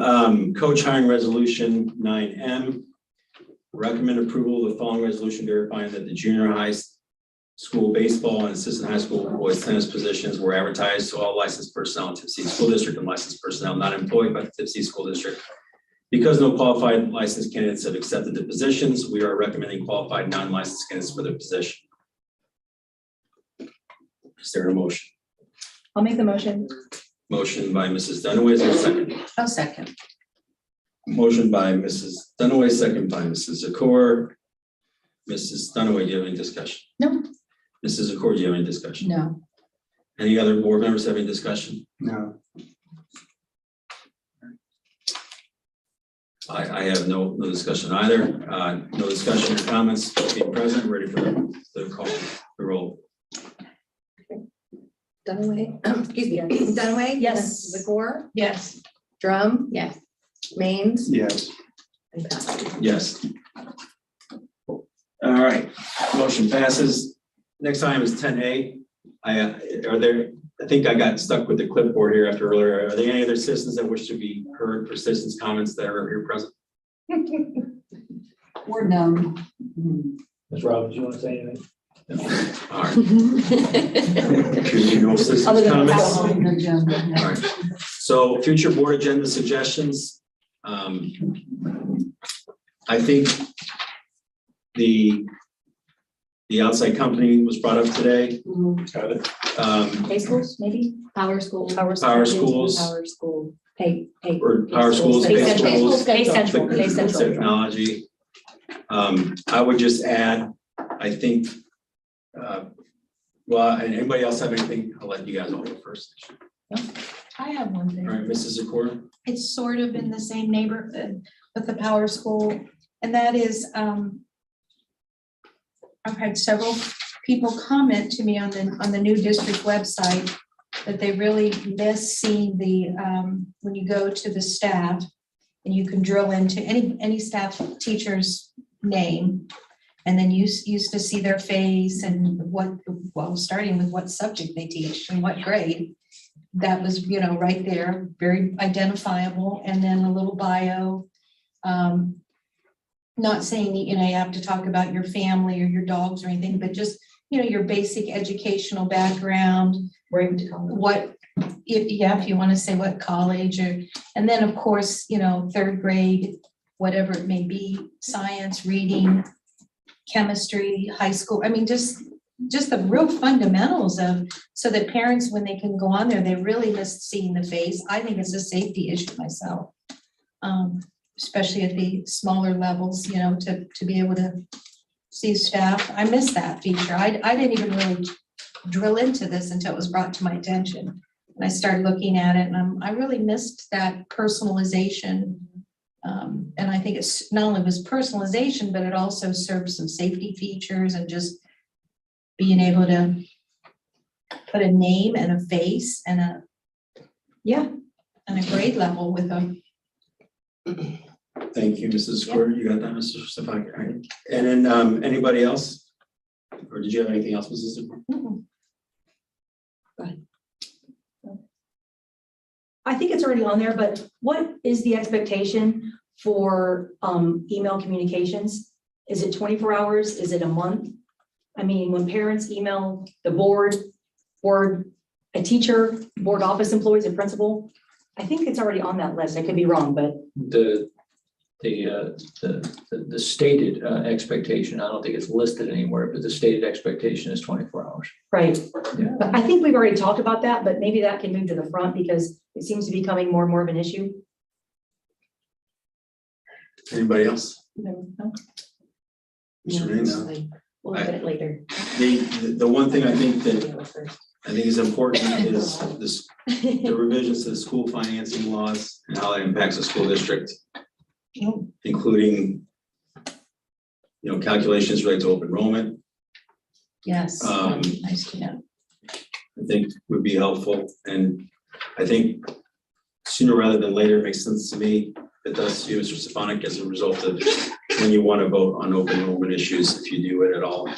coach hiring resolution 9M. Recommend approval of the following resolution verifying that the junior high school baseball and assistant high school boys tennis positions were advertised to all licensed personnel in Tipp City School District and licensed personnel not employed by the Tipp City School District. Because no qualified licensed candidates have accepted the positions, we are recommending qualified non-licensed candidates for the position. Is there a motion? I'll make the motion. Motion by Mrs. Dunaway, is there a second? a second. Motion by Mrs. Dunaway, second by Mrs. Zakor. Mrs. Dunaway, do you have any discussion? No. Mrs. Zakor, do you have any discussion? No. Any other board members have any discussion? no. I have no discussion either. No discussion or comments, being present, ready for the call, the roll. Dunaway, excuse me, Dunaway? Yes. Zakor, Yes. Drum, yes. Maines, Yes, and Patry. Yes. All right, motion passes. Next item is 10A. I think I got stuck with the clipboard here after earlier. Are there any other citizens that wish to be heard for citizens' comments that are here present? We're done. Ms. Robbins, you want to say anything? All right. No citizens' Other than comments? On the agenda, no. All right. So future board agenda suggestions. I think the outside company was brought up today. Got it. Pay schools, maybe? Power school. Power schools. Power school, pay. Or power schools, Pay pay central. schools. Pay central, pay central. Technology. I would just add, I think, well, and anybody else have anything? I'll let you guys all go first. I have one All thing. right, Mrs. Zakor. It's sort of in the same neighborhood with the power school. And that is, I've had several people comment to me on the new district website that they really miss seeing the, when you go to the staff and you can drill into any staff teacher's name. And then you used to see their face and starting with what subject they teach and what grade. That was, right there, very identifiable. And then a little bio. Not saying that, you have to talk about your family or your dogs or anything, but just, your basic educational background. If you want to say what college and then of course, third grade, whatever it may be, science, reading, chemistry, high school. I mean, just the real fundamentals so that parents, when they can go on there, they really miss seeing the face. I think it's a safety issue myself. Especially at the smaller levels, to be able to see staff. I miss that feature. I didn't even really drill into this until it was brought to my attention. And I started looking at it and I really missed that personalization. And I think it's not only was personalization, but it also served some safety features and just being able to put a name and a face and a grade level with them. Thank you, Mrs. Squirt. You got that, Mr. Stefanik? All right. And then anybody else? Or did you have anything else, Mrs. Squirt? I think it's already on there, but what is the expectation for email communications? Is it 24 hours? Is it a month? I mean, when parents email the board or a teacher, board office employees, a principal, I think it's already on that list. I could be wrong, but The stated expectation, I don't think it's listed anywhere, but the stated expectation is 24 hours. right. Yeah. But I think we've already talked about that, but maybe that can move to the front because it seems to be becoming more and more of an issue. Anybody else? No, Mr. Ray, it's no? fine. We'll look at it later. The one thing I think is important is the revisions to the school financing laws and how that impacts the school district, including, calculations related to open enrollment. Yes, nice to know. I think would be helpful. And I think sooner rather than later makes sense to me. It does to you, Mr. Stefanik, as a result of when you want to vote on open enrollment issues, if you do it at all.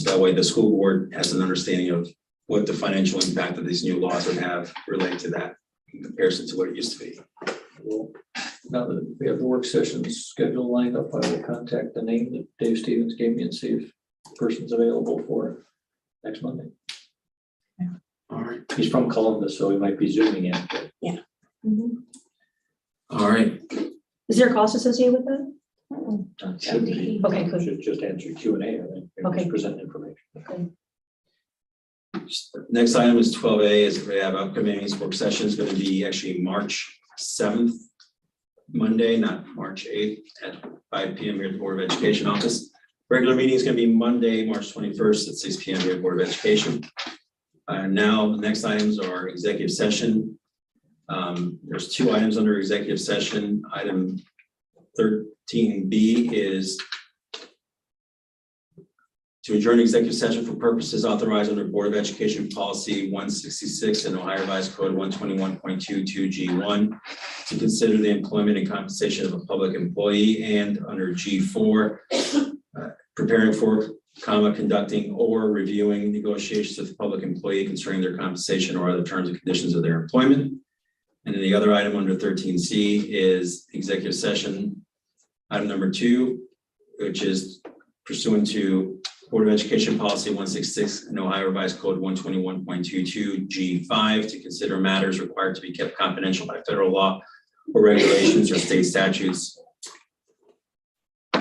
That way the school board has an understanding of what the financial impact of these new laws would have related to that in comparison to what it used to be. Well, now that we have the work sessions scheduled lined up, I will contact the name that Dave Stevens gave me and see if the person's available for next Monday. All right. He's from Columbus, so he might be zooming in. All right. Is there a cost associated with that? Should be. Okay, good. Should just answer Q&A, I think. Okay. Present information. Next item is 12A, is we have upcoming work session is going to be actually March 7th, Monday, not March 8th at 5 p.m. here at the Board of Education office. Regular meeting is going to be Monday, March 21st at 6 p.m. here at the Board of Education. Now, the next items are executive session. There's two items under executive session. Item 13B is to adjourn executive session for purposes authorized under Board of Education Policy 166 and Ohio Revised Code 121.22 G1 to consider the employment and compensation of a public employee, and under G4, preparing for, conducting or reviewing negotiations with the public employee concerning their compensation or other terms and conditions of their employment. And then the other item under 13C is executive session. Item number 2, which is pursuant to Board of Education Policy 166 and Ohio Revised Code 121.22 G5 to consider matters required to be kept confidential by federal law or regulations or state statutes.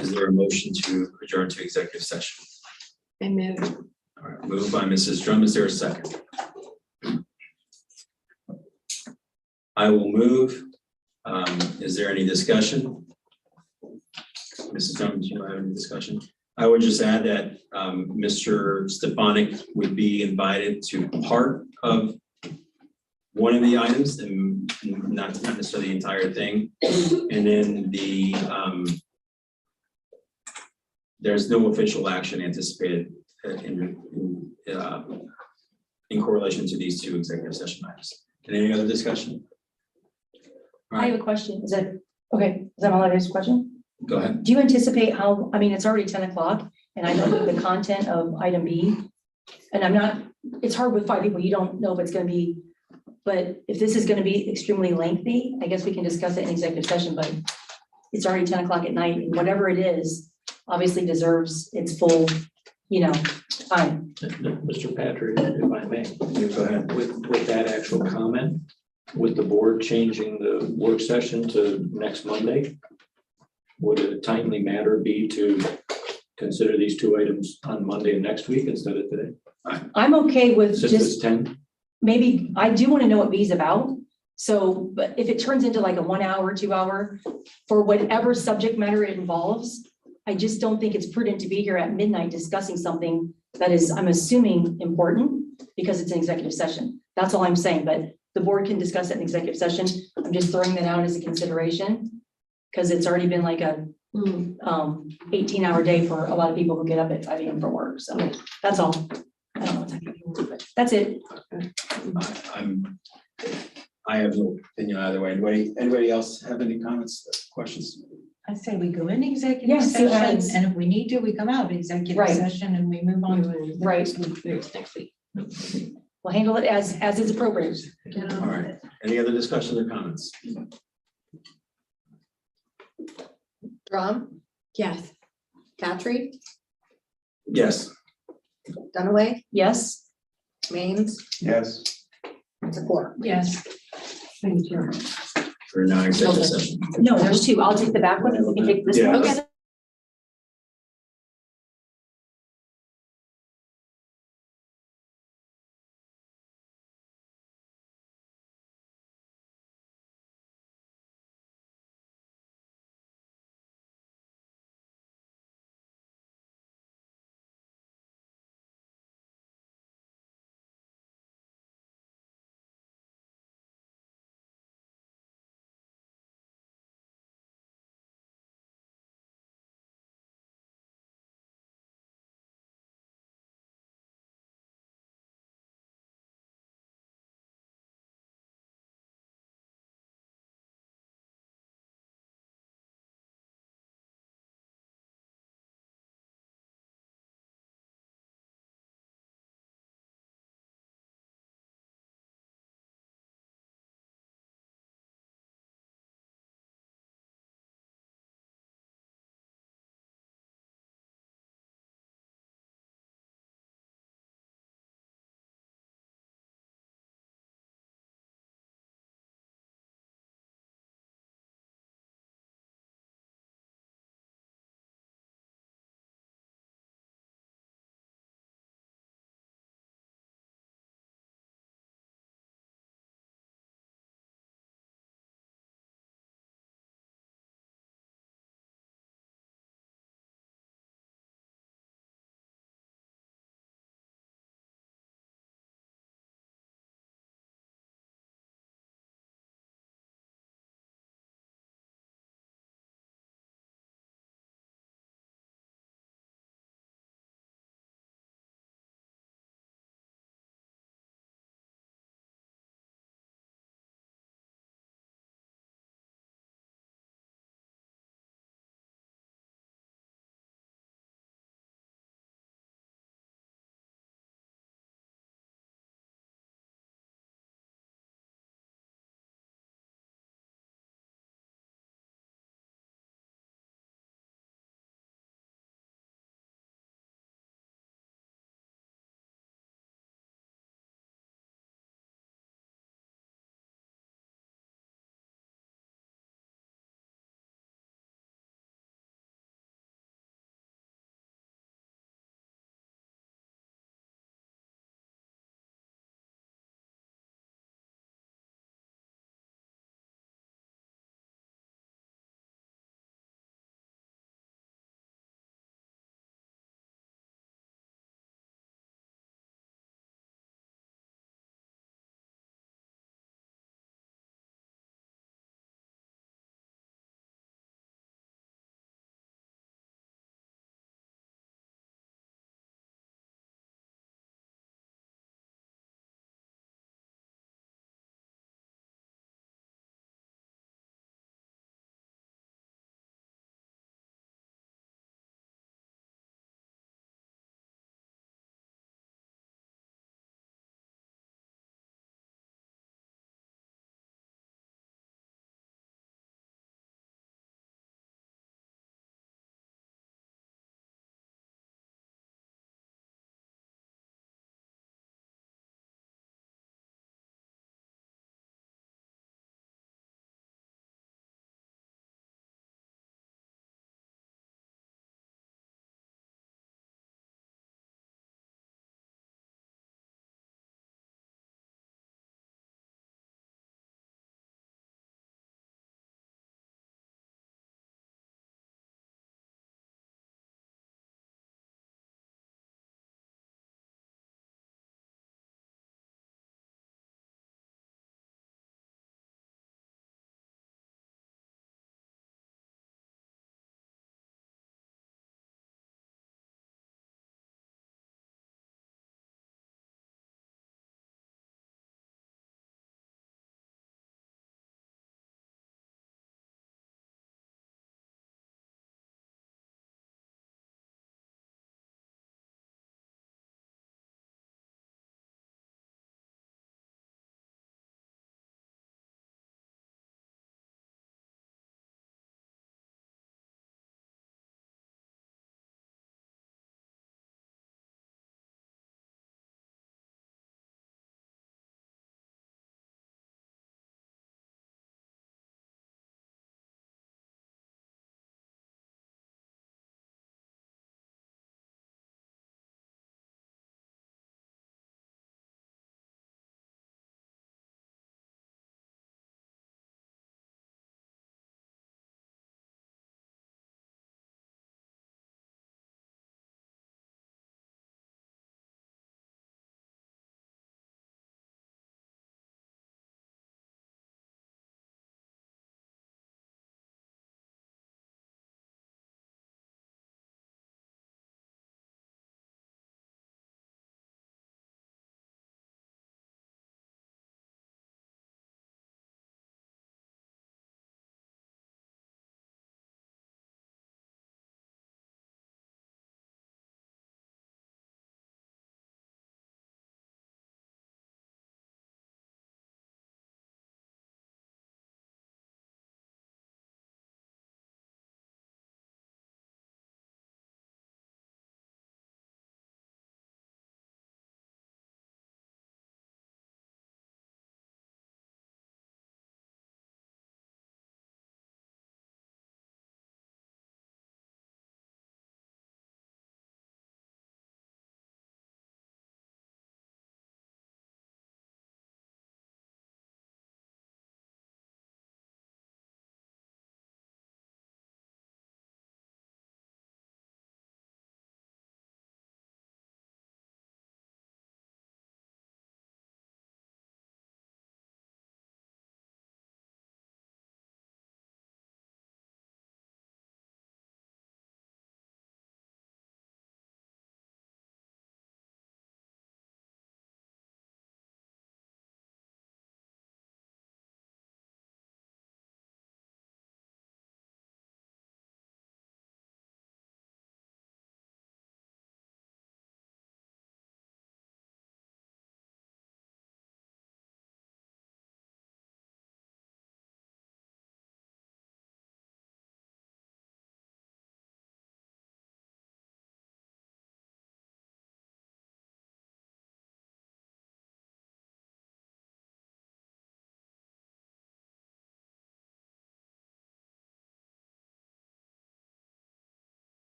Is there a motion to adjourn to executive session? I move. All right, moved by Mrs. Drum. Is there a second? I will move. Is there any discussion? Mrs. Drum, do you have any discussion? I would just add that Mr. Stefanik would be invited to part of one of the items and not necessarily the entire thing. And then there's no official action anticipated in correlation to these two executive session items. Any other discussion? All I have right, a question. Is that, okay, is that all I have a question? go ahead. Do you anticipate how, I mean, it's already 10 o'clock and I know the content of item B. And I'm not, it's hard with 5 people. You don't know if it's gonna be, but if this is gonna be extremely lengthy, I guess we can discuss it in executive session, but it's already 10 o'clock at night and whatever it is, obviously deserves its full, time. Mr. Patrick, if I may, Go ahead. with that actual comment, with the board changing the work session to next Monday, would a timely matter be to consider these two items on Monday of next week instead of today? I'm okay with Since it's just 10, maybe, I do want to know what B is about. So, but if it turns into like a 1 hour, 2 hour, for whatever subject matter it involves, I just don't think it's prudent to be here at midnight discussing something that is, I'm assuming, important because it's an executive session. That's all I'm saying, but the board can discuss it in executive session. I'm just throwing that out as a consideration because it's already been like a 18-hour day for a lot of people who get up at 5 a.m. for work. So that's all. I don't know what's happening, but that's it. I have no opinion either way. Anybody else have any comments, questions? I say we go in executive Yes, see what session, happens. and if we need to, we come out of executive Right. session and we move on to the Right. next week. We'll handle it as is appropriate. All right, any other discussion or comments? Drum, Yes. Patrick, Yes. Dunaway, Yes? Maines, Yes. Zakor. Yes. Thank you. For non-executive session. No, there's two. I'll take the back one and we can take this Yeah, one. let's- Okay.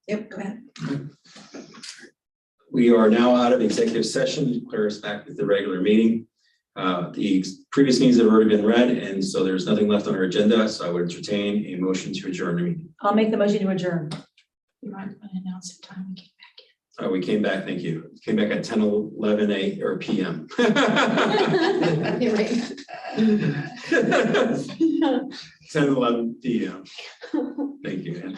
Yep, go ahead. We are now out of executive session, declare us back with the regular meeting. The previous meetings have already been read, and so there's nothing left on our agenda, so I would entertain a motion to adjourn the meeting. I'll make the motion to adjourn. You might want to announce the time we came We came back, thank you. Came back at 10:11 or PM. 10:11 PM. Thank you,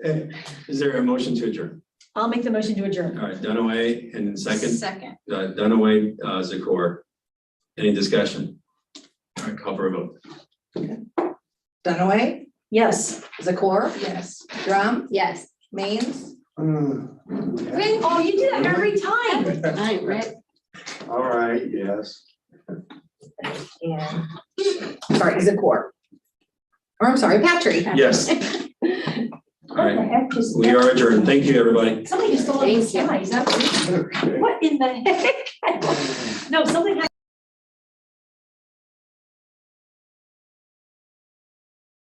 Ann. Is there a motion to adjourn? I'll make the motion to adjourn. All right, Dunaway and second, Second. Dunaway, Zakor. Any discussion? All right, call for a vote. Dunaway, Yes. Zakor, Yes. Drum, Yes. Maines, Rick, oh, you do that every time. All right, Rick. All right, yes. and, sorry, Zakor. Or I'm sorry, Patry. Yes. All What the right, heck just? we are adjourned. Thank you, everybody. Somebody just stole the Thank you. sky. Is that what? What in the heck? No, something happened.